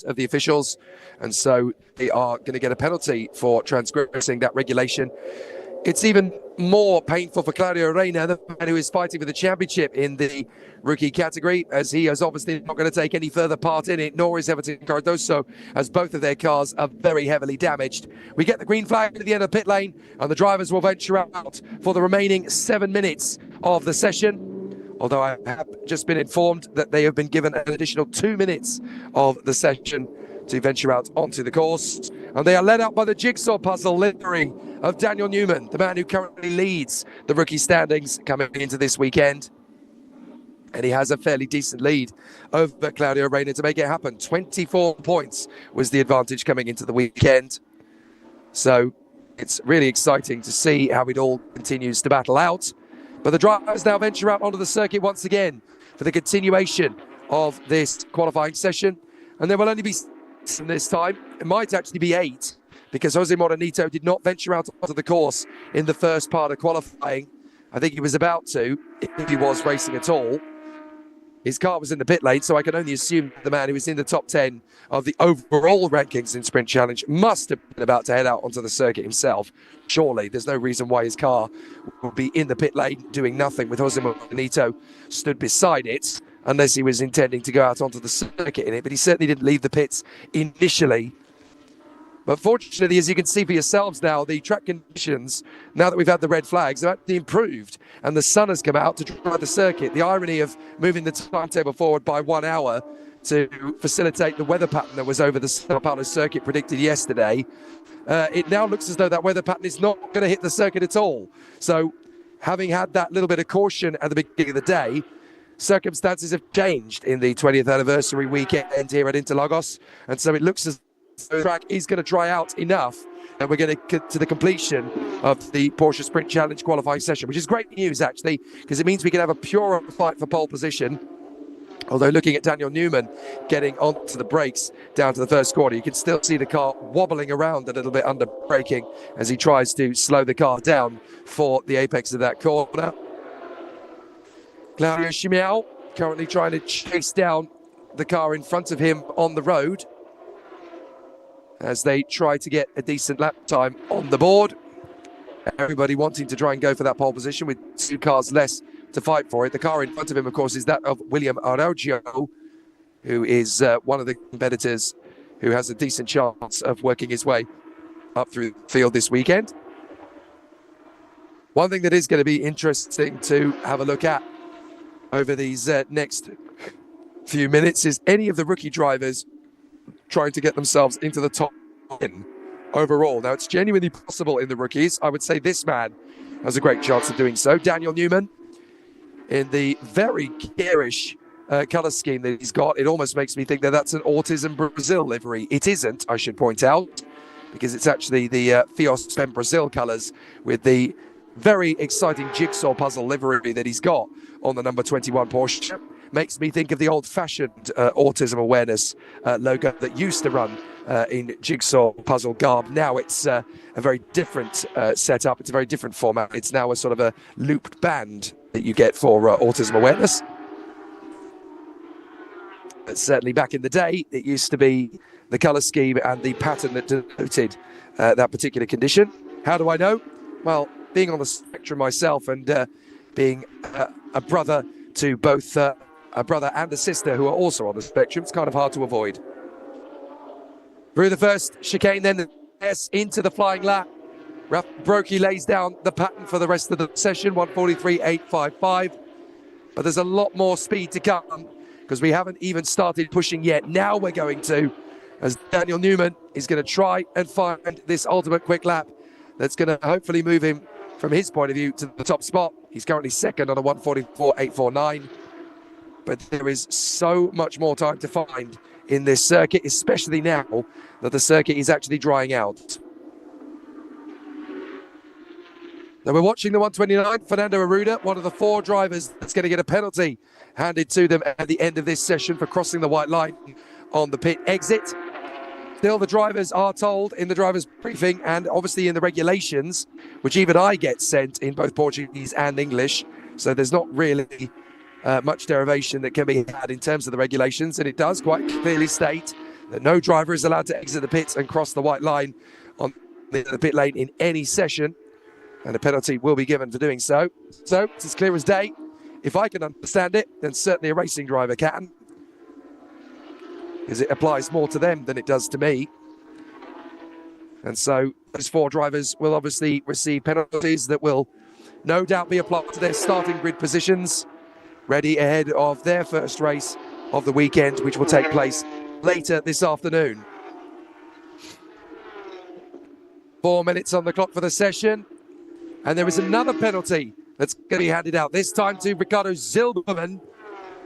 of the officials, and so they are going to get a penalty for transgressing that regulation. It's even more painful for Claudio Reina, the man who is fighting for the championship in the rookie category, as he is obviously not going to take any further part in it, nor is Heverton Cardoso, as both of their cars are very heavily damaged. We get the green flag at the end of the pit lane, and the drivers will venture out for the remaining 7 minutes of the session. Although I have just been informed that they have been given an additional 2 minutes of the session to venture out onto the course. And they are led out by the jigsaw puzzle livery of Daniel Newman, the man who currently leads the rookie standings coming into this weekend. And he has a fairly decent lead over Claudio Reina to make it happen. 24 points was the advantage coming into the weekend. So it's really exciting to see how it all continues to battle out. But the drivers now venture out onto the circuit once again for the continuation of this qualifying session. And there will only be 7 this time. It might actually be 8, because Jose Moranito did not venture out onto the course in the first part of qualifying. I think he was about to, if he was racing at all. His car was in the pit lane, so I can only assume the man who is in the top 10 of the overall rankings in Sprint Challenge must have been about to head out onto the circuit himself. Surely, there's no reason why his car would be in the pit lane doing nothing with Jose Moranito stood beside it, unless he was intending to go out onto the circuit in it. But he certainly didn't leave the pits initially. But fortunately, as you can see for yourselves now, the track conditions, now that we've had the red flags, have actually improved, and the sun has come out to dry the circuit. The irony of moving the timetable forward by 1 hour to facilitate the weather pattern that was over the Sao Paulo circuit predicted yesterday it now looks as though that weather pattern is not going to hit the circuit at all. So having had that little bit of caution at the beginning of the day, circumstances have changed in the 20th anniversary weekend here at Interlagos. And so it looks as though the track is going to dry out enough. And we're going to get to the completion of the Porsche Sprint Challenge qualifying session, which is great news, actually, because it means we can have a pure fight for pole position. Although looking at Daniel Newman getting onto the brakes down to the first corner, you can still see the car wobbling around a little bit under braking as he tries to slow the car down for the apex of that corner. Claudio Chimiao currently trying to chase down the car in front of him on the road as they try to get a decent lap time on the board. Everybody wanting to try and go for that pole position with 2 cars less to fight for it. The car in front of him, of course, is that of William Araujo, who is one of the competitors who has a decent chance of working his way up through the field this weekend. One thing that is going to be interesting to have a look at over these next few minutes is any of the rookie drivers trying to get themselves into the top 10 overall. Now, it's genuinely possible in the rookies. I would say this man has a great chance of doing so. Daniel Newman, in the very garish colour scheme that he's got, it almost makes me think that that's an Autism Brazil livery. It isn't, I should point out, because it's actually the Fios Pen Brazil colours with the very exciting jigsaw puzzle livery that he's got on the number 21 Porsche. Makes me think of the old-fashioned autism awareness logo that used to run in jigsaw puzzle garb. Now it's a very different setup. It's a very different format. It's now a sort of a looped band that you get for autism awareness. But certainly back in the day, it used to be the colour scheme and the pattern that denoted that particular condition. How do I know? Well, being on the spectrum myself and being a brother to both a brother and a sister who are also on the spectrum, it's kind of hard to avoid. Through the first chicane, then into the flying lap. Raf Brokey lays down the pattern for the rest of the session, 1:43.855. But there's a lot more speed to come because we haven't even started pushing yet. Now we're going to, as Daniel Newman is going to try and find this ultimate quick lap that's going to hopefully move him from his point of view to the top spot. He's currently second on a 1:44.849. But there is so much more time to find in this circuit, especially now that the circuit is actually drying out. Now we're watching the 129, Fernando Arruda, one of the 4 drivers that's going to get a penalty handed to them at the end of this session for crossing the white line on the pit exit. Still, the drivers are told in the driver's briefing and obviously in the regulations, which even I get sent in both Portuguese and English, so there's not really much derivation that can be had in terms of the regulations, and it does quite clearly state that no driver is allowed to exit the pits and cross the white line on the pit lane in any session, and a penalty will be given for doing so. So it's as clear as day. If I can understand it, then certainly a racing driver can, because it applies more to them than it does to me. And so those 4 drivers will obviously receive penalties that will no doubt be applied to their starting grid positions, ready ahead of their first race of the weekend, which will take place later this afternoon. 4 minutes on the clock for the session. And there is another penalty that's going to be handed out, this time to Ricardo Zilberman.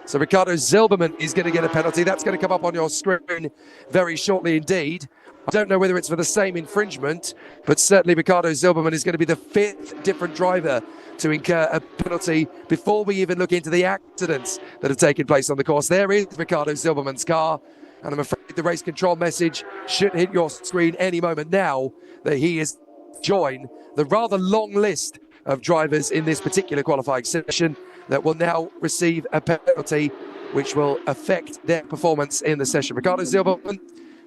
So Ricardo Zilberman is going to get a penalty. That's going to come up on your screen very shortly indeed. I don't know whether it's for the same infringement, but certainly Ricardo Zilberman is going to be the 5th different driver to incur a penalty before we even look into the accidents that have taken place on the course. There is Ricardo Zilberman's car, and I'm afraid the race control message should hit your screen any moment now that he is join the rather long list of drivers in this particular qualifying session that will now receive a penalty which will affect their performance in the session. Ricardo Zilberman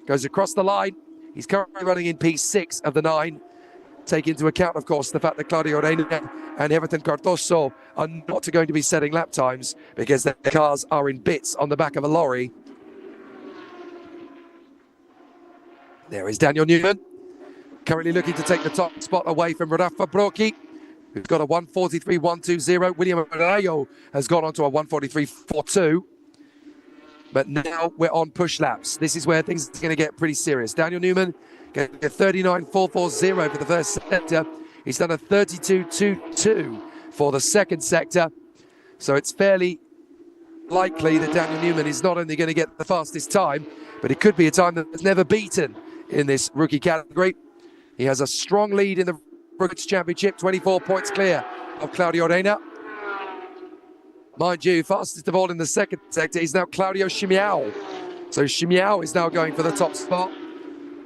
goes across the line. He's currently running in P6 of the 9. Take into account, of course, the fact that Claudio Reina and Everton Cardoso are not going to be setting lap times because their cars are in bits on the back of a lorry. There is Daniel Newman, currently looking to take the top spot away from Rafa Brocchi, who's got a 1:43.120. William Araujo has gone on to a 1:43.42. But now we're on push laps. This is where things are going to get pretty serious. Daniel Newman getting a 39.440 for the first sector. He's done a 32.22 for the second sector. So it's fairly likely that Daniel Newman is not only going to get the fastest time, but it could be a time that's never beaten in this rookie category. He has a strong lead in the Rookies Championship, 24 points clear of Claudio Reina. Mind you, fastest of all in the second sector is now Claudio Chimiao. So Chimiao is now going for the top spot.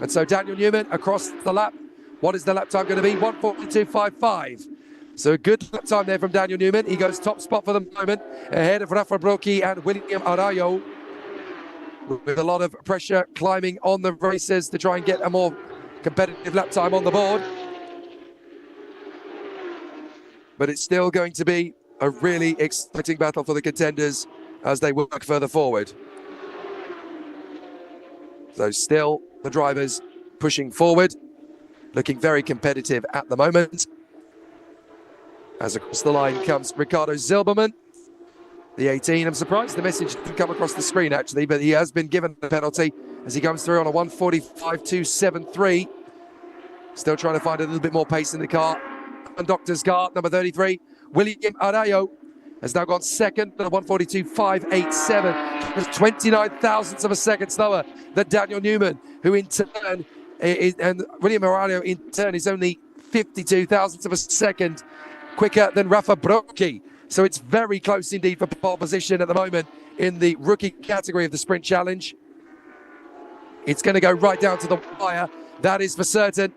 And so Daniel Newman across the lap. What is the lap time going to be? 1:42.55. So a good lap time there from Daniel Newman. He goes top spot for the moment, ahead of Rafa Brocchi and William Arroyo, with a lot of pressure climbing on the races to try and get a more competitive lap time on the board. But it's still going to be a really exciting battle for the contenders as they work further forward. So still the drivers pushing forward, looking very competitive at the moment. As across the line comes Ricardo Zilberman, the 18. I'm surprised the message didn't come across the screen actually, but he has been given a penalty as he comes through on a 1:45.273. Still trying to find a little bit more pace in the car. Conductor's car, number 33, William Arroyo, has now gone second at a 1:42.587. Just 29 thousandths of a second slower than Daniel Newman, who in turn, and William Arroyo in turn is only 52 thousandths of a second quicker than Rafa Brocchi. So it's very close indeed for pole position at the moment in the rookie category of the Sprint Challenge. It's going to go right down to the wire, that is for certain.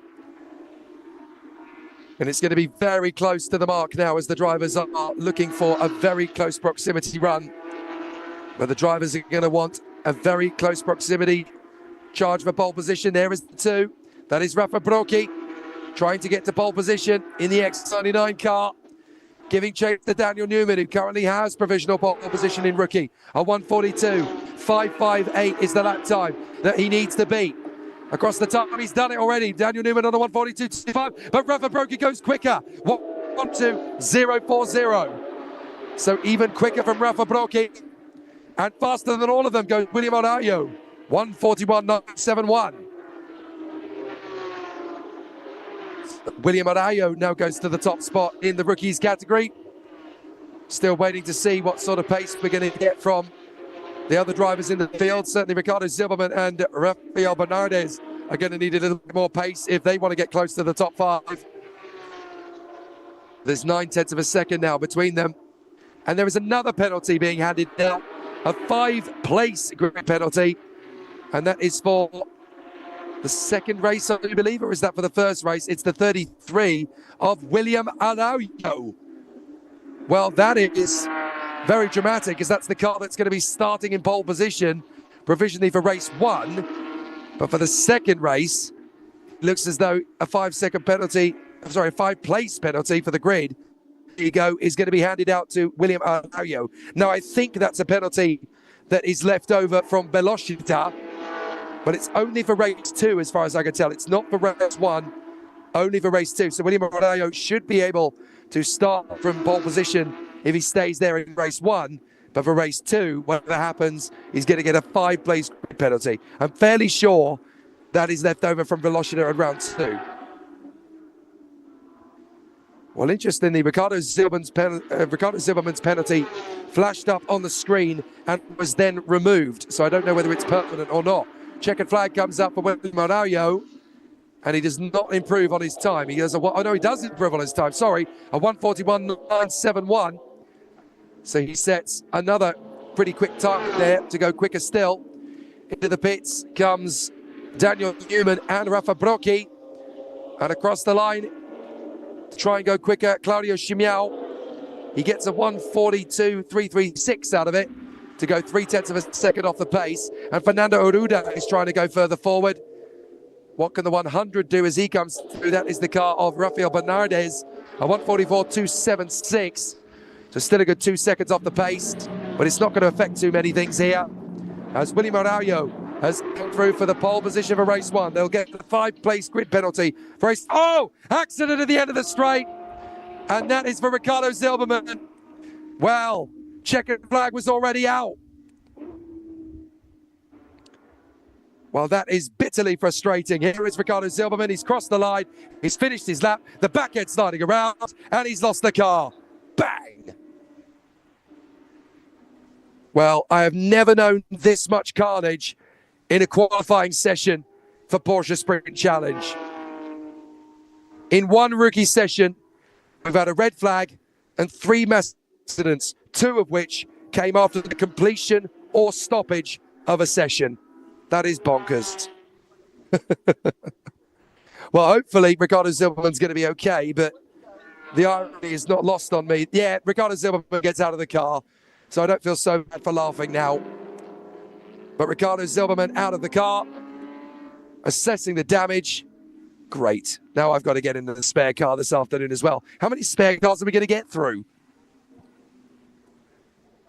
And it's going to be very close to the mark now as the drivers are looking for a very close proximity run. But the drivers are going to want a very close proximity charge for pole position. There is the two. That is Rafa Brocchi trying to get to pole position in the X99 car, giving chase to Daniel Newman, who currently has provisional pole position in rookie. A 1:42.558 is the lap time that he needs to beat. Across the top, he's done it already. Daniel Newman on a 1:42.25, but Rafa Brocchi goes quicker. 1:12.040. So even quicker from Rafa Brocchi. And faster than all of them goes William Arroyo. 1:41.971. William Arroyo now goes to the top spot in the rookies category. Still waiting to see what sort of pace we're going to get from the other drivers in the field. Certainly Ricardo Zilberman and Rafael Bernardes are going to need a little bit more pace if they want to get close to the top five. There's 9/10 of a second now between them. And there is another penalty being handed out, a 5-place grid penalty. And that is for the second race, I do believe, or is that for the first race? It's the 33 of William Arroyo. Well, that is very dramatic, because that's the car that's going to be starting in pole position provisionally for race 1. But for the second race, it looks as though a 5-second penalty, I'm sorry, a 5-place penalty for the grid, there you go, is going to be handed out to William Arroyo. Now, I think that's a penalty that is left over from Velocita, but it's only for race 2 as far as I can tell. It's not for race 1, only for race 2. So William Arroyo should be able to start from pole position if he stays there in race 1. But for race 2, whatever happens, he's going to get a 5-place grid penalty. I'm fairly sure that is left over from Velocita in round 2. Well, interestingly, Ricardo Zilberman's penalty flashed up on the screen and was then removed. So I don't know whether it's permanent or not. Checkered flag comes up for William Arroyo, and he does not improve on his time. He does he does improve on his time, sorry, a 1:41.971. So he sets another pretty quick time there to go quicker still. Into the pits comes Daniel Newman and Rafa Brocchi. And across the line to try and go quicker, Claudio Chimiao. He gets a 1:42.336 out of it to go 0.3 of a second off the pace. And Fernando Oruda is trying to go further forward. What can the 100 do as he comes through? That is the car of Rafael Bernardes, a 1:44.276. So still a good 2 seconds off the pace, but it's not going to affect too many things here. As William Arroyo has come through for the pole position for race 1. They'll get the 5-place grid penalty for race... Oh! Accident at the end of the straight. And that is for Ricardo Zilberman. Well, checkered flag was already out. Well, that is bitterly frustrating. Here is Ricardo Silberman. He's crossed the line. He's finished his lap. The back end sliding around, and he's lost the car. Bang! Well, I have never known this much carnage in a qualifying session for Porsche Sprint Challenge. In one rookie session, we've had a red flag and 3 mass accidents, 2 of which came after the completion or stoppage of a session. That is bonkers. Well, hopefully Ricardo Silberman's going to be okay, but the irony is not lost on me. Yeah, Ricardo Silberman gets out of the car, so I don't feel so bad for laughing now. But Ricardo Silberman out of the car, assessing the damage. Great. Now I've got to get into the spare car this afternoon as well. How many spare cars are we going to get through?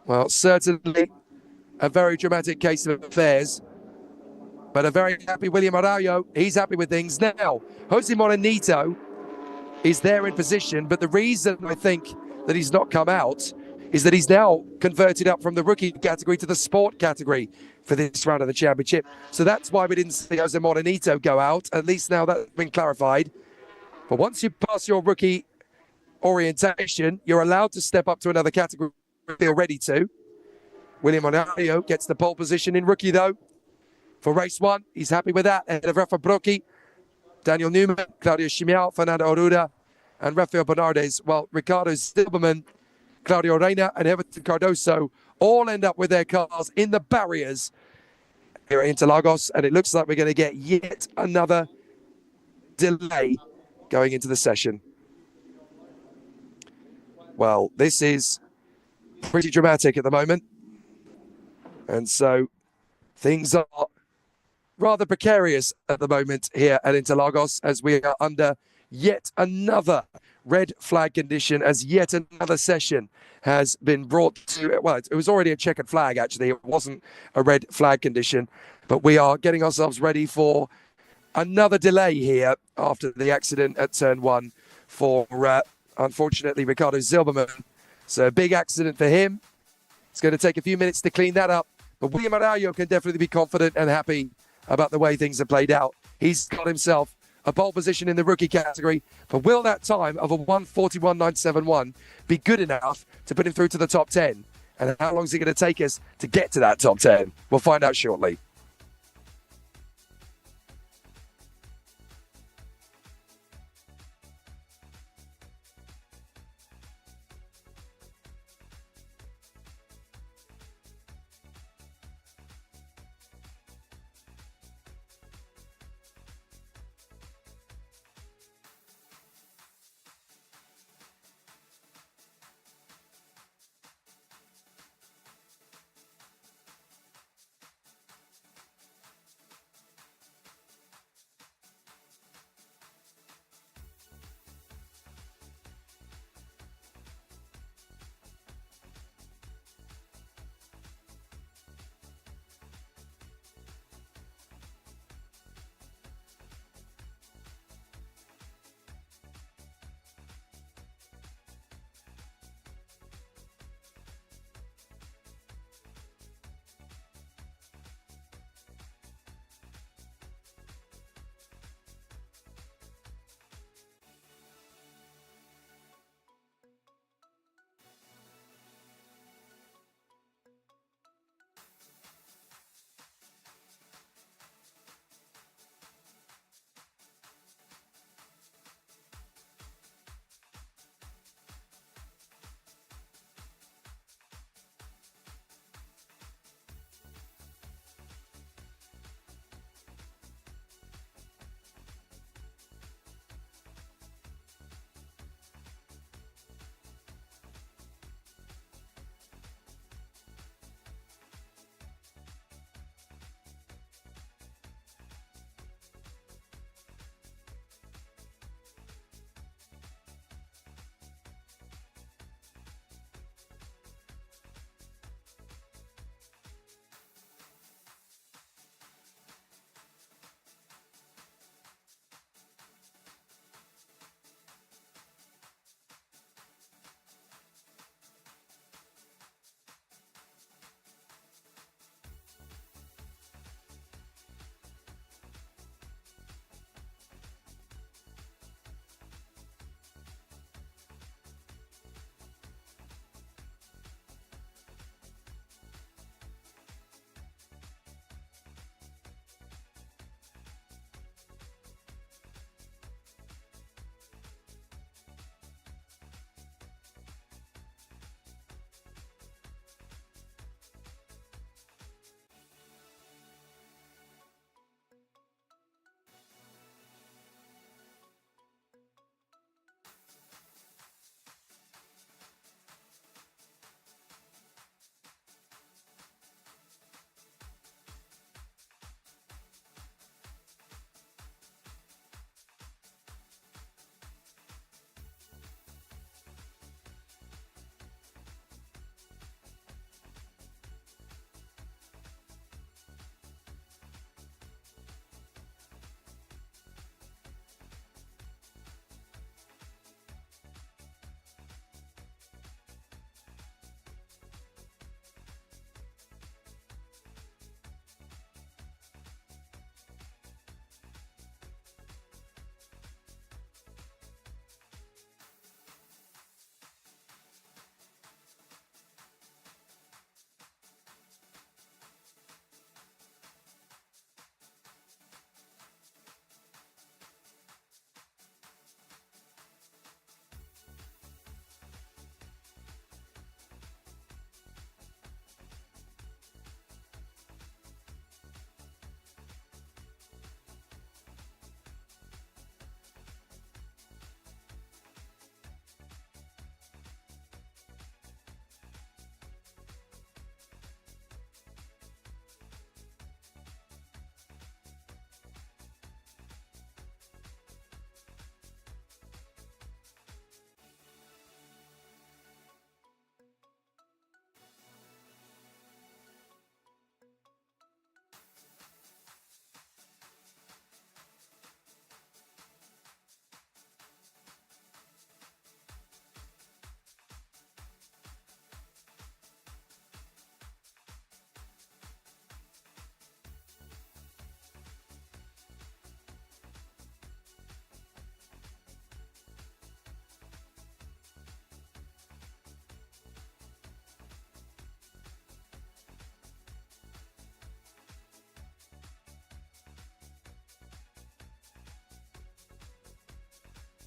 Well, certainly a very dramatic case of affairs. But a very happy William Araujo. He's happy with things now. Jose Morenito is there in position, but the reason I think that he's not come out is that he's now converted up from the rookie category to the sport category for this round of the championship. So that's why we didn't see Jose Morenito go out. At least now that's been clarified. But once you pass your rookie orientation, you're allowed to step up to another category if you feel ready to. William Araujo gets the pole position in rookie, though. For race 1, he's happy with that. Ahead of Rafa Brocchi, Daniel Newman, Claudio Schmial, Fernando Arruda, and Rafael Bernardes. Well, Ricardo Silberman, Claudio Reina, and Everton Cardoso all end up with their cars in the barriers here at Interlagos. And it looks like we're going to get yet another delay going into the session. Well, this is pretty dramatic at the moment. And so things are rather precarious at the moment here at Interlagos as we are under yet another red flag condition, as yet another session has been brought to, well, it was already a checkered flag, actually. It wasn't a red flag condition, but we are getting ourselves ready for another delay here after the accident at turn 1 for, unfortunately, Ricardo Silberman. So a big accident for him. It's going to take a few minutes to clean that up, but William Araujo can definitely be confident and happy about the way things have played out. He's got himself a pole position in the rookie category, but will that time of a 1:41.971 be good enough to put him through to the top 10? And how long is it going to take us to get to that top 10? We'll find out shortly.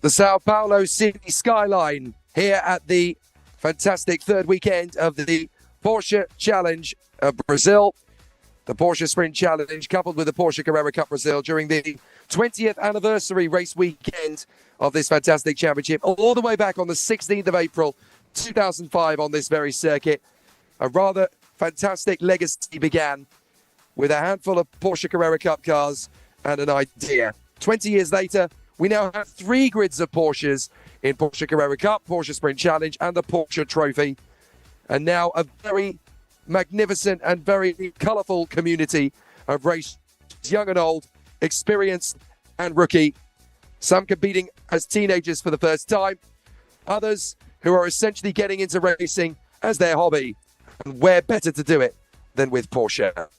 the Sao Paulo city skyline here at the fantastic third weekend of the Porsche Challenge of Brazil. The Porsche Sprint Challenge coupled with the Porsche Carrera Cup Brazil during the 20th anniversary race weekend of this fantastic championship, all the way back on the 16th of April 2005 on this very circuit. A rather fantastic legacy began with a handful of Porsche Carrera Cup cars and an idea. 20 years later, we now have 3 grids of Porsches in Porsche Carrera Cup, Porsche Sprint Challenge and the Porsche Trophy. And now a very magnificent and very colourful community of racers, young and old, experienced and rookie. Some competing as teenagers for the first time. Others who are essentially getting into racing as their hobby. And where better to do it than with Porsche?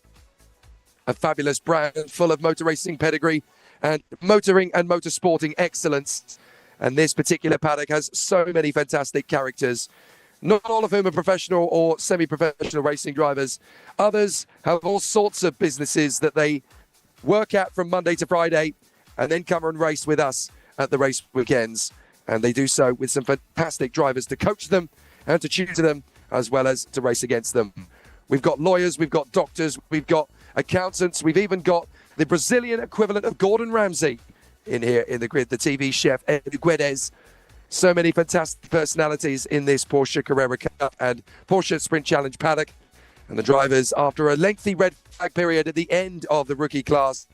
A fabulous brand full of motor racing pedigree and motoring and motorsporting excellence. And this particular paddock has so many fantastic characters, not all of whom are professional or semi-professional racing drivers. Others have all sorts of businesses that they work at from Monday to Friday and then come and race with us at the race weekends. And they do so with some fantastic drivers to coach them and to tutor them, as well as to race against them. We've got lawyers, we've got doctors, we've got accountants, we've even got the Brazilian equivalent of Gordon Ramsay in here in the grid, the TV chef, Edu Guedes. So many fantastic personalities in this Porsche Carrera Cup and Porsche Sprint Challenge paddock. And the drivers, after a lengthy red flag period at the end of the rookie class,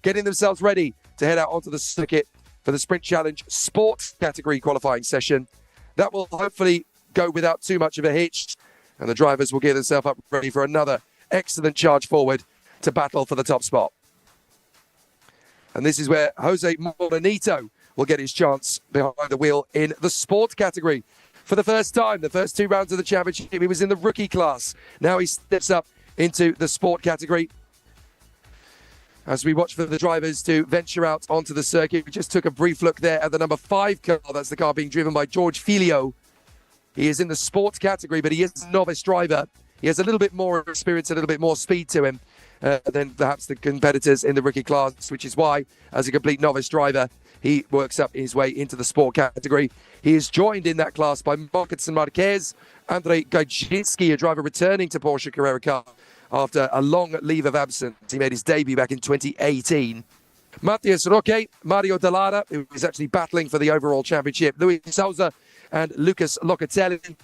getting themselves ready to head out onto the circuit for the Sprint Challenge Sport category qualifying session. That will hopefully go without too much of a hitch, and the drivers will get themselves up ready for another excellent charge forward to battle for the top spot. And this is where Jose Molinito will get his chance behind the wheel in the sport category. For the first time, the first 2 rounds of the championship, he was in the rookie class. Now he steps up into the sport category. As we watch for the drivers to venture out onto the circuit, we just took a brief look there at the number 5 car. That's the car being driven by George Filio. He is in the sport category, but he is a novice driver. He has a little bit more experience, a little bit more speed to him than perhaps the competitors in the rookie class, which is why, as a complete novice driver, he works up his way into the sport category. He is joined in that class by Marcos Marquez, Andrei Gajinski, a driver returning to Porsche Carrera Cup after a long leave of absence. He made his debut back in 2018. Matias Roque, Mario Dallara, who is actually battling for the overall championship, Luis Souza and Lucas Locatelli,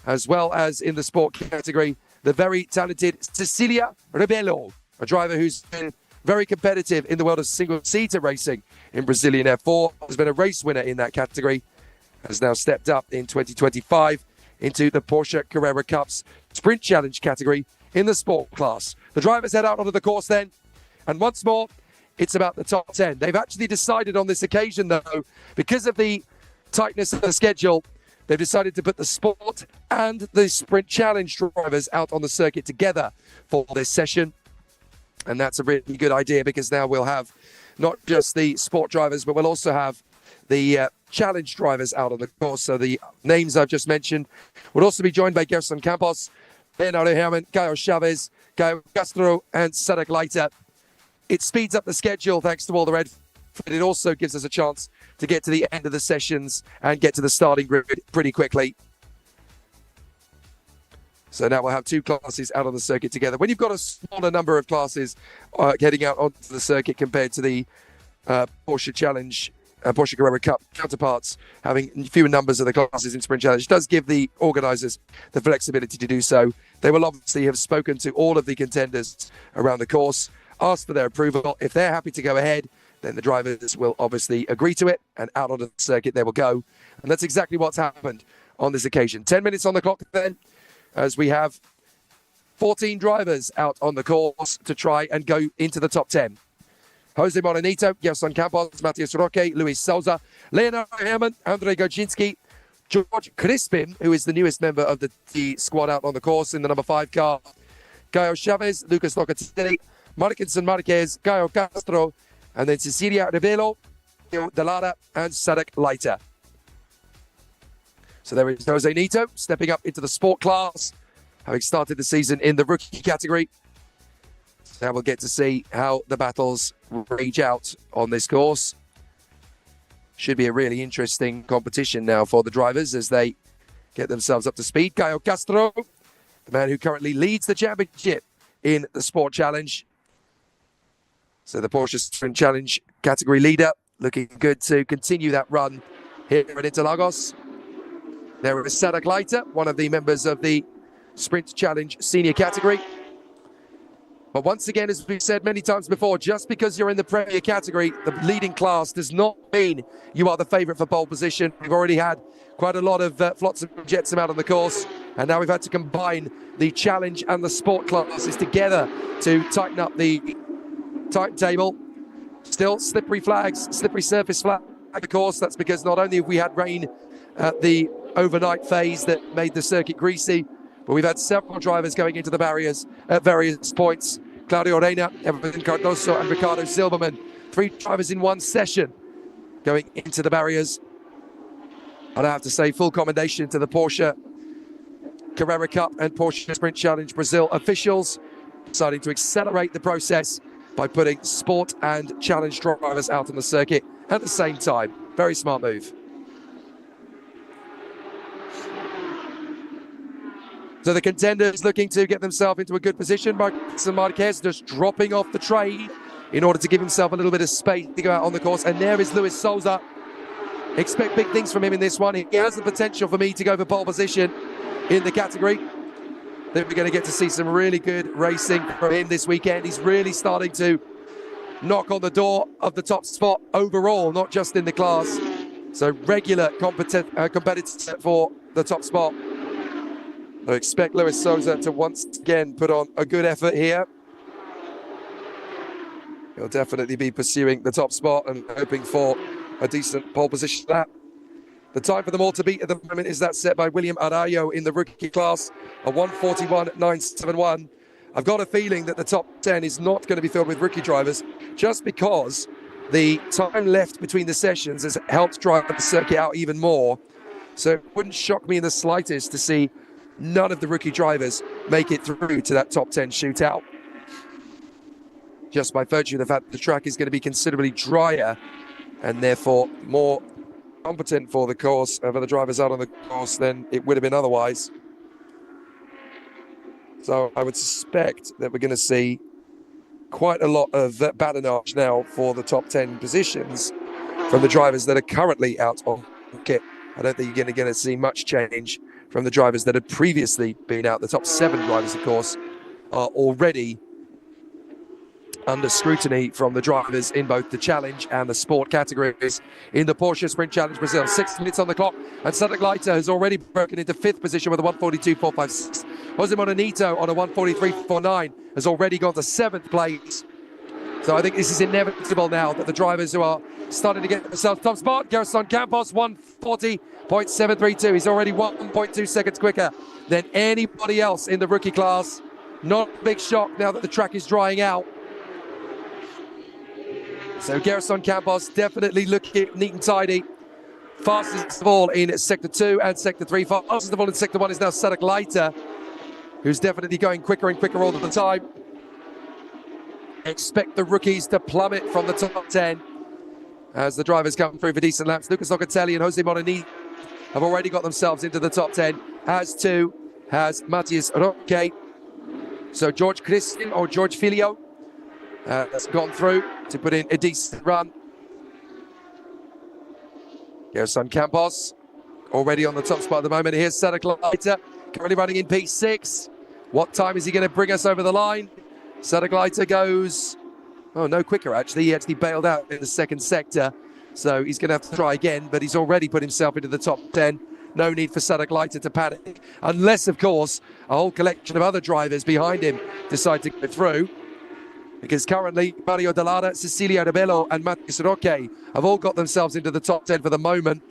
as well as in the sport category, the very talented Cecilia Rebelo, a driver who's been very competitive in the world of single-seater racing in Brazilian F4, has been a race winner in that category, has now stepped up in 2025 into the Porsche Carrera Cup's Sprint Challenge category in the sport class. The drivers head out onto the course then, and once more, it's about the top 10. They've actually decided on this occasion, though, because of the tightness of the schedule, they've decided to put the sport and the Sprint Challenge drivers out on the circuit together for this session. And that's a really good idea, because now we'll have not just the sport drivers, but we'll also have the challenge drivers out on the course. So the names I've just mentioned will also be joined by Gerson Campos, Leonardo Herman, Caio Chavez, Caio Castro, and Sadek Leiter. It speeds up the schedule thanks to all the red, but it also gives us a chance to get to the end of the sessions and get to the starting grid pretty quickly. So now we'll have 2 classes out on the circuit together. When you've got a smaller number of classes heading out onto the circuit compared to the Porsche Challenge, Porsche Carrera Cup counterparts, having fewer numbers of the classes in Sprint Challenge does give the organisers the flexibility to do so. They will obviously have spoken to all of the contenders around the course, asked for their approval. If they're happy to go ahead, then the drivers will obviously agree to it, and out onto the circuit they will go. And that's exactly what's happened on this occasion. 10 minutes on the clock then, as we have 14 drivers out on the course to try and go into the top 10. Jose Molinito, Gerson Campos, Matias Roque, Luis Souza, Leonardo Herman, Andrei Gojinski, George Crispin, who is the newest member of the squad out on the course in the number 5 car, Caio Chavez, Lucas Locatelli, Marcos Marquez, Caio Castro, and then Cecilia Rebelo, Dallara, and Sadek Leiter. So there is Jose Nito stepping up into the sport class, having started the season in the rookie category. Now we'll get to see how the battles rage out on this course. Should be a really interesting competition now for the drivers as they get themselves up to speed. Caio Castro, the man who currently leads the championship in the Sport Challenge. So the Porsche Sprint Challenge category leader, looking good to continue that run here at Interlagos. There is Sada Gleiter, one of the members of the Sprint Challenge senior category. But once again, as we've said many times before, just because you're in the Premier category, the leading class, does not mean you are the favourite for pole position. We've already had quite a lot of flotsam and jetsam out on the course, and now we've had to combine the Challenge and the Sport classes together to tighten up the timetable. Still slippery flags, slippery surface flag, of course. That's because not only have we had rain at the overnight phase that made the circuit greasy, but we've had several drivers going into the barriers at various points. Claudio Reina, Evan Cardoso and Ricardo Silverman. 3 drivers in one session going into the barriers. And I have to say, full commendation to the Porsche Carrera Cup and Porsche Sprint Challenge Brazil officials, deciding to accelerate the process by putting Sport and Challenge drivers out on the circuit at the same time. Very smart move. So the contenders looking to get themselves into a good position. Marquez just dropping off the trade in order to give himself a little bit of space to go out on the course. And there is Luis Souza. Expect big things from him in this one. He has the potential for me to go for pole position in the category. Then we're going to get to see some really good racing from him this weekend. He's really starting to knock on the door of the top spot overall, not just in the class. So regular competitor for the top spot. I expect Luis Souza to once again put on a good effort here. He'll definitely be pursuing the top spot and hoping for a decent pole position lap. The time for them all to beat at the moment is that set by William Arayo in the rookie class, a 1:41.971. I've got a feeling that the top 10 is not going to be filled with rookie drivers, just because the time left between the sessions has helped drive the circuit out even more. So it wouldn't shock me in the slightest to see none of the rookie drivers make it through to that top 10 shootout. Just by virtue of the fact that the track is going to be considerably drier and therefore more competent for the course, for the drivers out on the course, than it would have been otherwise. So I would suspect that we're going to see quite a lot of badinage now for the top 10 positions from the drivers that are currently out on the kit. I don't think you're going to see much change from the drivers that had previously been out. The top 7 drivers, of course, are already under scrutiny from the drivers in both the Challenge and the Sport categories. In the Porsche Sprint Challenge Brazil, 6 minutes on the clock, and Sada Gleiter has already broken into 5th position with a 1:42.456. Jose Mononito on a 1:43.49 has already gone to 7th place. So I think this is inevitable now that the drivers who are starting to get themselves top spot. Geração Campos, 1:40.732. He's already 1.2 seconds quicker than anybody else in the rookie class. Not a big shock now that the track is drying out. So Geração Campos definitely looking neat and tidy. Fastest of all in Sector 2 and Sector 3. Fastest of all in Sector 1 is now Sada Gleiter, who's definitely going quicker and quicker all the time. Expect the rookies to plummet from the top 10 as the drivers come through for decent laps. Lucas Locatelli and Jose Mononito have already got themselves into the top 10, as too has Matias Roque. So George Christian or George Filio has gone through to put in a decent run. Geração Campos already on the top spot at the moment. Here's Sada Gleiter, currently running in P6. What time is he going to bring us over the line? Sada Gleiter goes, oh, no quicker actually. He actually bailed out in the second sector, so he's going to have to try again, but he's already put himself into the top 10. No need for Sada Gleiter to panic, unless, of course, a whole collection of other drivers behind him decide to go through. Because currently, Mario Dallara, Cecilio Rebello and Matias Roque have all got themselves into the top 10 for the moment.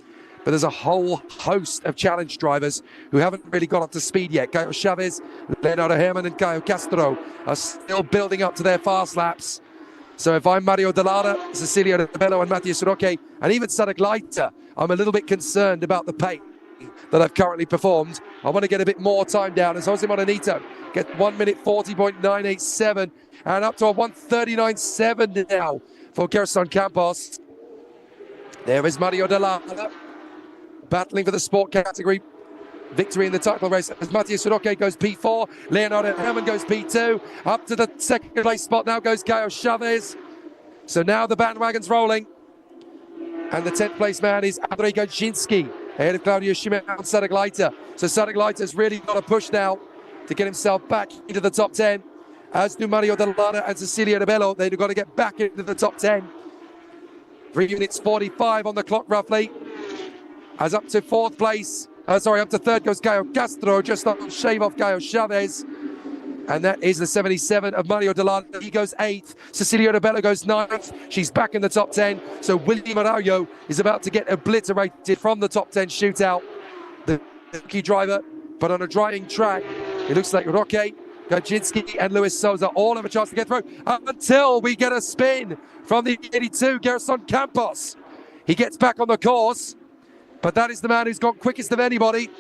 But there's a whole host of challenge drivers who haven't really got up to speed yet. Caio Chavez, Leonardo Herman and Caio Castro are still building up to their fast laps. So if I'm Mario Dallara, Cecilio Rebello and Matias Roque, and even Sada Gleiter, I'm a little bit concerned about the pace that I've currently performed. I want to get a bit more time down as Jose Mononito gets 1:40.987 and up to a 1:39.7 now for Geração Campos. There is Mario Dell'Ara battling for the sport category victory in the title race as Matthias Roque goes P4, Leonardo Herman goes P2, up to the second place spot now goes Caio Chavez. So now the bandwagon's rolling, and the 10th place man is Andrei Godzinski ahead of Claudio Schumann and Sadaglaita. So Sadaglaita's really got a push now to get himself back into the top 10, as do Mario Dell'Ara and Cecilia De Bello. They've got to get back into the top 10. 3 minutes 45 on the clock roughly, as up to fourth place, up to third goes Caio Castro, just on shave off Caio Chavez. And that is the 77 of Mario Dell'Ara. He goes 8th. Cecilia De Bello goes 9th. She's back in the top 10. So William Araujo is about to get obliterated from the top 10 shootout. The key driver, but on a drying track, it looks like Roque, Godzinski and Luis Souza all have a chance to get through until we get a spin from the 82, Geração Campos. He gets back on the course, but that is the man who's gone quickest of anybody.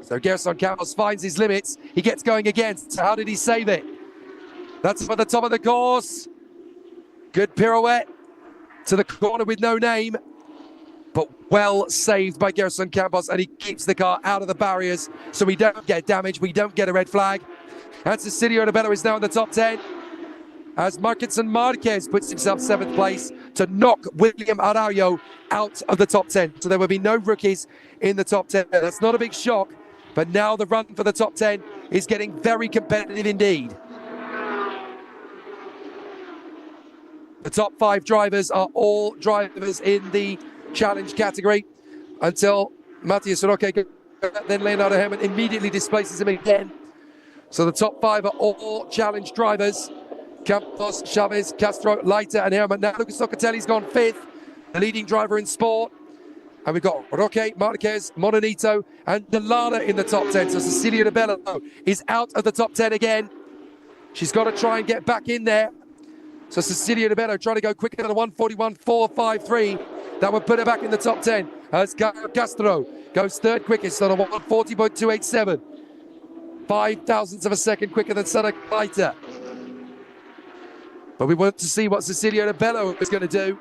So Geração Campos finds his limits. He gets going again. So how did he save it? That's for the top of the course. Good pirouette to the corner with no name, but well saved by Geração Campos, and he keeps the car out of the barriers so we don't get damage, we don't get a red flag. And Cecilio De Bello is now in the top 10 as Marquez puts himself 7th place to knock William Araujo out of the top 10. So there will be no rookies in the top 10. That's not a big shock, but now the run for the top 10 is getting very competitive indeed. The top 5 drivers are all drivers in the challenge category until Matthias Roque, then Leonardo Herman immediately displaces him again. So the top 5 are all challenge drivers. Campos, Chavez, Castro, Leiter and Herman. Now Lucas Locatelli's gone 5th, the leading driver in sport. And we've got Roque, Marquez, Mononito and Dell'Ara in the top 10. So Cecilia De Bello is out of the top 10 again. She's got to try and get back in there. So Cecilia De Bello trying to go quicker than a 1:41.453. That would put her back in the top 10. As Castro goes 3rd quickest on a 1:40.287. 5 thousandths of a second quicker than Sadaglaita. But we want to see what Cecilia De Bello is going to do.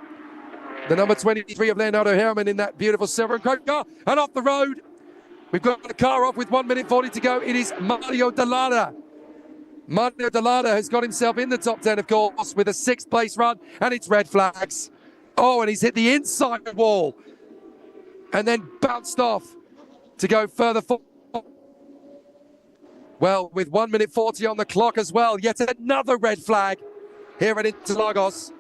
The number 23 of Leonardo Herman in that beautiful silver and chrome car. And off the road, we've got the car off with 1 minute 40 to go. It is Mario Dell'Ara. Mario Dell'Ara has got himself in the top 10, of course, with a 6th place run, and it's red flags. Oh, and he's hit the inside wall and then bounced off to go further forward. Well, with 1 minute 40 on the clock as well, yet another red flag here at Interlagos.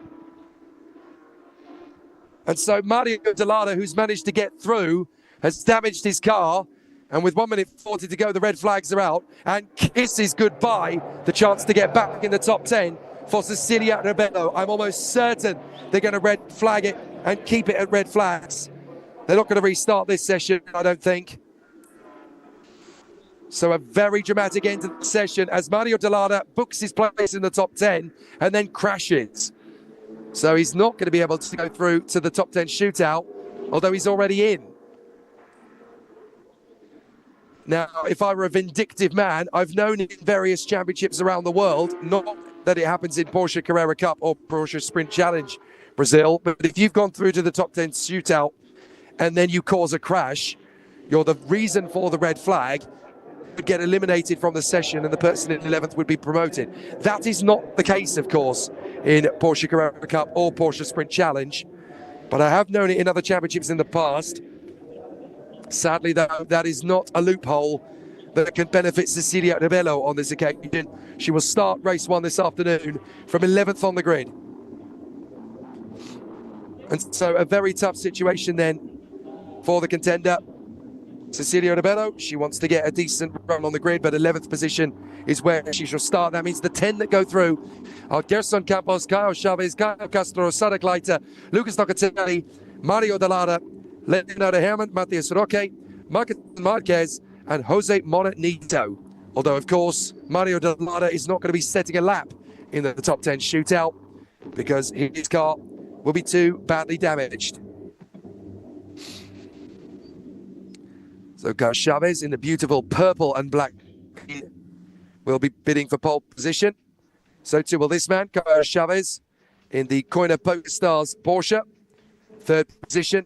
And so Mario Dell'Ara, who's managed to get through, has damaged his car. And with 1 minute 40 to go, the red flags are out and kisses goodbye the chance to get back in the top 10 for Cecilia De Bello. I'm almost certain they're going to red flag it and keep it at red flags. They're not going to restart this session, I don't think. So a very dramatic end to the session as Mario Dell'Ara books his place in the top 10 and then crashes. So he's not going to be able to go through to the top 10 shootout, although he's already in. Now, if I were a vindictive man, I've known in various championships around the world, not that it happens in Porsche Carrera Cup or Porsche Sprint Challenge Brazil, but if you've gone through to the top 10 shootout and then you cause a crash, you're the reason for the red flag, would get eliminated from the session and the person in 11th would be promoted. That is not the case, of course, in Porsche Carrera Cup or Porsche Sprint Challenge, but I have known it in other championships in the past. Sadly, though, that is not a loophole that can benefit Cecilia De Bello on this occasion. She will start race 1 this afternoon from 11th on the grid. And so a very tough situation then for the contender. Cecilia De Bello, she wants to get a decent run on the grid, but 11th position is where she shall start. That means the 10 that go through are Geração Campos, Caio Chavez, Caio Castro, Sadaglaita, Lucas Locatelli, Mario Dell'Ara, Leonardo Herman, Matthias Roque, Marquez, and Jose Mononito. Although, of course, Mario Dell'Ara is not going to be setting a lap in the top 10 shootout because his car will be too badly damaged. So Caio Chavez in the beautiful purple and black will be bidding for pole position. So too will this man, Caio Chavez, in the Coiner Poker Stars Porsche. Third position,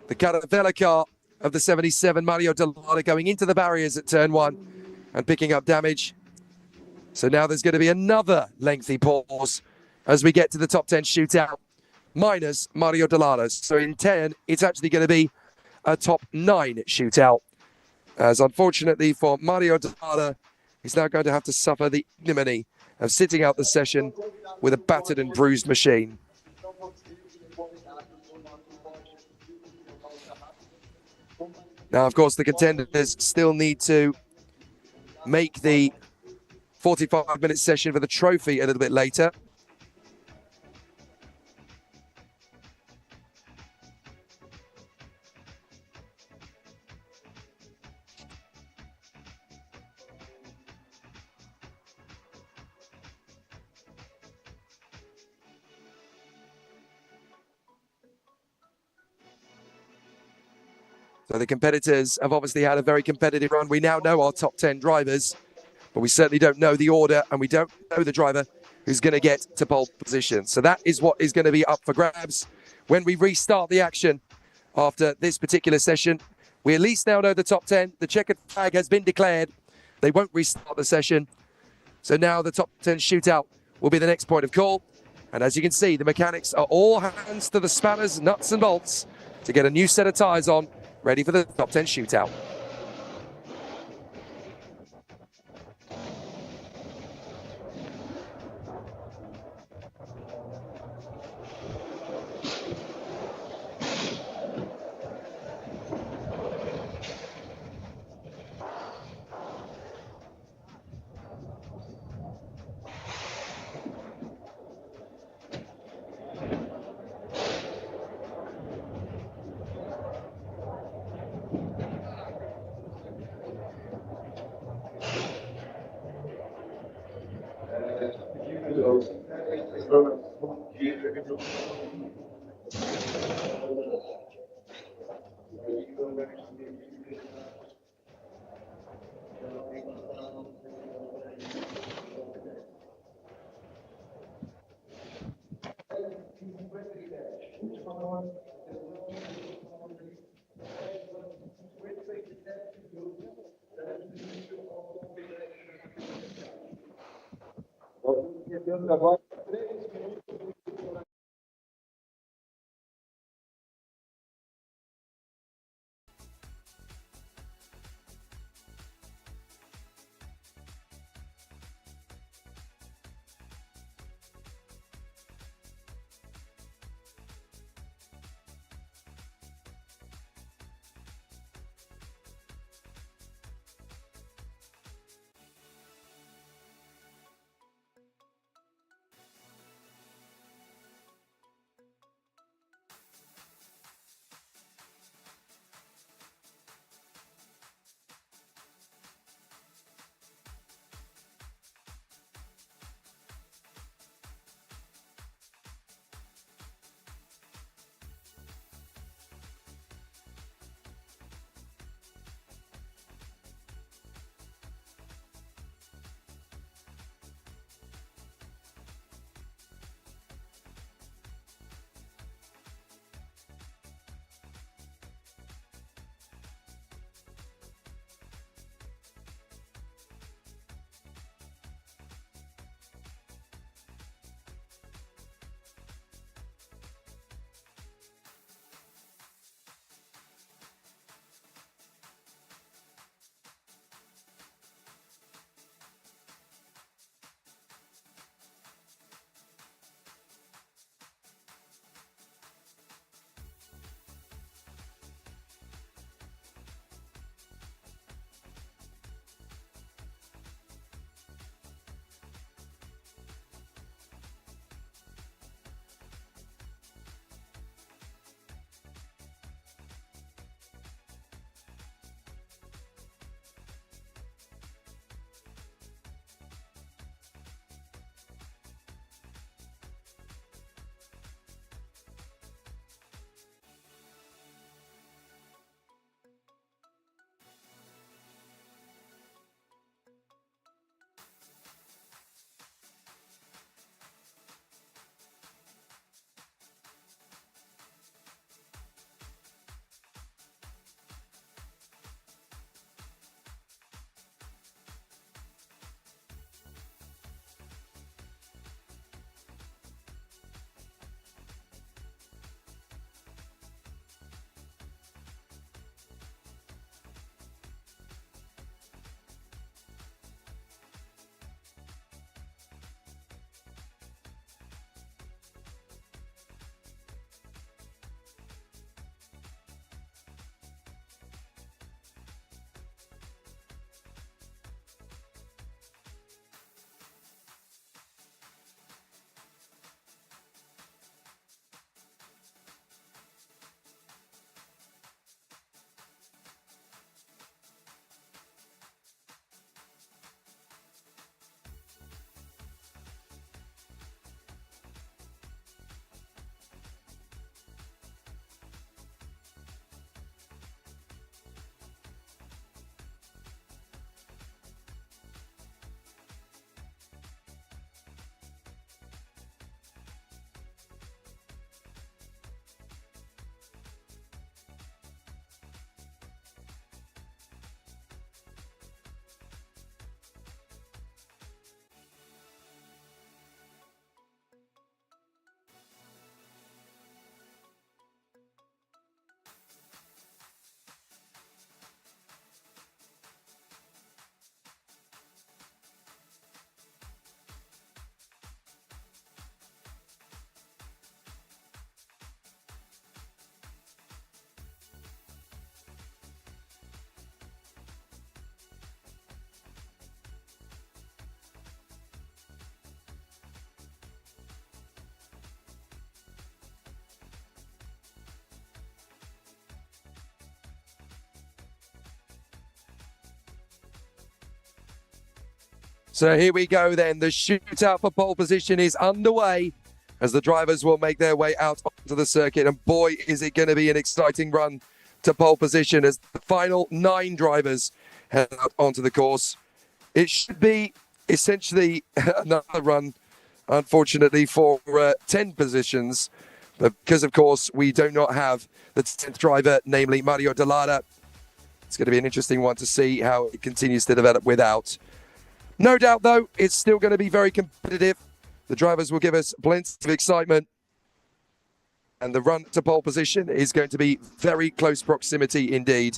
the Caravella car of the 77, Mario Delata, going into the barriers at turn 1 and picking up damage. So now there's going to be another lengthy pause as we get to the top 10 shootout, minus Mario Delata. So in 10, it's actually going to be a top 9 shootout. As unfortunately for Mario Delata, he's now going to have to suffer the ignominy of sitting out the session with a battered and bruised machine. Now, of course, the contenders still need to make the 45-minute session for the trophy a little bit later. So the competitors have obviously had a very competitive run. We now know our top 10 drivers, but we certainly don't know the order, and we don't know the driver who's going to get to pole position. So that is what is going to be up for grabs when we restart the action after this particular session. We at least now know the top 10. The checkered flag has been declared. They won't restart the session. So now the top 10 shootout will be the next point of call. And as you can see, the mechanics are all hands to the spanners, nuts and bolts to get a new set of tyres on, ready for the top 10 shootout. So here we go then. The shootout for pole position is underway as the drivers will make their way out onto the circuit. And boy, is it going to be an exciting run to pole position as the final 9 drivers head out onto the course. It should be essentially another run, unfortunately, for 10 positions. But because, of course, we do not have the 10th driver, namely Mario Dallara, it's going to be an interesting one to see how it continues to develop without. No doubt, though, it's still going to be very competitive. The drivers will give us plenty of excitement. And the run to pole position is going to be very close proximity indeed.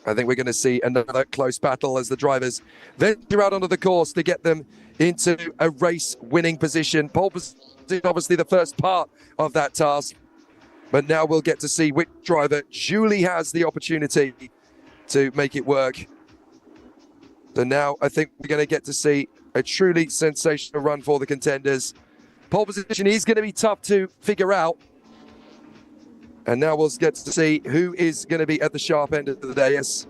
I think we're going to see another close battle as the drivers venture out onto the course to get them into a race-winning position. Pole position is obviously the first part of that task. But now we'll get to see which driver duly has the opportunity to make it work. So now I think we're going to get to see a truly sensational run for the contenders. Pole position is going to be tough to figure out. And now we'll get to see who is going to be at the sharp end of the dais.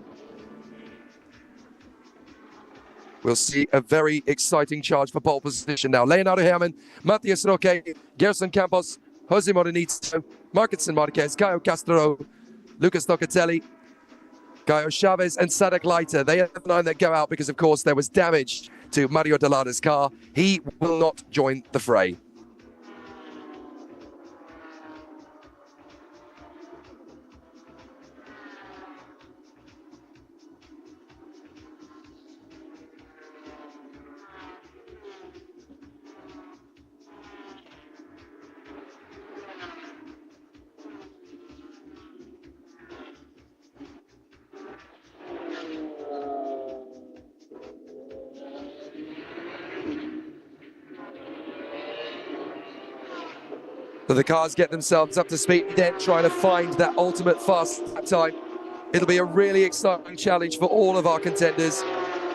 We'll see a very exciting charge for pole position now. Leonardo Herrmann, Matías Roque, Gerson Campos, Jose Morenito, Marquez Marquez, Caio Castro, Lucas Locatelli, Caio Chavez, and Sadek Leiter. They are the 9 that go out because, of course, there was damage to Mario Dallara's car. He will not join the fray. So the cars get themselves up to speed, then trying to find that ultimate fast time. It'll be a really exciting challenge for all of our contenders.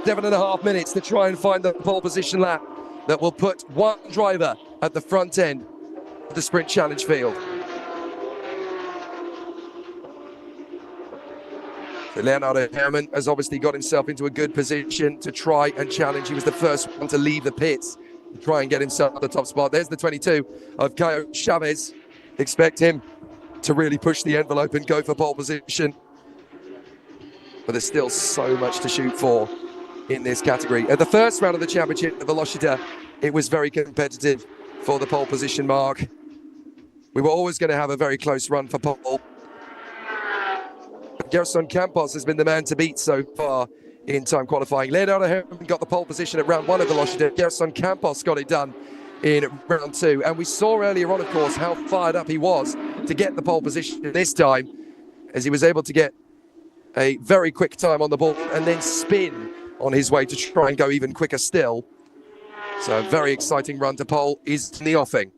7.5 minutes to try and find the pole position lap that will put one driver at the front end of the sprint challenge field. So Leonardo Herrmann has obviously got himself into a good position to try and challenge. He was the first one to leave the pits, try and get himself at the top spot. There's the 22 of Caio Chavez. Expect him to really push the envelope and go for pole position. But there's still so much to shoot for in this category. At the first round of the championship, the Velocita, it was very competitive for the pole position mark. We were always going to have a very close run for pole. Gerson Campos has been the man to beat so far in time qualifying. Leonardo Herrmann got the pole position at round 1 of Velocita. Gerson Campos got it done in round 2. And we saw earlier on, of course, how fired up he was to get the pole position this time, as he was able to get a very quick time on the ball and then spin on his way to try and go even quicker still. So a very exciting run to pole is in the offing.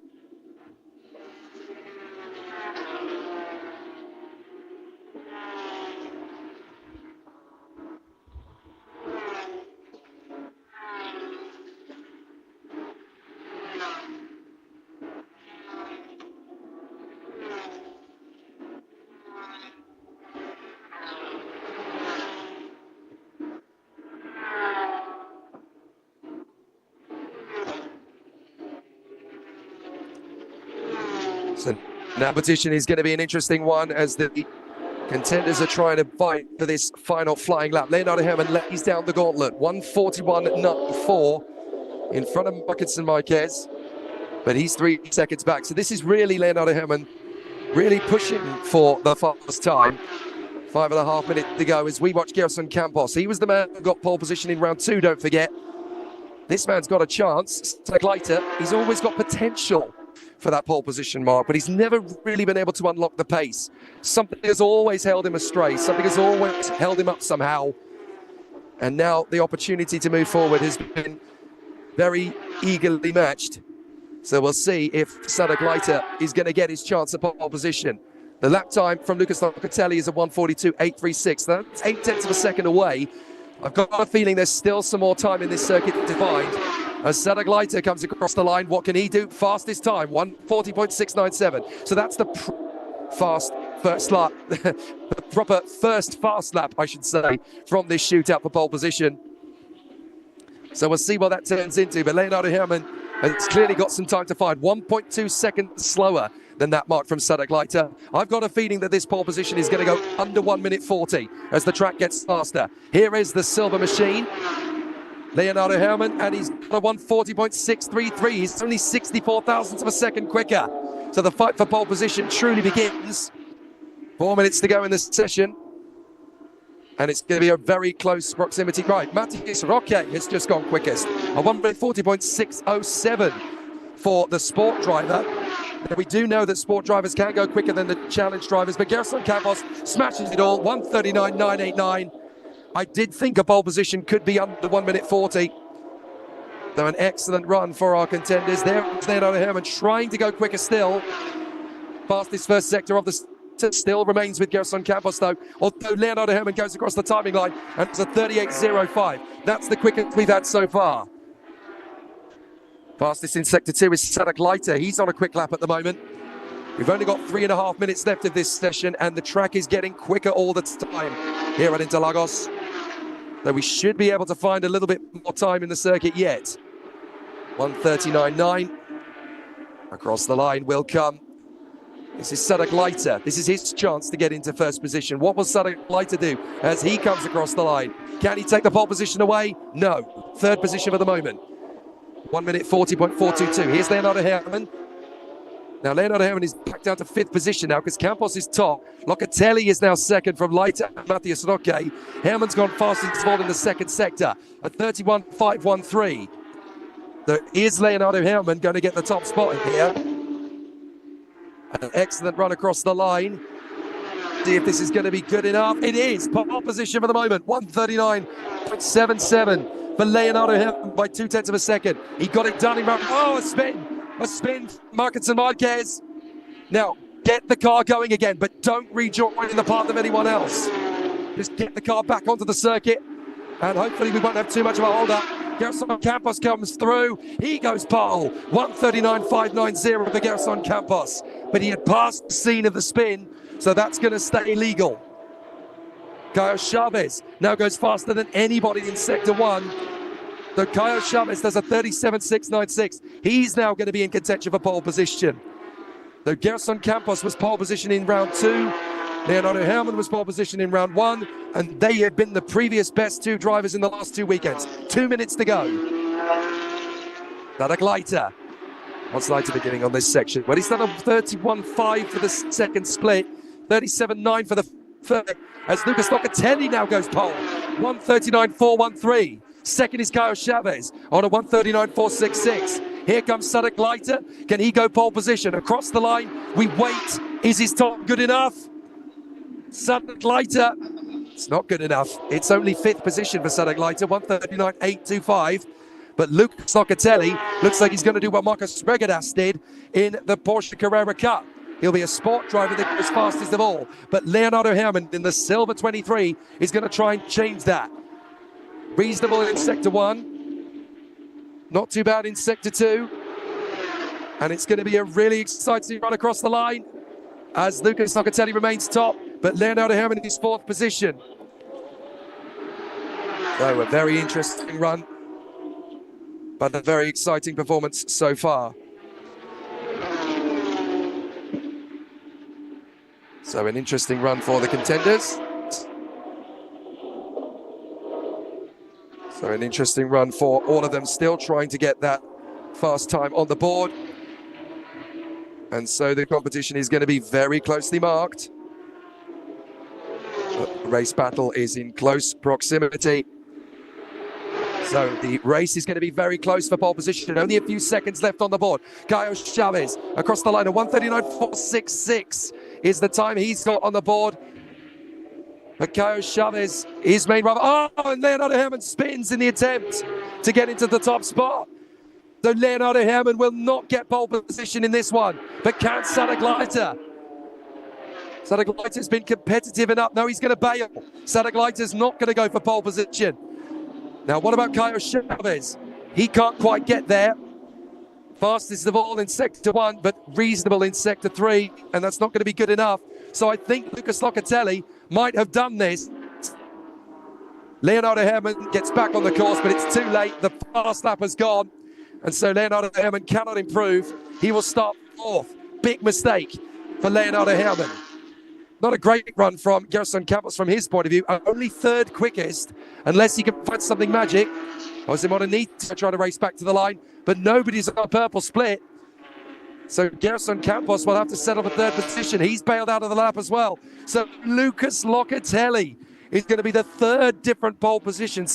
So now competition is going to be an interesting one as the contenders are trying to fight for this final flying lap. Leonardo Herrmann lays down the gauntlet, 1:41.94 in front of Marquez Marquez, but he's 3 seconds back. So this is really Leonardo Herrmann really pushing for the fast time. 5.5 minutes to go as we watch Gerson Campos. He was the man who got pole position in round 2, don't forget. This man's got a chance. Leiter, he's always got potential for that pole position mark, but he's never really been able to unlock the pace. Something has always held him astray. Something has always held him up somehow. And now the opportunity to move forward has been very eagerly matched. So we'll see if Sadek Leiter is going to get his chance at pole position. The lap time from Lucas Locatelli is a 1:42.836. That's 0.8 of a second away. I've got a feeling there's still some more time in this circuit to find. As Sadek Leiter comes across the line, what can he do? Fastest time, 1:40.697. So that's the fast first lap, the proper first fast lap, I should say, from this shootout for pole position. So we'll see what that turns into. But Leonardo Herrmann has clearly got some time to find. 1.2 seconds slower than that mark from Sadek Leiter. I've got a feeling that this pole position is going to go under 1 minute 40 as the track gets faster. Here is the silver machine, Leonardo Herrmann, and he's got a 140.633. He's only 64 thousandths of a second quicker. So the fight for pole position truly begins. 4 minutes to go in this session. And it's going to be a very close proximity. Right, Matthias Roque has just gone quickest. A 1 minute 40.607 for the sport driver. We do know that sport drivers can go quicker than the challenge drivers, but Geração Campos smashes it all, 1:39.989. I did think a pole position could be under 1 minute 40. So an excellent run for our contenders. There's Leonardo Herrmann trying to go quicker still. Fastest first sector of the still remains with Geração Campos though, although Leonardo Herrmann goes across the timing line and it's a 38.05. That's the quickest we've had so far. Fastest in Sector 2 is Sadek Leiter. He's on a quick lap at the moment. We've only got 3.5 minutes left of this session, and the track is getting quicker all the time here at Interlagos. Though we should be able to find a little bit more time in the circuit yet. 1:39.9. Across the line will come. This is Sadek Leiter. This is his chance to get into first position. What will Sadek Leiter do as he comes across the line? Can he take the pole position away? No. Third position for the moment. 1 minute 40.422. Here's Leonardo Herrmann. Now Leonardo Herrmann is back down to fifth position now because Campos is top. Locatelli is now second from Leiter and Matthias Roque. Herrmann's gone fastest of all in the second sector at 31.513. Is Leonardo Herrmann going to get the top spot in here? An excellent run across the line. See if this is going to be good enough. It is. Pole position for the moment. 1:39.77 for Leonardo Herrmann by 0.2 of a second. He got it done in round. Oh, a spin. A spin. Marcus and Marquez. Now, get the car going again, but don't rejoin in the path of anyone else. Just get the car back onto the circuit, and hopefully we won't have too much of a hold-up. Geração Campos comes through. He goes pole. 1:39.590 for Geração Campos. But he had passed the scene of the spin, so that's going to stay legal. Caio Chavez now goes faster than anybody in Sector 1. So Caio Chavez does a 37.696. He's now going to be in contention for pole position. Though Geração Campos was pole position in round 2, Leonardo Herrmann was pole position in round 1, and they have been the previous best two drivers in the last 2 weekends. 2 minutes to go. Sadek Leiter. What's Leiter beginning on this section? Well, he's done a 31.5 for the second split, 37.9 for the third, as Lucas Locatelli now goes pole. 1:39.413. Second is Caio Chavez on a 1:39.466. Here comes Sadek Leiter. Can he go pole position? Across the line, we wait. Is his time good enough? Sadek Leiter, it's not good enough. It's only fifth position for Sadek Leiter, 1:39.825. But Lucas Locatelli looks like he's going to do what Marcus Regadas did in the Porsche Carrera Cup. He'll be a sport driver that goes fastest of all. But Leonardo Herrmann in the silver 23 is going to try and change that. Reasonable in Sector 1. Not too bad in Sector 2. And it's going to be a really exciting run across the line as Lucas Locatelli remains top, but Leonardo Herrmann in his fourth position. So a very interesting run, but a very exciting performance so far. So an interesting run for the contenders. So an interesting run for all of them, still trying to get that fast time on the board. And so the competition is going to be very closely marked. The race battle is in close proximity. So the race is going to be very close for pole position. Only a few seconds left on the board. Caio Chavez across the line. A 1:39.466 is the time he's got on the board. But Caio Chavez, his main rival. Oh, and Leonardo Herrmann spins in the attempt to get into the top spot. So Leonardo Herrmann will not get pole position in this one. But can Sadek Leiter? Sadek Leiter's been competitive enough. No, he's going to bail. Sadek Leiter's not going to go for pole position. Now, what about Caio Chavez? He can't quite get there. Fastest of all in Sector 1, but reasonable in Sector 3, and that's not going to be good enough. So I think Lucas Locatelli might have done this. Leonardo Herrmann gets back on the course, but it's too late. The fast lap has gone. And so Leonardo Herrmann cannot improve. He will start fourth. Big mistake for Leonardo Herrmann. Not a great run from Geração Campos from his point of view. Only third quickest, unless he can find something magic. Jose Morenito trying to race back to the line, but nobody's on a purple split. So Geração Campos will have to settle for third position. He's bailed out of the lap as well. So Lucas Locatelli is going to be the third different pole position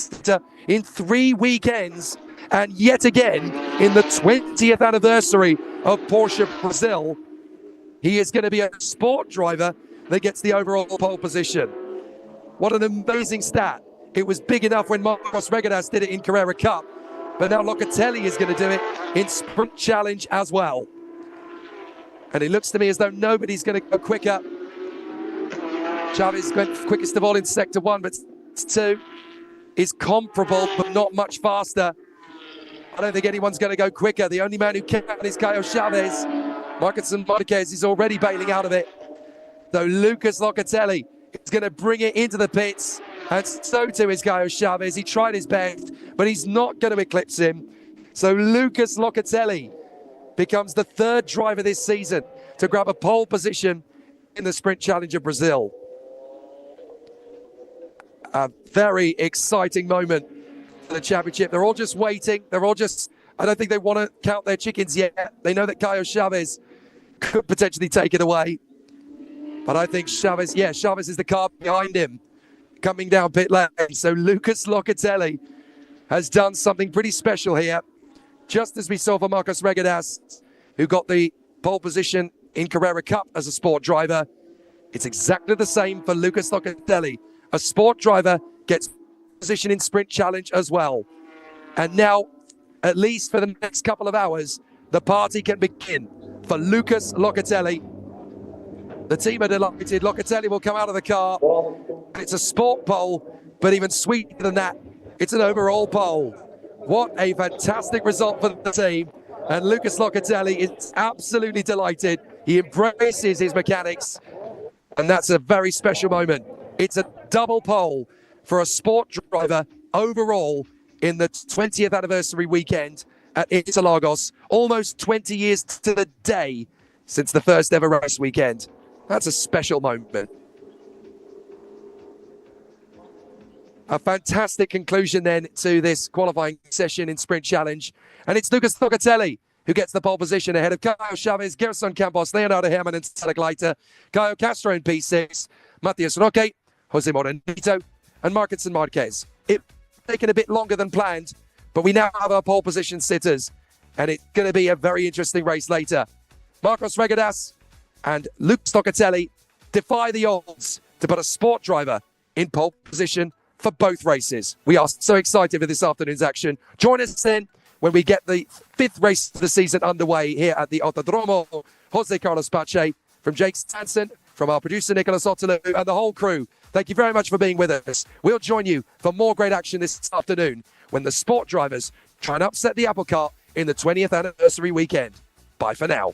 in 3 weekends. And yet again, in the 20th anniversary of Porsche Brazil, he is going to be a sport driver that gets the overall pole position. What an amazing stat. It was big enough when Marcos Regadas did it in Carrera Cup, but now Locatelli is going to do it in Sprint Challenge as well. And it looks to me as though nobody's going to go quicker. Chavez went quickest of all in Sector 1, but 2 is comparable, but not much faster. I don't think anyone's going to go quicker. The only man who can is Caio Chavez. Marcos Marquez is already bailing out of it. So Lucas Locatelli is going to bring it into the pits, and so too is Caio Chavez. He tried his best, but he's not going to eclipse him. So Lucas Locatelli becomes the third driver this season to grab a pole position in the Sprint Challenge of Brazil. A very exciting moment for the championship. They're all just waiting. They're all just, I don't think they want to count their chickens yet. They know that Caio Chavez could potentially take it away. But I think Chavez, Chavez is the car behind him coming down pit lane. So Lucas Locatelli has done something pretty special here. Just as we saw for Marcos Regadas, who got the pole position in Carrera Cup as a sport driver. It's exactly the same for Lucas Locatelli. A sport driver gets position in Sprint Challenge as well. And now, at least for the next couple of hours, the party can begin for Lucas Locatelli. The team are delighted. Locatelli will come out of the car. It's a sport pole, but even sweeter than that, it's an overall pole. What a fantastic result for the team. And Lucas Locatelli is absolutely delighted. He embraces his mechanics. And that's a very special moment. It's a double pole for a sport driver overall in the 20th anniversary weekend at Interlagos. Almost 20 years to the day since the first ever race weekend. That's a special moment. A fantastic conclusion then to this qualifying session in Sprint Challenge. And it's Lucas Locatelli who gets the pole position ahead of Caio Chavez, Geração Campos, Leonardo Herrmann and Gleiter, Caio Castro in P6, Matias Roque, Jose Morenito and Marcos Marquez. It's taken a bit longer than planned, but we now have our pole position sitters. And it's going to be a very interesting race later. Marcos Regadas and Lucas Locatelli defy the odds to put a sport driver in pole position for both races. We are so excited for this afternoon's action. Join us then when we get the 5th race of the season underway here at the Autodromo. Jose Carlos Pache, from Jake Stanson, from our producer Nicholas Ottolu and the whole crew. Thank you very much for being with us. We'll join you for more great action this afternoon when the sport drivers try and upset the apple cart in the 20th anniversary weekend. Bye for now.